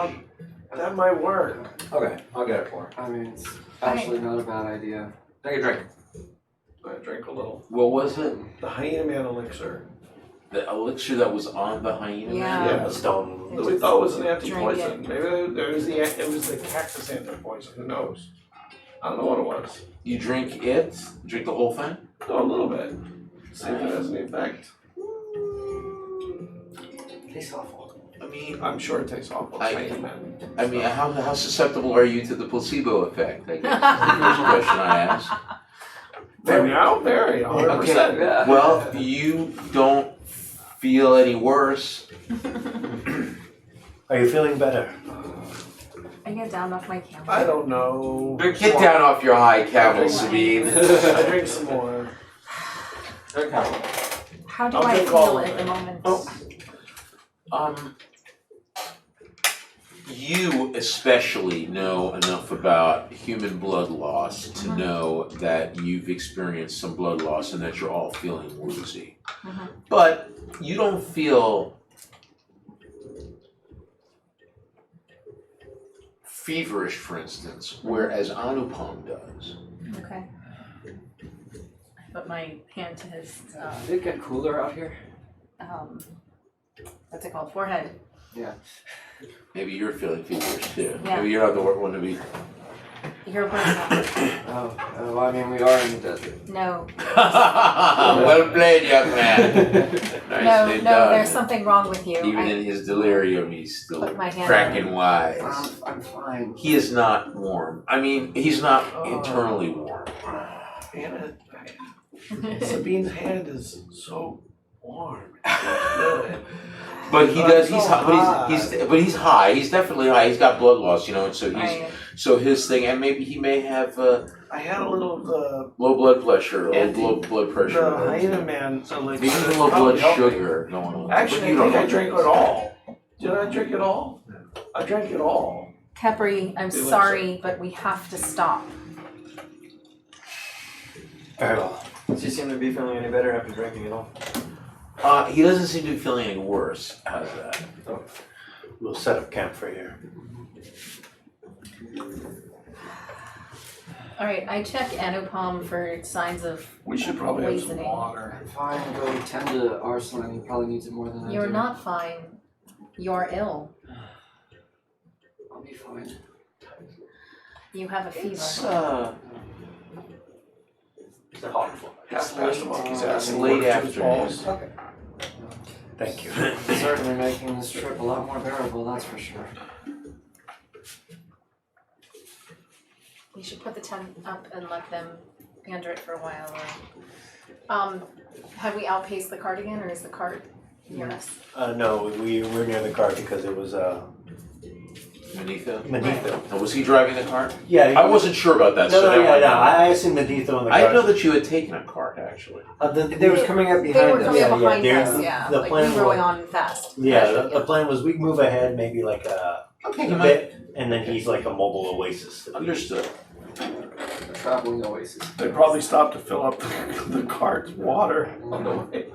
That might work. Okay, I'll get it for her. I mean, it's actually not a bad idea. Take a drink. I drank a little. What was it? The hyena man elixir. The elixir that was on the hyena? Yeah. Man? Yeah, stone. We thought it was an Drink anti-poison. Maybe it was the cactus anti-poison. Who knows? I don't know what it was. You drink it? Drink the whole thing? No, a little bit. See if it has any effect. Tastes awful. I mean, I'm sure it tastes awful. It's hyena man. I mean, how susceptible are you to the placebo effect? I guess is the first question I ask. Very now, very 100%. Okay. Yeah. Well, you don't feel any worse. Are you feeling better? I get down off my camel. I don't know. Get down off your high camel, Sabine. I drink some more. Drink camel. How do I'll I take all feel of at it. the moment? You especially know enough about human blood loss to know that you've experienced some blood loss and that you're all feeling woozy. But you don't feel feverish, for instance, whereas Anupam does. Okay. I put my hand to his Did it get cooler out here? what's it called? Forehead. Maybe you're feeling feverish too. Yeah. Maybe you're not the one to be. You're a person. Oh, I mean, we are in the desert. No. Well played, young man. Nicely No, done. there's something wrong with you. Even in his delirium, he's still Put my hand cracking wise. I'm fine. He is not warm. I mean, he's not internally warm. Anna, Sabine's hand is so warm. Good. But he does. He's so high. But he's high. He's definitely high. He's got blood loss, and so so his thing, and maybe he may have I had a little of the low blood pressure or Anti- low blood pressure. the hyena man. So like Maybe even low blood sugar going on. Actually, But I you don't think I know. drank it all. Did I drink it all? I drank it all. Capri, I'm Elixir. sorry, but we have to stop. Very well. Does he seem to be feeling any better after drinking it all? He doesn't seem to be feeling any worse. How's that? We'll set up camp for you. All right, I check Anupam for signs of We should probably have some poisoning. water. I'm fine. Go tend to Arslan. He probably needs it more than I do. You're not fine. You're ill. I'll be fine. You have a fever. It's Half past the monkey's It's ass. and late work to his afternoon. balls. Okay. Thank you. Certainly making this trip a lot more bearable, that's for sure. We should put the tent up and let them under it for a while. Have we outpaced the cart again, or is the cart near us? No, we were near the cart because it was Manetho? Manetho. Oh, was he driving the cart? Yeah, I wasn't sure about that. No, so no, now yeah, I no. know. I assumed Manetho in the I cart. didn't know that you had taken a cart, actually. They was coming up They behind were us. coming Yeah, up behind yeah, us, yeah. the Like plan we were going was- on fast. Yeah, the plan was we'd move ahead maybe like a Okay, bit, and then he's like a mobile oasis. Understood. Traveling oasis. They probably stopped to fill up the cart's water on the way.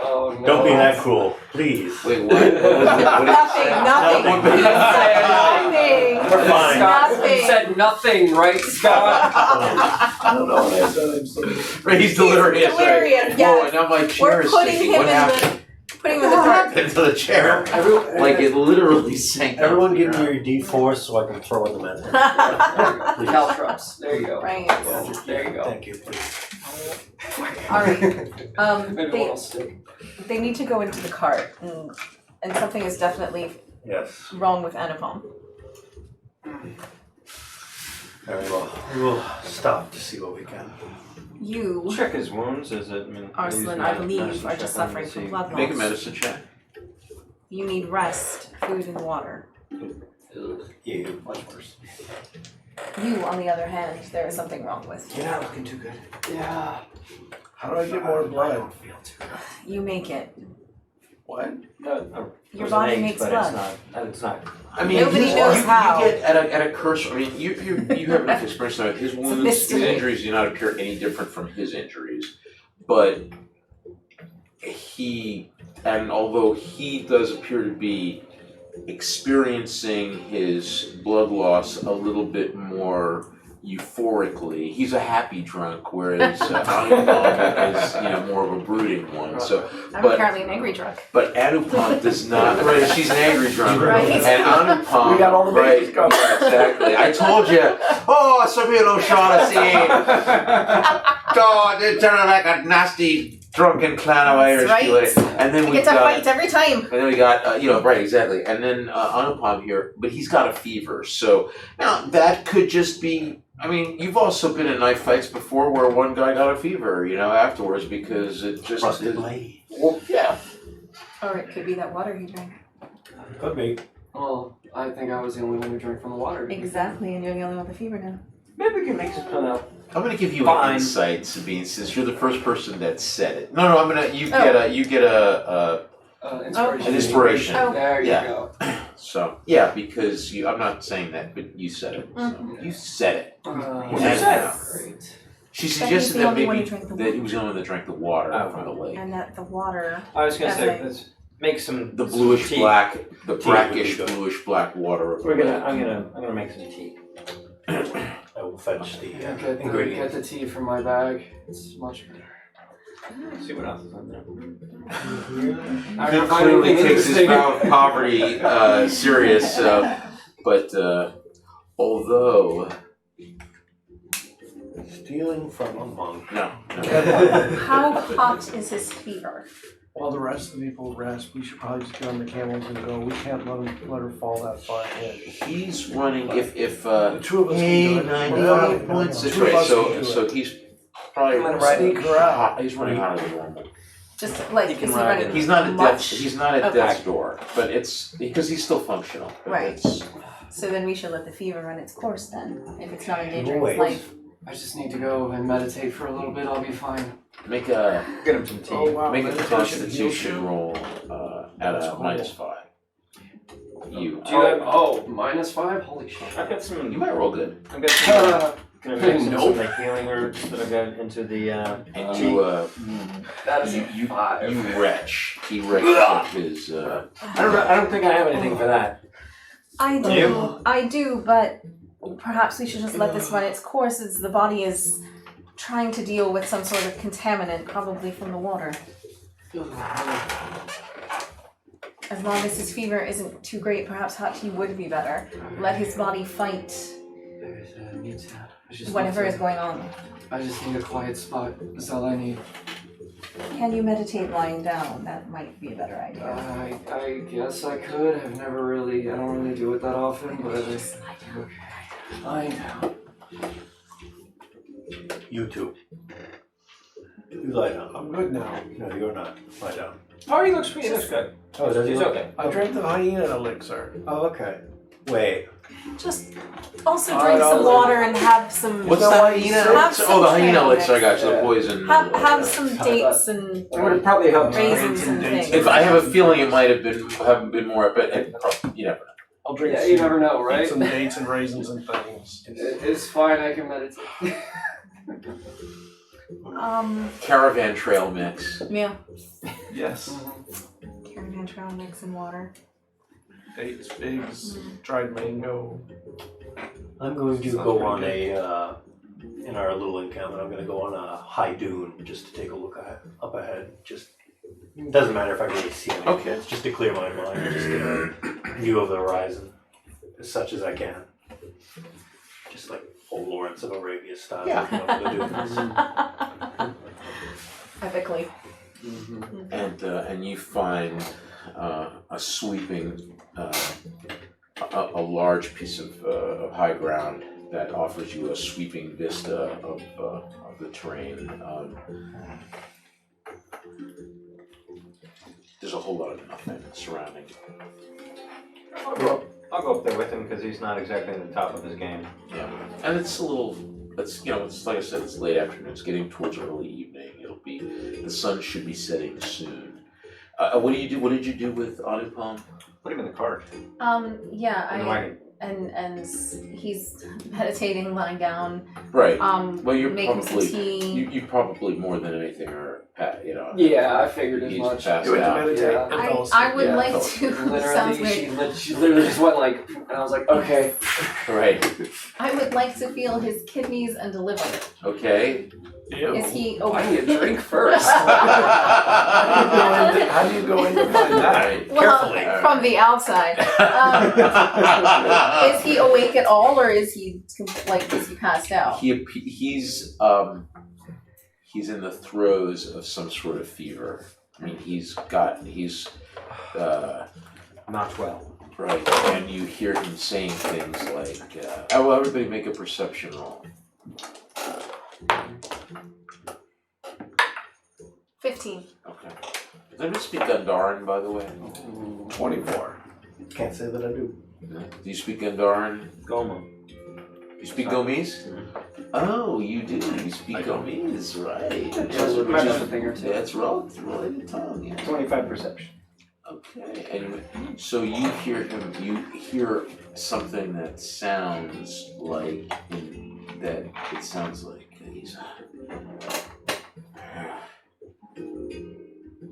Oh no. Don't be that cruel, please. Wait, what? What was it? What did you say? Nothing. Nothing. Nothing. We're fine. Scott, Nothing. you said nothing, right, Scott? I don't know what I said, I'm sorry. Right, he's delirious, right? Delirious, Whoa, yes. and now my chair We're is putting sticking. him What in happened? putting him in the cart. Into the chair. Like it literally sank. down Everyone to give the me ground. your D4 so I can throw in the mental. Caltrops. There you go. Right. There you go. Thank you, please. Alright. Maybe one will stick. They need to go into the cart, and something is definitely Yes. wrong with Anupam. Very well. We will stop to see what we can. You, Check his wounds. Is it? Arslan, I believe, are just suffering from blood loss. Make a medicine check. You need rest, food, and water. You. Much worse. You, on the other hand, there is something wrong with. You're not looking too good. Yeah. How do I get more blood? You make it. What? Your body makes blood. It's not. I mean, Nobody you, knows you, how. You get at a curse. I mean, you have enough experience now. His wounds, his mystery. injuries do not appear any different from his injuries, but although he does appear to be experiencing his blood loss a little bit more euphorically, he's a happy drunk, whereas Anupam is more of a brooding one. So, I'm but apparently an angry drunk. but Anupam does not. Right, she's an angry drunk, Right. and Anupam. We got all the right, bases covered. exactly. I told you. Oh, Sabine O'Shaughnessy. God, it turned like a nasty drunken clown of Irish That's right. Gaelic. And then We we get to got. fight every time. And then we got, right, exactly. And then Anupam here, but he's got a fever. So now that could just be. I mean, you've also been in knife fights before where one guy got a fever, afterwards because it just. Rusted blade. Well, yeah. Or it could be that water he drank. Could be. Well, I think I was the only one who drank from the water. Exactly, and you're the only one with the fever now. Maybe we can make some kind of. I'm gonna give you Fine. an insight, Sabine, since you're the first person that said it. No, I'm gonna. You get a Inspiration. an inspiration. Oh. There you Yeah. go. So yeah, because I'm not saying that, but you said it. So Mhm. you said it. What did you say? Great. She That suggested he's the that only one maybe who drank the that he was the only one that drank the water Oh. from the lake. And that the water. I was gonna say That's let's make some. The some bluish tea. black, the Tea would brackish be good. bluish black water of the We're gonna. lake. I'm gonna make some tea. I will fetch the Get ingredients. the tea from my bag. It's much better. Let's see what else is on there. I He don't find clearly anything takes his interesting. poverty serious, but although Stealing from a monk. no. How hot is his fever? While the rest of the people rest, we should probably just get on the camels and go. We can't let her fall that far ahead. He's running if The two of us hey, can do it. 98 points. That's Two of right. us can do So it. he's probably I'm gonna sneak her out. He's running hotter than normal. Just like, He can is he ride running it. He's not at much? death's. He's not at Okay. death's door, but it's because he's still functional. But Right. it's- So then we should let the fever run its course then, if it's not endangering Wait. his life. I just need to go and meditate for a little bit. I'll be fine. Make a Get him some tea. Oh wow! make a meditation Constitution heals you. roll at That's a cool. -5. You Do you have? -5? Holy shit. I've got some. you might roll good, I've got some. Gonna make some Nope. like healing herbs that I've got into the. and tea. That is you 5. retch. He retches up his. I don't think I have anything for that. I do, but perhaps we should just let this run its course as the body is trying to deal with some sort of contaminant, probably from the water. As long as his fever isn't too great, perhaps hot tea would be better. Let his body fight whatever is going on. I just need a quiet spot. That's all I need. Can you meditate lying down? That might be a better idea. I guess I could. I don't really do it that often, but Just lie down. lying down. You too. You lie down. I'm good now. No, you're not. Lie down. Oh, he looks good. Oh, does he He's look- okay. I drank the hyena elixir. Oh, okay. Wait. Just also I drink don't some know. water and have some. What's know the what? hyena? Have Oh, some the hyena trail elixir. I got you. The mix. poison. Have some dates and It would have probably helped. raisins and dates. things. If I have a feeling it might have been more, but you never know. I'll drink Yeah, you never know, right? some dates and raisins and things. It's fine. I can meditate. Caravan trail mix. Yeah, Yes. caravan trail mix and water. Dates, figs, dried mango. I'm going to Sounds go pretty on good. in our little encampment, I'm going to go on a high dune just to take a look up ahead. Just doesn't matter if I really see anything. Okay. It's just to clear my mind, just get a view of the horizon as such as I can. Just like old Lawrence of Arabia style. Yeah. looking over the dunes. Epically. And you find a sweeping, a large piece of high ground that offers you a sweeping vista of the terrain. There's a whole lot of nothing surrounding. I'll go up there with him because he's not exactly at the top of his game. Yeah, and it's a little. It's like I said, it's late afternoon. It's getting towards early evening. The sun should be setting soon. What do you do? What did you do with Anupam? Put him in the cart. Yeah, In the wagon. and he's meditating, lying down. Right. Well, you're making some probably tea. you probably more than anything are Yeah, I figured as he's much. passed You went to out. meditate Yeah. and fell asleep. I would Yeah, like felt- to. Sounds Literally, weird. she literally just went like, and I was like, okay. Right. I would like to feel his kidneys and deliver. Okay. Ew. Is he? Why do you drink first? How do you go in to find that? Right. Well, Carefully. from the outside. Is he awake at all, or is he passed out? He's in the throes of some sort of fever. I mean, he's Not well. right, and you hear him saying things like, "Oh, everybody make a perception roll." 15. Okay. Does anybody speak Gandharan, by the way? 24. Can't say that I do. No? Do you speak Gandharan? Goma. You speak Gomis? Oh, you do. You speak I don't. Gomis, right? Remember a thing or two. That's related tongue. Yeah. 25 perception. Okay. Anyway, so you hear him. You hear something that sounds like he's.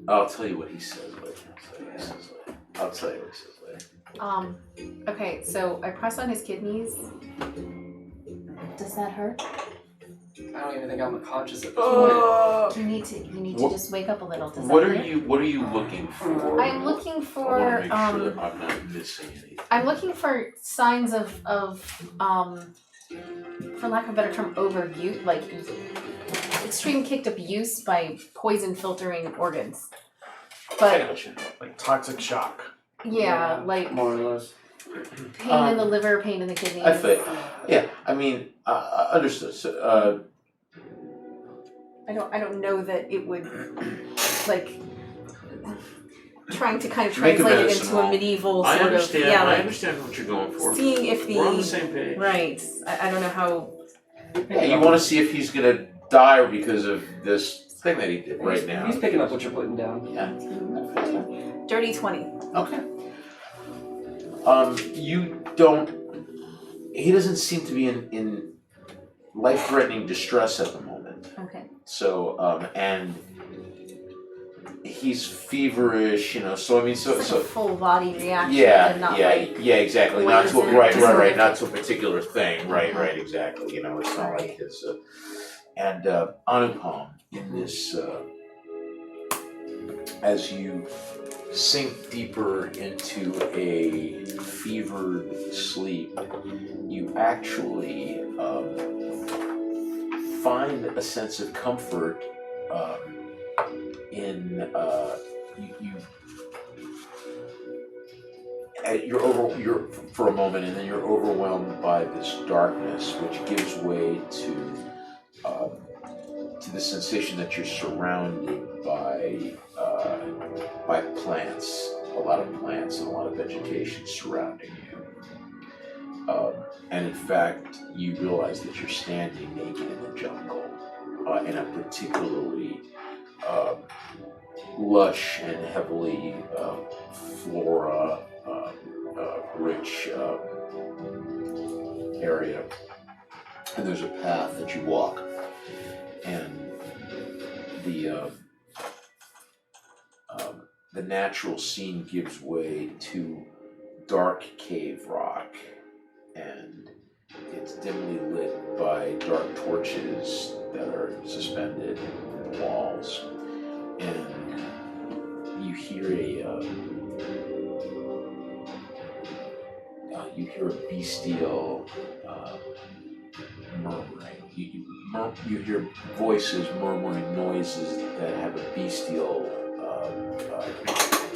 I'll tell you what he says later. I'll tell you what he says later. Okay, so I press on his kidneys. Does that hurt? I don't even think I'm conscious at this point. You need to What- just wake up a little. Does What that are hurt? What are you looking for? I'm looking I want for to make sure that I'm not missing anything. I'm looking for signs of for lack of a better term, overuse, like extreme kicked abuse by poison filtering organs. But Gotcha. Like toxic shock. yeah, like More or less. pain in the liver, pain in the kidneys. I think. Yeah, I mean, understood. So, I don't know that it would like trying to kind of Make a translate it medicine into a roll. medieval I sort of understand. yeah, I like understand what you're going for. seeing if We're on the the same page. right. I don't know how. Yeah, you want to see if he's gonna die because of this thing that he did right now. He's picking up what you're putting down. Yeah. Dirty 20. Okay. You don't. He doesn't seem to be in life-threatening distress at the moment. Okay. So, and he's feverish, you know. So I mean, It's like a so full body reaction yeah, and not yeah, like yeah, exactly. Not to poison. right, not to a particular thing. Right, exactly. You know, it's not like his. And Anupam in this, as you sink deeper into a fevered sleep, you actually find a sense of comfort in you're for a moment, and then you're overwhelmed by this darkness, which gives way to to the sensation that you're surrounded by plants, a lot of plants and a lot of vegetation surrounding you. And in fact, you realize that you're standing naked in the jungle, in a particularly lush and heavily flora rich area. And there's a path that you walk, and the natural scene gives way to dark cave rock, and it's dimly lit by dark torches that are suspended in the walls, and you hear a bestial murmuring. You hear voices murmuring noises that have a bestial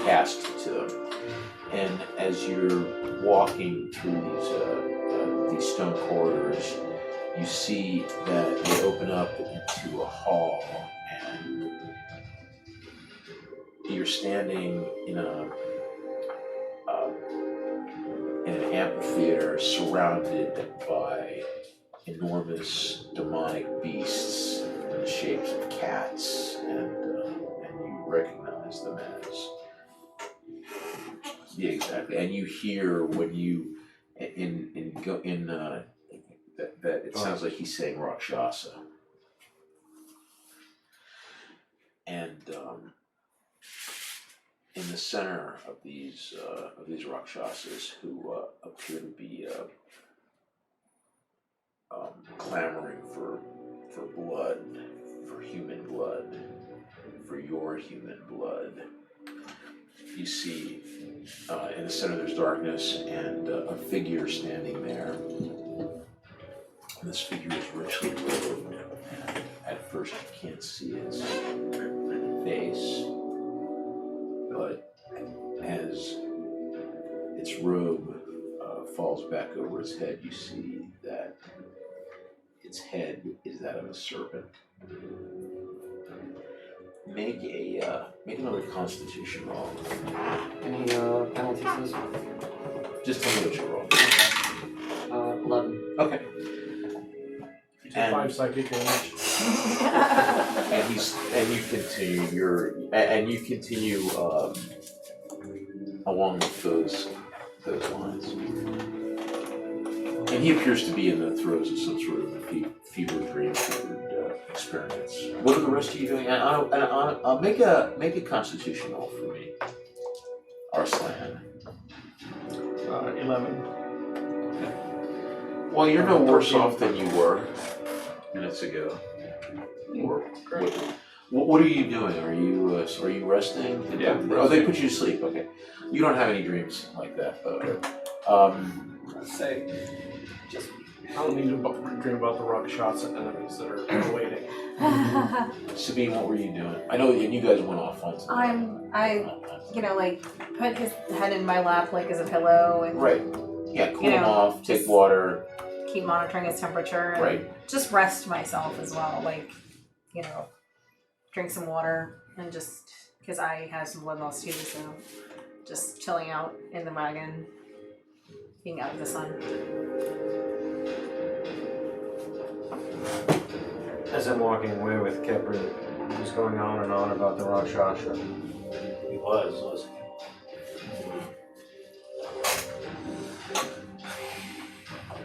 cast to them. And as you're walking through these stone corridors, you see that they open up into a hall, and you're standing in an amphitheater surrounded by enormous demonic beasts in the shapes of cats, and you recognize them as. Yeah, exactly. And you hear when you that it sounds like he's saying Rakshasa. And in the center of these Rakshasas, who appear to be clamoring for blood, for human blood, for your human blood. You see, in the center there's darkness, and a figure standing there. And this figure is richly robed, and at first you can't see its face, but as its robe falls back over its head, you see that its head is that of a serpent. Make another Constitution roll. Any penalties to this one? Just tell me what you roll. 11. Okay. You take 5 psychic damage. and you continue along with those lines. And he appears to be in the throes of some sort of fever dream experience. What are the rest of you doing? I'll make a Constitution roll for me, Arslan. 11. Well, you're no worse off than you were minutes ago. Or what are you doing? Are you resting? Yeah. Oh, they put you to sleep. Okay. You don't have any dreams like that, though. Let's say, just I don't need to dream about the Rakshasa enemies that are waiting. Sabine, what were you doing? I know, and you guys went off on something. Put his head in my lap like as a pillow and Right. Yeah, cool him off, take water. keep monitoring his temperature and Right. just rest myself as well. Drink some water and just, because I have some blood loss too, so just chilling out in the wagon, being out of the sun. As I'm walking away with Kepri, he was going on and on about the Rakshasa. He was, wasn't he?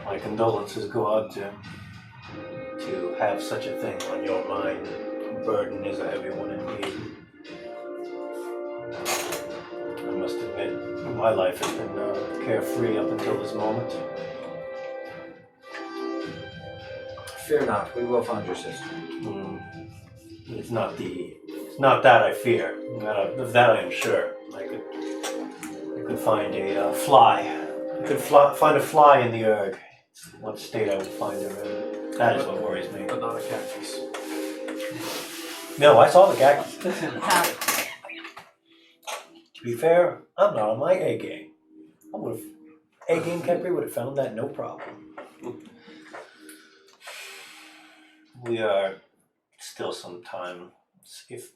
My condolences go out to have such a thing on your mind. The burden is a heavy one indeed. I must admit, my life has been carefree up until this moment. Fear not, we will find your sister. It's not that I fear. Of that I am sure. I could find a fly. I could find a fly in the erg. What state I would find her in. That is what worries me. But not a cactus. No, I saw the cactus. To be fair, I'm not on my A game. A game Kepri would have found that no problem. We are still some time. If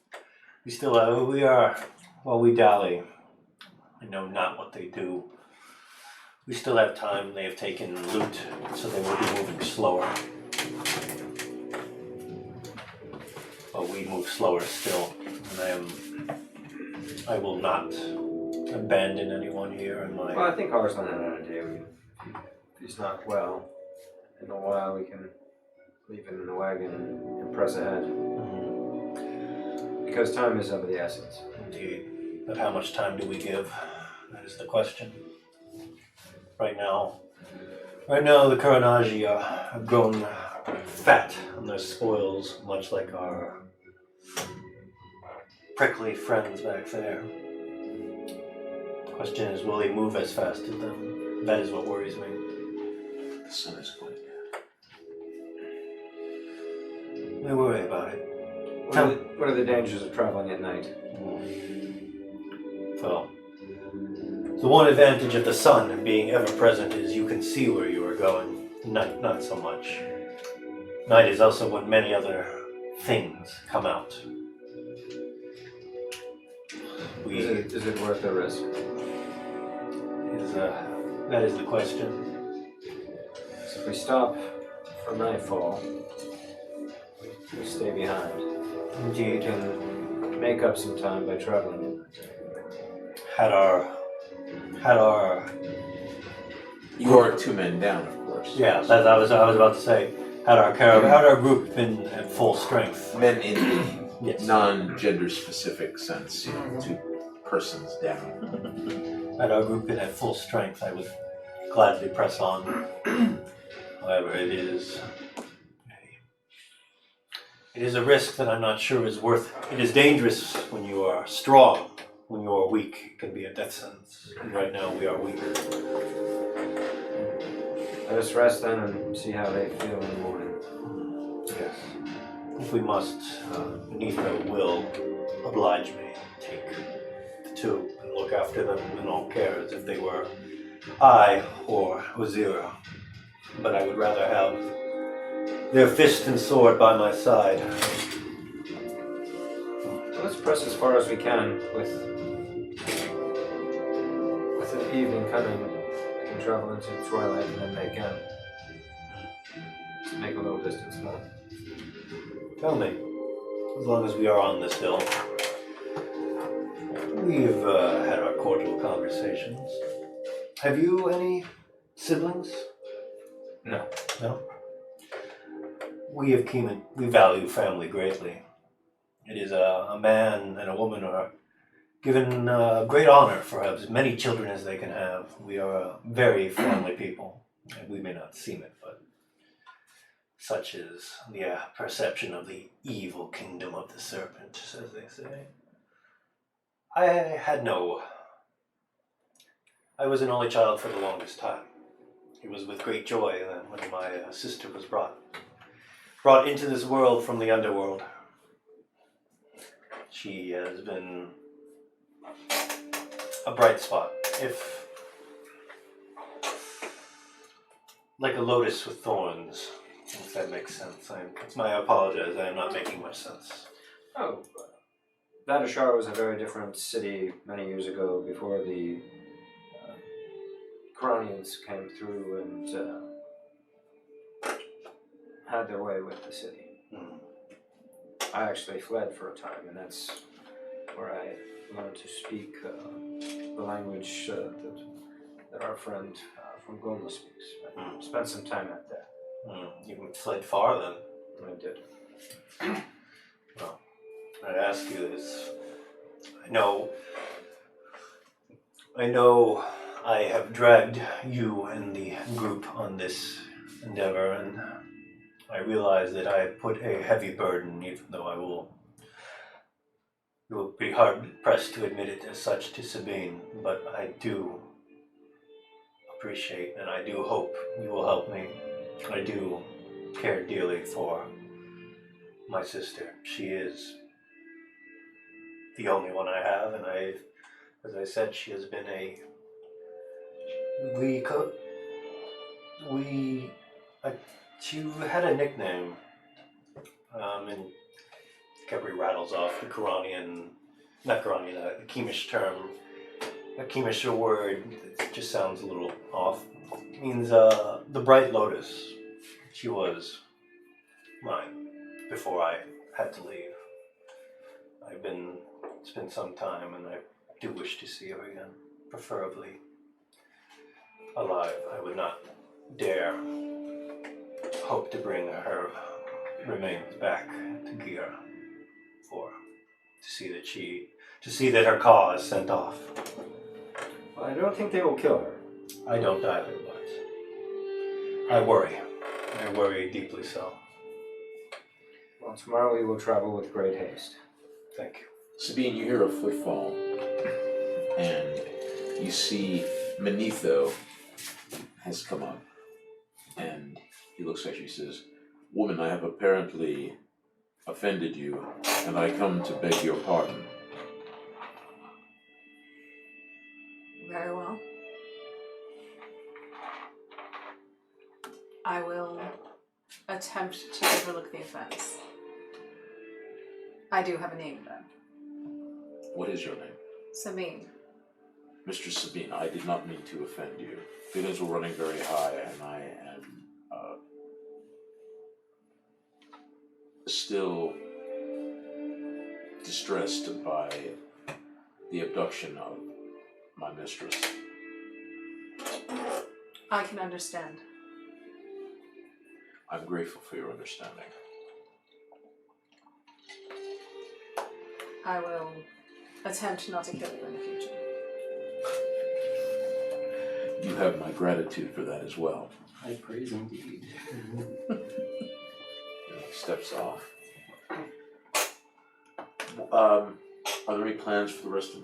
we still while we dally, I know not what they do. We still have time. They have taken loot, so they will be moving slower. But we move slower still, and I will not abandon anyone here in my... Well, I think Arslan had an idea. If he's not well, in a while we can leave him in the wagon and press ahead. Because time is of the essence. Indeed. But how much time do we give? That is the question. Right now, the Kuranagi have grown fat on their spoils, much like our prickly friends back there. The question is, will they move as fast as them? That is what worries me. The sun is going down. We worry about it. What are the dangers of traveling at night? Well, the one advantage of the sun being ever present is you can see where you are going. Night, not so much. Night is also when many other things come out. Is it worth the risk? That is the question. So if we stop for nightfall, we stay behind. We Indeed. can make up some time by traveling. Had our You are 2 men down, of course. yeah, that I was about to say. Had our group been at full strength? Men in the Yes. non-gender specific sense, 2 persons down. Had our group been at full strength, I would gladly press on. However, it is a risk that I'm not sure is worth. It is dangerous when you are strong. When you are weak, it can be a death sentence. And right now, we are weak. Let us rest then and see how they feel in the morning. Yes. If we must, Neither will oblige me. Take the 2 and look after them in all care as if they were I or Ozira. But I would rather have their fist and sword by my side. Let's press as far as we can with the evening coming. We can travel into twilight and then make camp. Just make a little distance more. Tell me, as long as we are on this hill, we've had our cordial conversations. Have you any siblings? No. No? We value family greatly. It is a man and a woman are given great honor for as many children as they can have. We are a very family people. And we may not seem it, but such is the perception of the evil kingdom of the serpent, as they say. I was an only child for the longest time. It was with great joy that when my sister was brought into this world from the underworld. She has been a bright spot, if like a lotus with thorns, if that makes sense. I apologize, I am not making much sense. Oh, Vadashar was a very different city many years ago before the Coronians came through and had their way with the city. Mm. I actually fled for a time, and that's where I learned to speak the language that our friend from Goma speaks. I spent some time out there. You fled far then? I did. Well, I'd ask you this. I know I have dragged you and the group on this endeavor, and I realize that I have put a heavy burden, even though you will be hard pressed to admit it as such to Sabine, but I do appreciate and I do hope you will help me. I do care dearly for my sister. She is the only one I have, and as I said, she has been she had a nickname, and Kepri rattles off the Quranian, not Quranian, the Kemish term, a Kemish word that just sounds a little off. It means the bright lotus. She was mine before I had to leave. It's been some time, and I do wish to see her again, preferably alive. I would not dare hope to bring her remains back to Gira to see that her cause is sent off. Well, I don't think they will kill her. I don't either, but I worry deeply so. Well, tomorrow we will travel with great haste. Thank you. Sabine, you hear a footfall, and you see Manetho has come up, and he looks at you and says, "Woman, I have apparently offended you, and I come to beg your pardon." Very well. I will attempt to overlook the offense. I do have a name, though. What is your name? Sabine. Mr. Sabine, I did not mean to offend you. Feelings were running very high, and I am still distressed by the abduction of my mistress. I can understand. I'm grateful for your understanding. I will attempt not to kill you in the future. You have my gratitude for that as well. High praise indeed. He steps off. Are there any plans for the rest of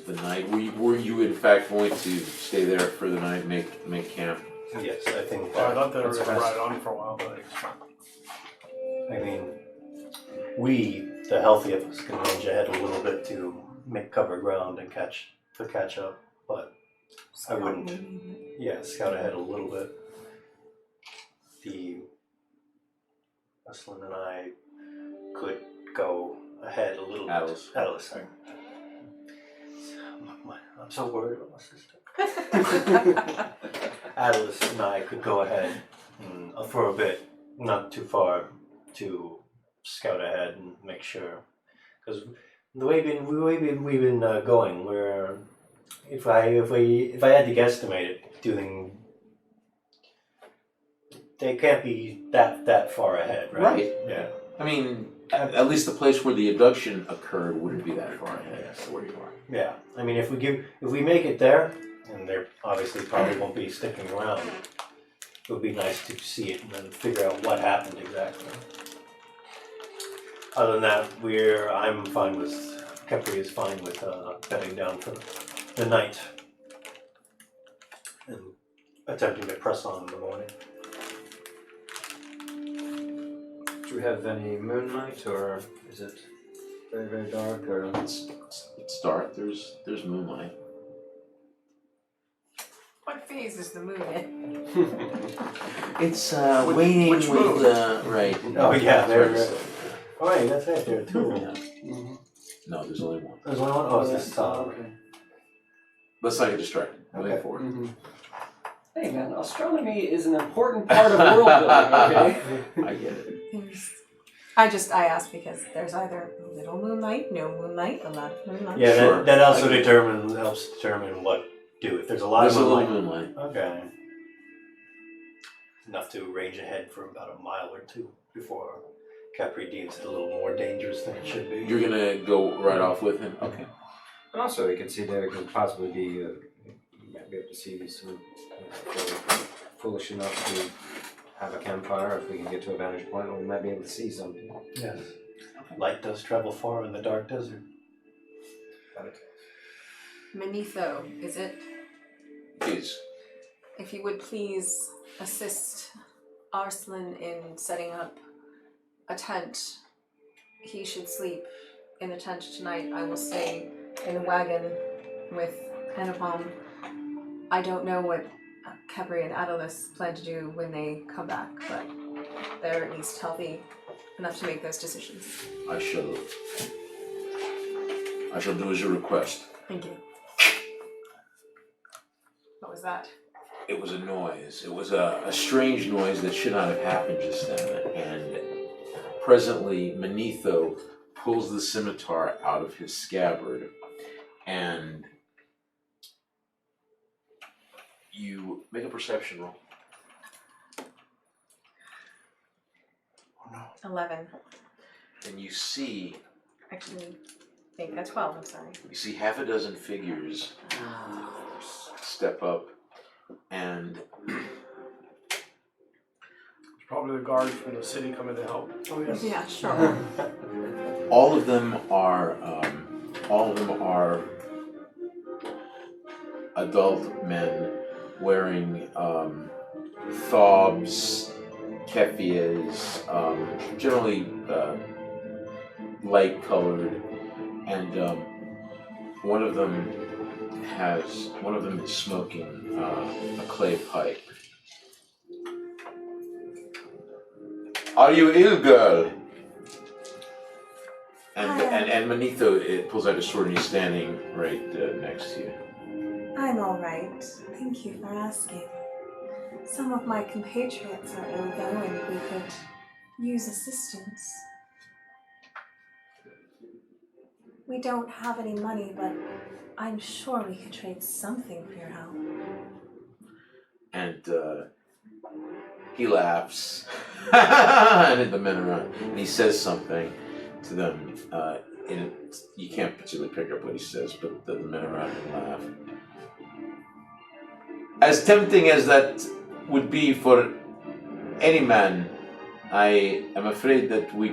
the night? Were you in fact going to stay there for the night, make camp? Yes, I think. I thought they were that's going to best. ride on for a while, but I mean, we, the healthy of us, can range ahead a little bit to make cover ground and catch up, but I wouldn't. Yeah, scout ahead a little bit. Ruslan and I could go ahead a little Atlas. bit. Atlas, sorry. I'm so worried about my sister. Atlas and I could go ahead for a bit, not too far, to scout ahead and make sure. Because the way we've been going, we're if I had to guesstimate it, they can't be that far ahead, right? Right. Yeah. I mean, at least the place where the abduction occurred wouldn't be that far ahead as to where you are. Yeah. I mean, if we make it there, and they obviously probably won't be sticking around, it would be nice to see it and then figure out what happened exactly. Other than that, I'm fine with, Kepri is fine with bedding down for the night and attempting to press on in the morning. Do you have any moonlight, or is it very, very dark, or? It's dark. There's moonlight. What phase is the moon in? It's waning which moon? right. Oh yeah, Sorry to there. say. Oh right, that's right. There are two of them. Yeah. No, there's only one. There's only one. Oh, is this okay. Let's not get distracted. Moving Okay. forward. Mm-hmm. Hey man, astronomy is an important part of world building, okay? I get it. I asked because there's either a little moonlight, no moonlight, a lot of moonlight. Yeah, Sure. that also helps determine what to do. If there's a lot There's of a little moonlight, moonlight. okay, enough to range ahead for about a mile or two before Capri deems it a little more dangerous than it should be. You're gonna go right off with him. Okay. And also, you can see there could possibly be, you might be able to see some foolish enough to have a campfire. If we can get to a vantage point, we might be able to see something. Yes, light does travel far in the dark desert. Manetho, is it? Please. If you would please assist Arslan in setting up a tent. He should sleep in the tent tonight. I will stay in the wagon with Anupam. I don't know what Kepri and Attalus plan to do when they come back, but they're at least healthy enough to make those decisions. I shall do as you request. Thank you. What was that? It was a noise. It was a strange noise that should not have happened just then. And presently, Manetho pulls the scimitar out of his scabbard, and you make a perception roll. 11. And you see, Actually, make that 12, I'm sorry. you see half a dozen figures step up, and It's probably the guards from the city coming to help. Oh, yes. Yeah, sure. all of them are adult men wearing thobs, keffias, generally light colored, and one of them is smoking a clay pipe. Are you ill, girl? And Manetho pulls out his sword and he's standing right next to you. I'm all right. Thank you for asking. Some of my compatriots are ill though, and we could use assistance. We don't have any money, but I'm sure we could trade something for your help. And he laughs, and the men around, and he says something to them. You can't particularly pick up what he says, but the men around him laugh. As tempting as that would be for any man, I am afraid that we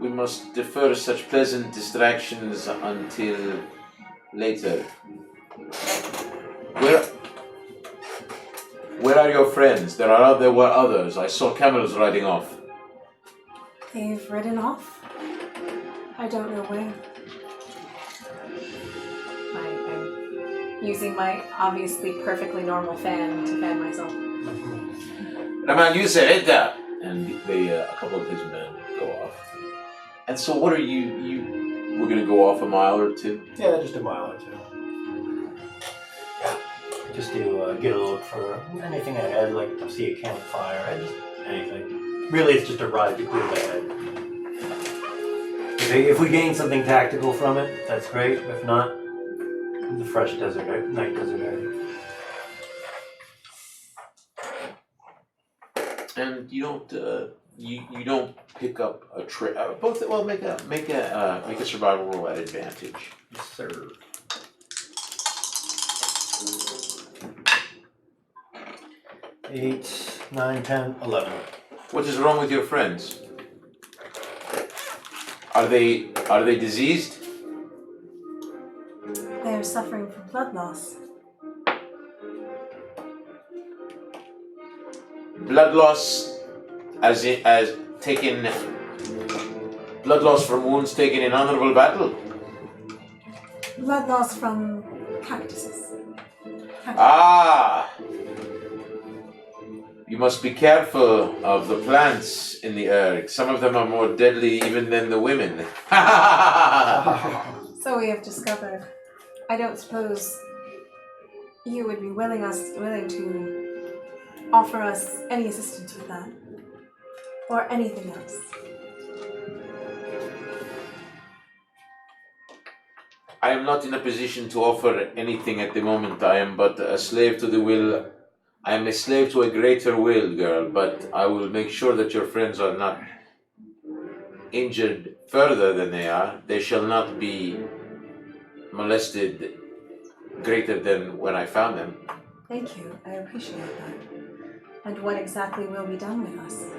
must defer such pleasant distractions until later. Where are your friends? There were others. I saw camels riding off. They've ridden off? I don't know where. I'm using my obviously perfectly normal fan to fan myself. Raman, you said it there. And a couple of his men go off. And so what are you we're gonna go off a mile or two? Yeah, just a mile or two. Just to get a look for anything ahead, like to see a campfire, just anything. Really, it's just a ride to clear the head. If we gain something tactical from it, that's great. If not, the fresh desert air, night desert air. And you don't you don't pick up a trait. Both well make a survival roll at advantage. Yes, sir. 8, 9, 10, 11. What is wrong with your friends? Are they diseased? They're suffering from blood loss. Blood loss as taken blood loss from wounds taken in honorable battle? Blood loss from cactuses. Ah! You must be careful of the plants in the earth. Some of them are more deadly even than the women. So we have discovered. I don't suppose you would be willing to offer us any assistance with that, or anything else. I am not in a position to offer anything at the moment. I am but a slave to the will. I am a slave to a greater will, girl, but I will make sure that your friends are not injured further than they are. They shall not be molested greater than when I found them. Thank you. I appreciate that. And what exactly will be done with us?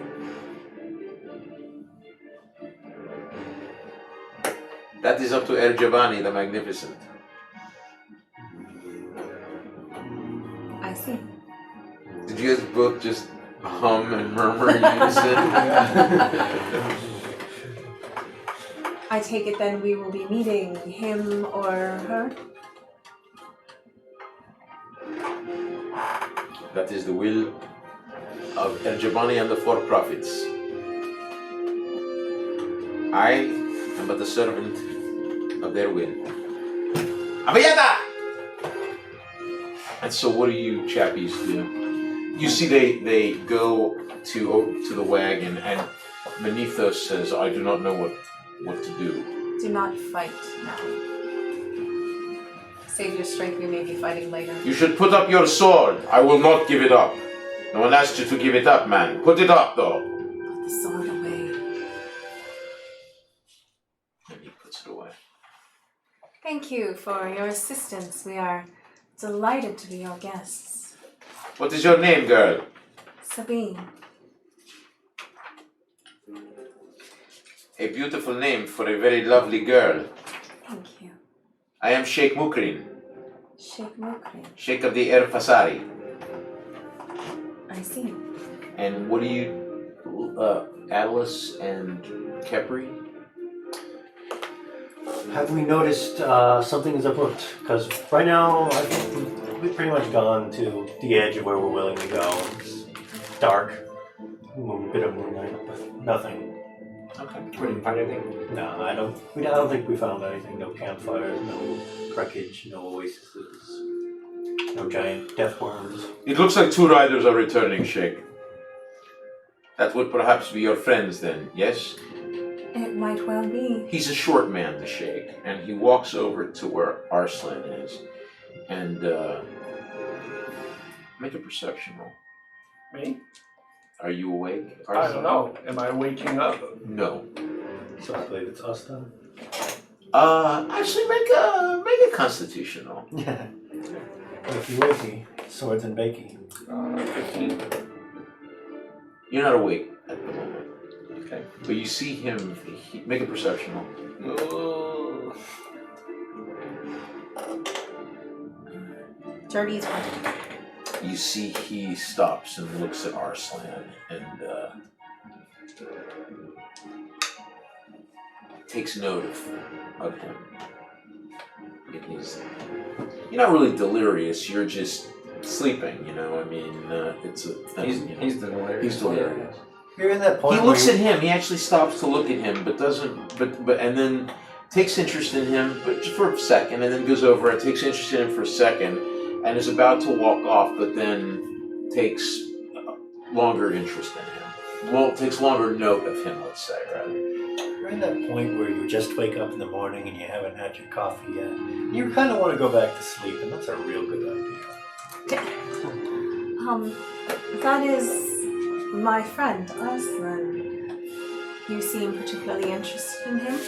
That is up to Erjabani the Magnificent. I see. Did you guys both just hum and murmur in unison? I take it then we will be meeting him or her? That is the will of Erjabani and the Four Prophets. I am but the servant of their will. Abayada! And so what do you chappies do? You see they go to the wagon, and Manethos says, I do not know what to do. Do not fight now. Save your strength, we may be fighting later. You should put up your sword. I will not give it up. No one asked you to give it up, man. Put it up, though. Put the sword away. And he puts it away. Thank you for your assistance. We are delighted to be your guests. What is your name, girl? Sabine. A beautiful name for a very lovely girl. Thank you. I am Sheikh Mukrin, Sheikh Mukri. Sheikh of the Air Fasari. I see. And what do you, Atlas and Kepri? Have we noticed something is afoot? Because right now, I think we've pretty much gone to the edge of where we're willing to go. It's dark, a bit of moonlight, but nothing. Okay. We didn't find anything. No, I don't think we found anything. No campfires, no wreckage, no oases, no giant death worms. It looks like two riders are returning, Sheikh. That would perhaps be your friends then, yes? It might well be. He's a short man, the Sheikh, and he walks over to where Arslan is, and make a perception roll. Me? Are you awake, I Arslan? don't know. Am I waking up? No. So I believe it's us then. Actually, make a Constitution roll. Yeah. Wakey wakey, swords and bakey. 15. You're not awake at the moment, Okay. but you see him. Make a perception roll. Dirty is one. You see he stops and looks at Arslan and takes note of him. You're not really delirious, you're just sleeping, you know, I mean, it's a thing. He's delirious. He's delirious. You're in that point. He looks at him, he actually stops to look at him, but and then takes interest in him, but just for a second, and then goes over and takes interest in him for a second, and is about to walk off, but then takes longer interest in him. Well, takes longer note of him, let's say, rather. You're in that point where you just wake up in the morning and you haven't had your coffee yet. You kind of want to go back to sleep, and that's a real good idea. That is my friend, Arslan. You seem particularly interested in him.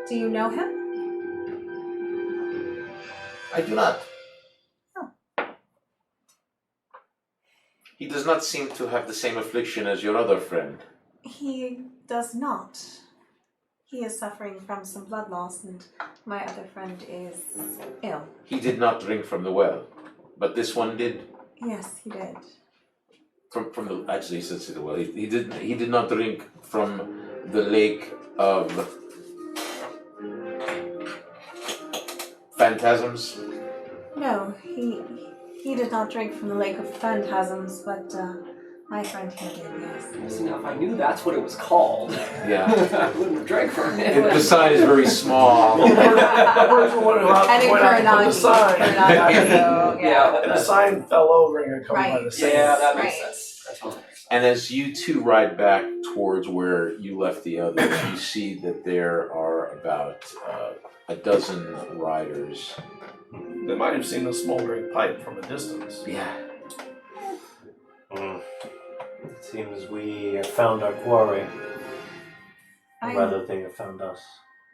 Do you know him? I do not. Oh. He does not seem to have the same affliction as your other friend. He does not. He is suffering from some blood loss, and my other friend is ill. He did not drink from the well, but this one did. Yes, he did. From the actually he says the well. He did not drink from the lake of phantasms. No, he did not drink from the Lake of Phantasms, but my friend here did, yes. See, now if I knew that's what it was called, Yeah. I wouldn't have drank from it. The sign is very small. And in Kuranagi. The sign. So, Yeah, And the sign fell over and got covered by Right. the sand. Yeah, that makes Right. sense. That totally makes sense. And as you two ride back towards where you left the others, you see that there are about a dozen riders. They might have seen a smoldering pipe from a distance. Yeah. It seems we have found our quarry, or rather they have found us.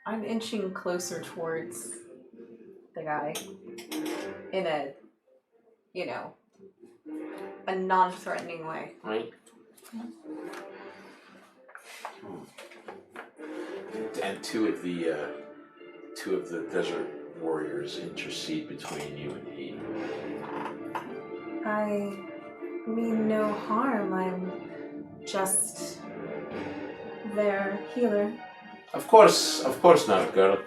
I'm inching closer towards the guy in a, a non-threatening way. Right. And two of the desert warriors intercede between you and he. I mean no harm. I'm just their healer. Of course not, girl.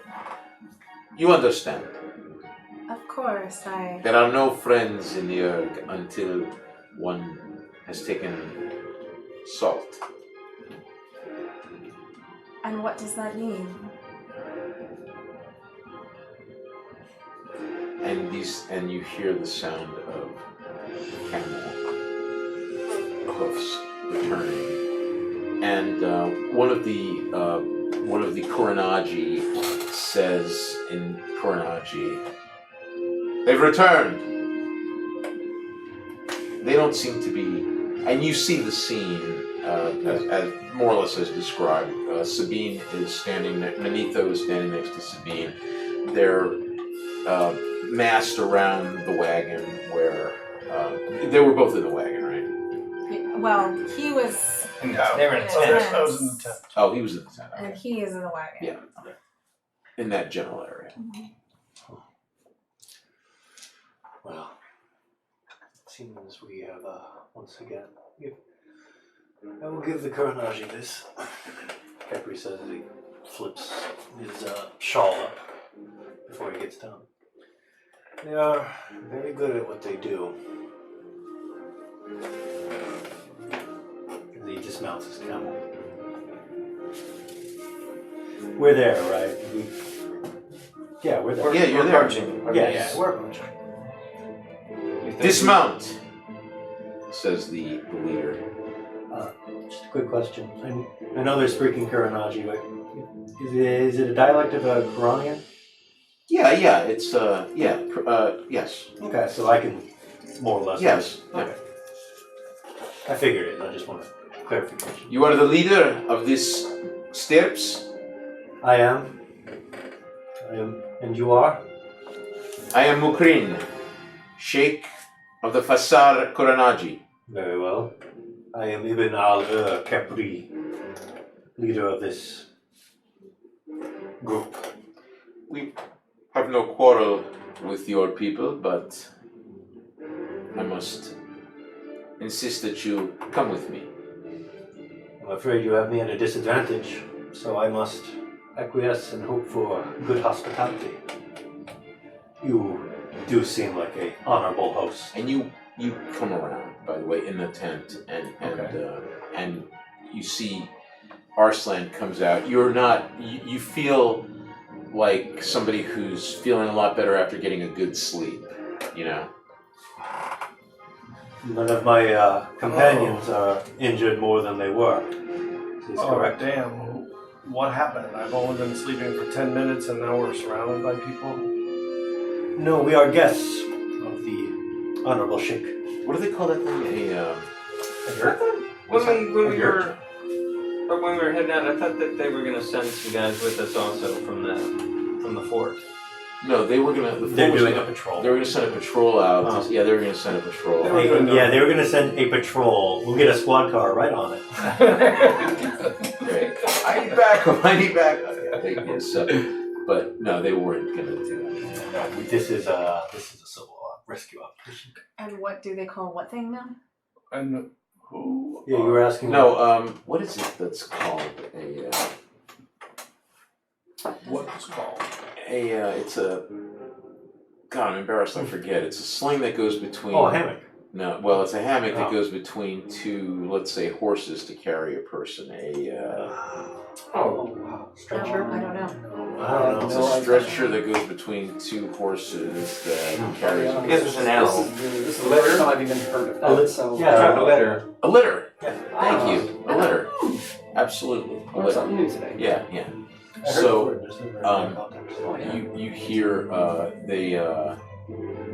You understand. Of course, There are no friends in the Erg until one has taken salt. And what does that mean? And you hear the sound of camel hoofs returning, and one of the Kuranagi says in Kuranagi, "They've returned." They don't seem to be, and you see the scene as more or less as described. Sabine is standing, Manetho is standing next to Sabine. They're massed around the wagon where they were both in the wagon, right? Well, he was No, They were in in a a tent. I was in the tent. Oh, he was in the tent. and he is in the wagon. Yeah, in that general area. Well, it seems we have once again. I will give the Kuranagi this. Capri says as he flips his shawl up before he gets done. They are very good at what they do. As he dismounts his camel. We're there, right? Yeah, we're there. Yeah, you're We're there. approaching. Yeah, we're approaching. Dismount, says the leader. Just a quick question. I know they're speaking Kuranagi, but is it a dialect of Kuranian? Yeah, it's yes. Okay, so I can more or less. Yes. Okay. I figured it. I just wanted clarification. You are the leader of this stirps. I am. And you are? I am Mukrin, Sheikh of the Fasar Kuranagi. Very well. I am Ibn al-Capri, leader of this group. We have no quarrel with your people, but I must insist that you come with me. I'm afraid you have me at a disadvantage, so I must acquiesce and hope for good hospitality. You do seem like a honorable host. And you come around, by the way, in the tent, and you see Arslan comes out. You feel like somebody who's feeling a lot better after getting a good sleep, you know? None of my companions are injured more than they were. Is this correct? Damn. What happened? I've only been sleeping for 10 minutes and now we're surrounded by people. No, we are guests of the Honorable Sheikh. What do they call that thing? When we were heading out, I thought that they were gonna send some guys with us also from the fort. No, they were gonna. They're doing a patrol. They were gonna send a patrol out. Oh. Yeah, they were gonna send a patrol. They out. were gonna- Yeah, they were going to send a patrol. We'll get a squad car right on it. Great. I need backup. I need backup. Yeah, they did. So, but no, they weren't gonna do it. No, this is a civil rescue operation. And what do they call what thing now? And who? Yeah, you were asking. No, what is it that's called a? What's called? It's a. God, I'm embarrassed. I forget. It's a sling that goes between. Oh, a hammock. No, well, it's a hammock that Oh. goes between two, let's say, horses to carry a person. Wow. Stretcher? I don't know. I don't know. It's a stretcher that goes between two horses that carries. I guess it's an L. This is the first time I've even heard of Oh, that. So yeah. A litter. A litter. Yeah. Thank you. A litter. Absolutely. A learned litter. something new today. Yeah. I heard So, the word, just never heard the context. Oh, yeah. you hear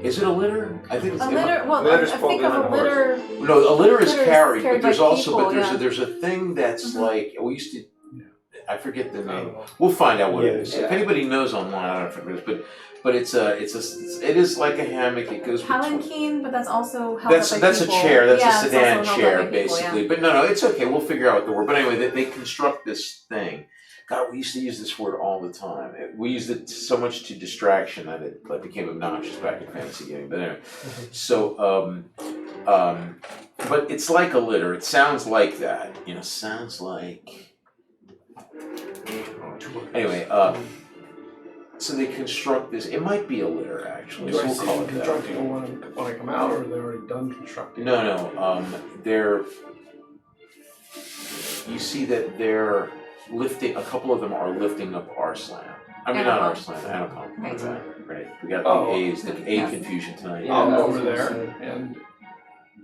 is it a litter? I think it's A litter. Well, Litter's I think of pulled a behind a litter. No, a litter is Litter is carried, carried but there's by also people, but yeah. there's a thing that's Mhm. like we used to. I forget the name. We'll find out what it is. Yeah. If anybody knows online, I don't forget it, but it is like a hammock. It goes between. Palanquin, but that's also held That's up by a people. chair. That's Yeah, a it's also sedan held up chair, by people, basically. But no, it's okay. We'll figure out what the word. But anyway, they construct this thing. God, we used to use this word all the time. We used it so much to distraction that it became obnoxious back in fantasy gaming. But anyway, so but it's like a litter. It sounds like that. You know, sounds like. Anyway, So they construct this. It might be a litter, actually. Do So I we'll see call them it that. constructing it when I come out, or are they already done constructing? No. They're. You see that they're lifting. A couple of them are lifting up Arslan. I mean, not Arslan. Anapom. Right. Right. We got Oh, the A's. The A Yes. confusion tonight. Yeah, I'll I go was over gonna there and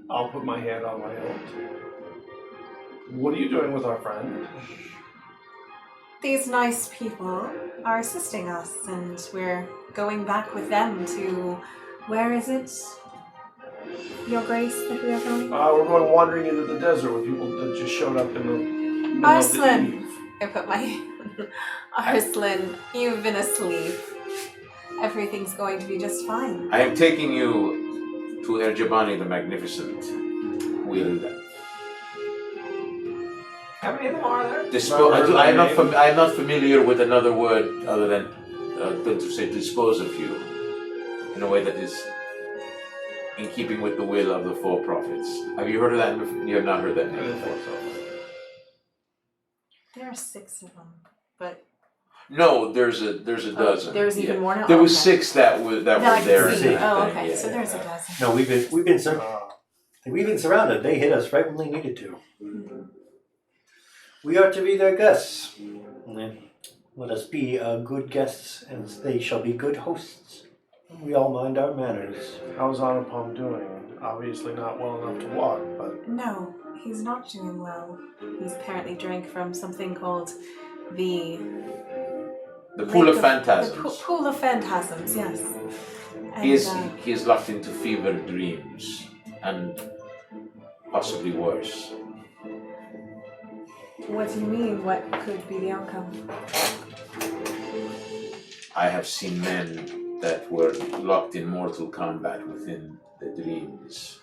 I'll put my hand on my hilt. What are you doing with our friend? These nice people are assisting us, and we're going back with them to. Where is it? Your Grace, that we are going? We're going wandering into the desert with people that just showed up in the middle of the Arslan! eve. I put my Arslan, you've been asleep. Everything's going to be just fine. I am taking you to Erjabani the Magnificent. How many of them are there? I am not familiar with another word other than to say dispose of you in a way that is in keeping with the will of the four prophets. Have you heard of that? You have not heard that name before. There are 6 of them, but No, there's a dozen. There's even Yeah. more now? There was Okay. 6 that were That I can there. see. and Oh, everything. okay. Yeah, so there's yeah. a dozen. No, we've been surrounded. They hit us right when they needed to. We are to be their guests. Let us be good guests, and they shall be good hosts. We all mind our manners. How's Anupam doing? Obviously not well enough to walk, but No, he's not doing well. He's apparently drank from something called the Pool of The Phantasms. pool of phantasms, yes. And, He is locked into fever dreams and possibly worse. what do you mean? What could be the outcome? I have seen men that were locked in mortal combat within the dreams.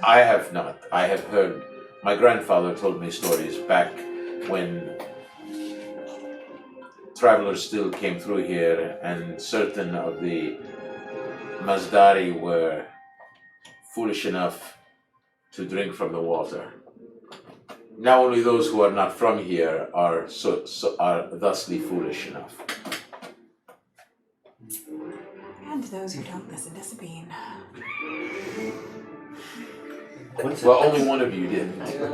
I have not. I have heard, my grandfather told me stories back when travelers still came through here, and certain of the Mazdari were foolish enough to drink from the water. Now only those who are not from here are are thusly foolish enough. And those who don't listen to Sabine. Well, only one of you did,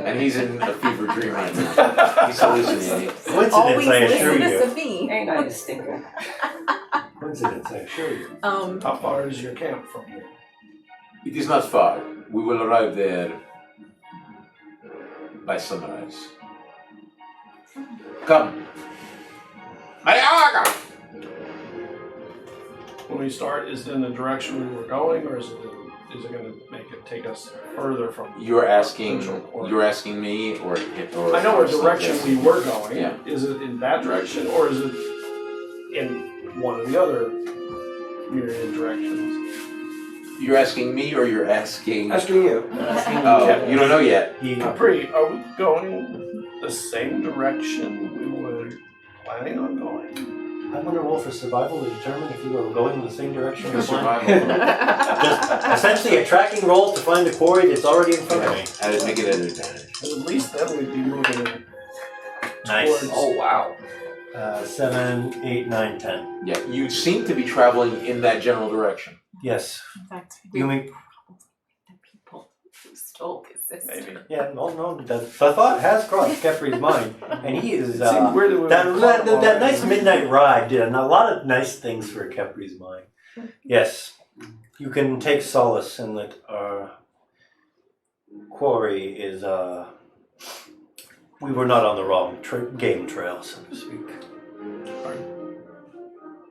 and he's in a fever dream right now. He's hallucinating. Coincidence, Always I assure listen to you. Sabine. Ain't I a stinker? Coincidence, I assure you. how far is your camp from here? It is not far. We will arrive there by sunrise. Come. Mariaga! When we start, is it in the direction we were going, or is it going to take us further from? You're asking Central? me or I know what direction we were going. Yeah. Is it in that direction, or is it in one of the other myriad directions? You're asking me or you're asking Asking you. Oh, you don't know yet. Capri, are we going the same direction we were planning on going? I'm gonna roll for survival to determine if you are going in the same direction For we're planning. survival. Just essentially a tracking roll to find the quarry that's already in front of me. And make it an advantage. But at least then we'd be moving in Nice. towards. Oh wow. 7, 8, 9, 10. Yeah, you seem to be traveling in that general direction. Yes. In fact, You mean? the people who stole his sister. Maybe. Yeah. No. The thought has crossed Kefri's mind, and he is. It seemed weird that we That nice midnight ride did a lot of nice things for Kefri's mind. Yes, you can take solace in that our quarry is. We were not on the wrong game trail, so to speak.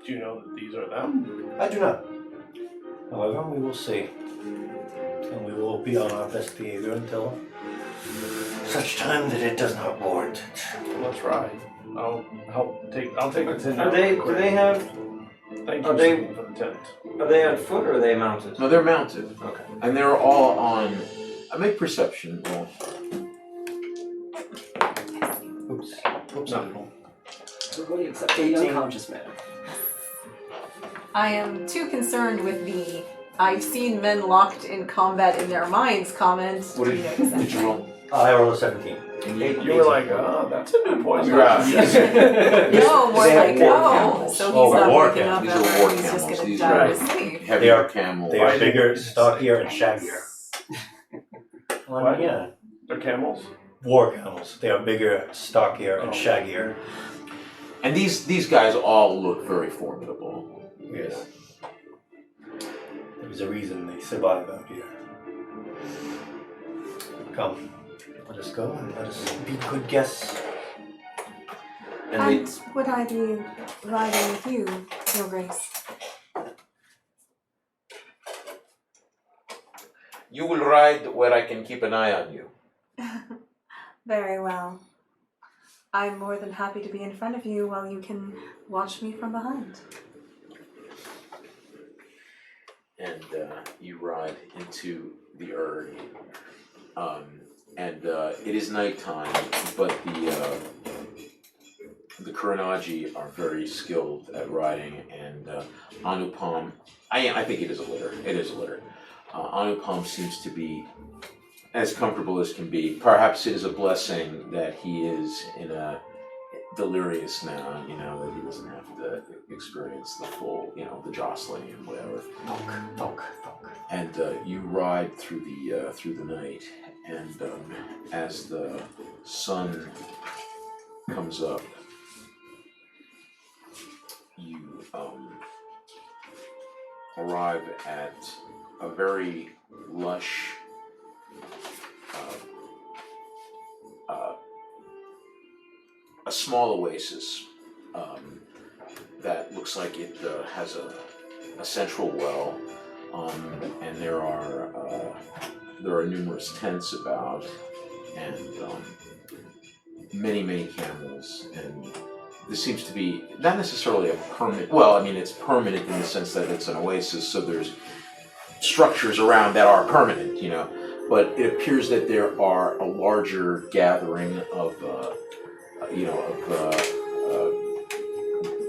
Do you know that these are them? I do not. However, we will see, and we will be on our best behavior until such time that it does not warrant it. Well, let's ride. I'll take the tent. Are they? Do they have? Thank are you, they- Stephen, for the tent. Are they on foot or are they mounted? No, they're mounted. Okay. And they're all on. I make perception roll. Oops. No. Everybody except the 18. unconscious man. I am too concerned with the I've seen men locked in combat in their minds comment. What to notice did you that. roll? I rolled a 17. You were like, oh, that's a new poison. Right. No, more They have like, war oh, camels. so he's Oh, not war waking up camels. These are ever, war he's just camels. gonna These die are- to sleep. Heavier camel. They are bigger, stockier, and shaggier. What? Yeah. They're camels? War camels. They are bigger, stockier, and shaggier. And these guys all look very formidable. Yes. There's a reason they survive out here. Come, let us go and let us be good guests. And would I be riding with you, Your Grace? You will ride where I can keep an eye on you. Very well. I'm more than happy to be in front of you while you can watch me from behind. And you ride into the Erd. It is nighttime, but the Kuranaji are very skilled at riding, and Anupam, I think it is a litter. It is a litter. Anupam seems to be as comfortable as can be. Perhaps it is a blessing that he is in a delirious now, that he doesn't have to experience the full, the jostling and whatever. Thunk. And you ride through the night, and as the sun comes up, you arrive at a very lush a small oasis that looks like it has a central well, and there are numerous tents about, and many camels, and this seems to be not necessarily a permanent. Well, I mean, it's permanent in the sense that it's an oasis, so there's structures around that are permanent, but it appears that there are a larger gathering of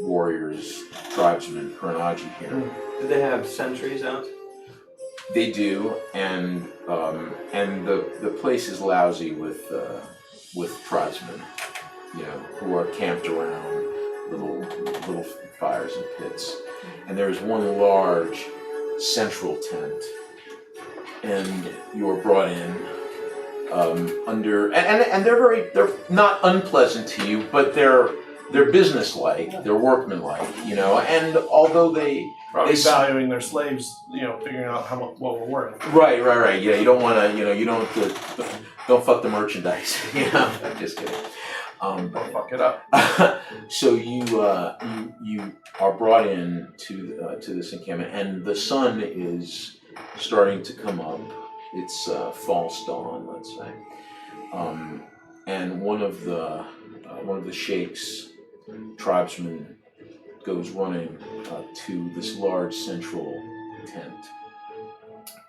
warriors, tribesmen, Kuranaji here. Do they have sentries out? They do, and the place is lousy with tribesmen, who are camped around little fires and pits. And there is one large central tent, and you are brought in under, and they're not unpleasant to you, but they're businesslike, they're workmanlike, and although they Probably valuing their slaves, figuring out what we're worth. Right. Yeah, you don't want to, don't fuck the merchandise. Just kidding. Don't fuck it up. So you are brought in to this encampment, and the sun is starting to come up. It's false dawn, let's say, and one of the sheikh's tribesmen goes running to this large central tent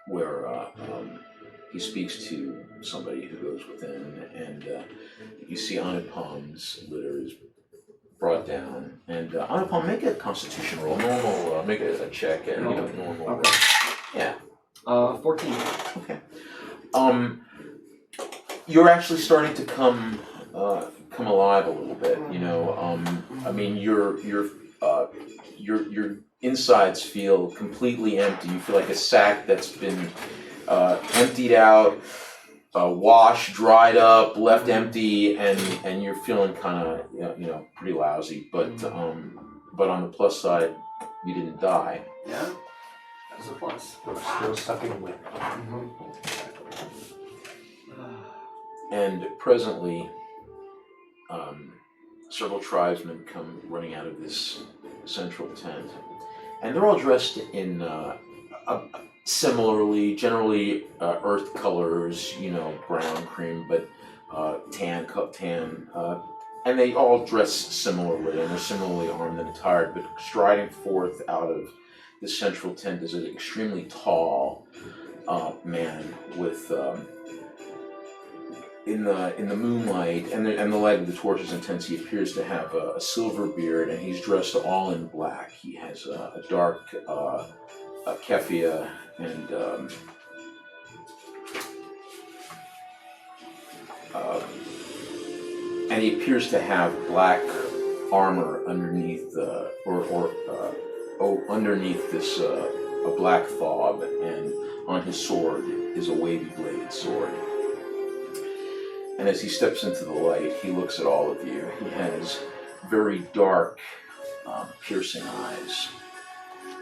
where he speaks to somebody who goes within, and you see Anupam's litter is brought down, and Anupam, make a constitution roll, normal, make a check, and normal. Okay. Yeah. 14. Okay. You're actually starting to come alive a little bit. I mean, your insides feel completely empty. You feel like a sack that's been emptied out, washed, dried up, left empty, and you're feeling kind of pretty lousy. But on the plus side, you didn't die. Yeah. That's a plus. We're still sucking wind. And presently, several tribesmen come running out of this central tent, and they're all dressed in similarly, generally earth colors, brown, cream, but tan, and they all dress similarly, and they're similarly armed and attired, but striding forth out of the central tent is an extremely tall man with in the moonlight and the light of the torches and tents. He appears to have a silver beard, and he's dressed all in black. He has a dark keffiyeh and and he appears to have black armor underneath, underneath this a black fob, and on his sword is a wavy bladed sword. And as he steps into the light, he looks at all of you. He has very dark, piercing eyes,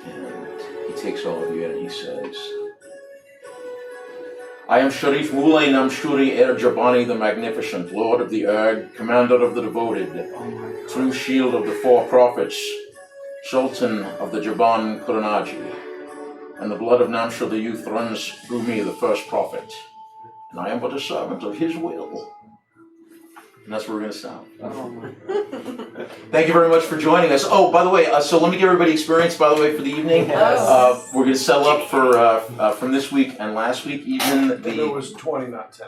and he takes all of you in and he says, I am Sharif Mulay Namshuri Jabani the Magnificent, Lord of the Erg, Commander of the Devoted, True Shield of the Four Prophets, Sultan of the Jaban Kuranaji, and the blood of Namshur the Youth runs through me, the first prophet, and I am but a servant of his will. And that's where we're going to stop. Thank you very much for joining us. Oh, by the way, so let me give everybody experience, by the way, for the evening. Yes. We're going to settle up for from this week and last week, even It the... was 20, not 10.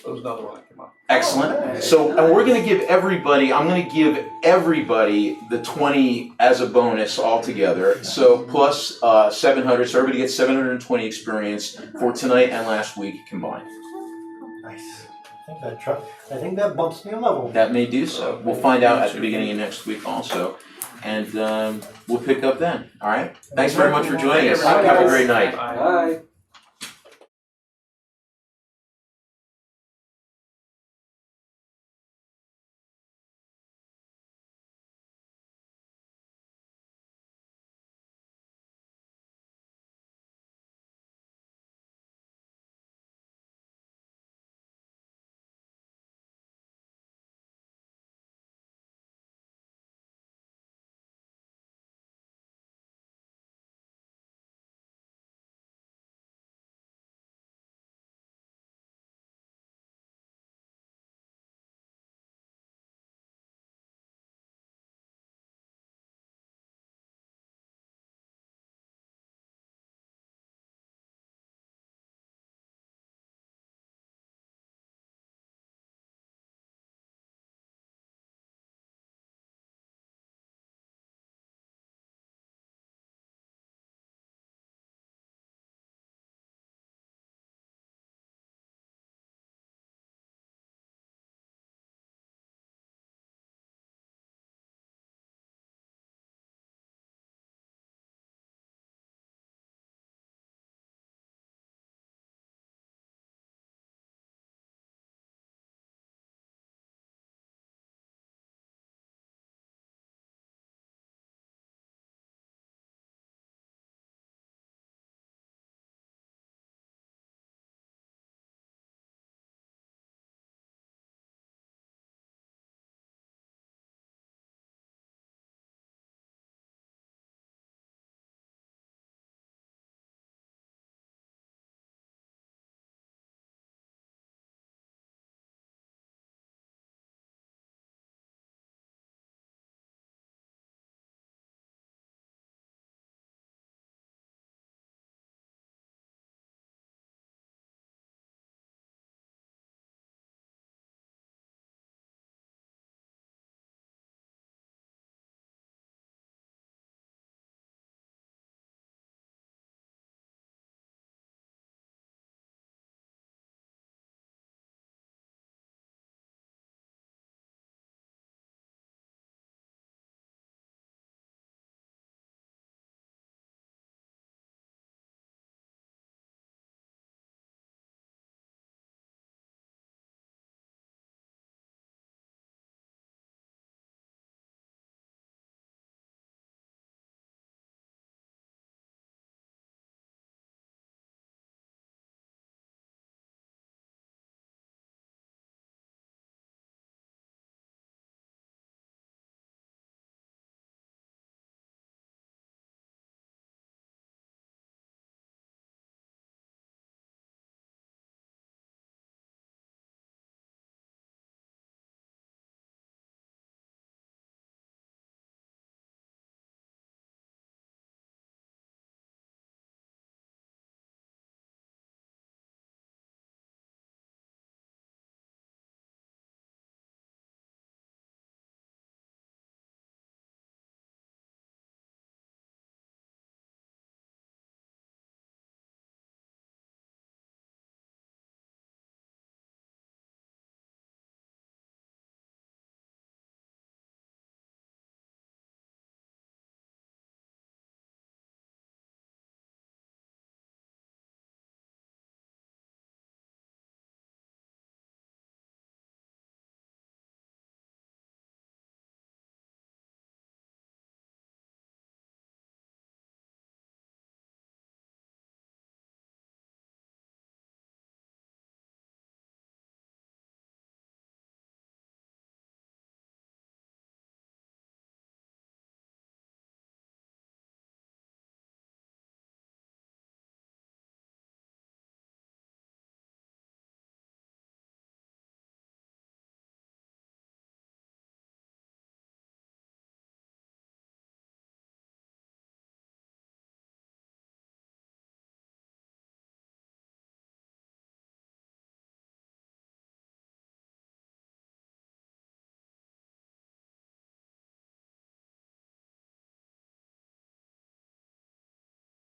There was another one that came up. Excellent. So, and we're going to give everybody, I'm going to give everybody the 20 as a bonus altogether. So, plus 700, so everybody gets 720 experience for tonight and last week combined. Nice. I think that bumps me a level. That may do so. We'll find out at the beginning of next week also. And we'll pick up then. All right? Thanks very much for joining us. Have a great night. Bye.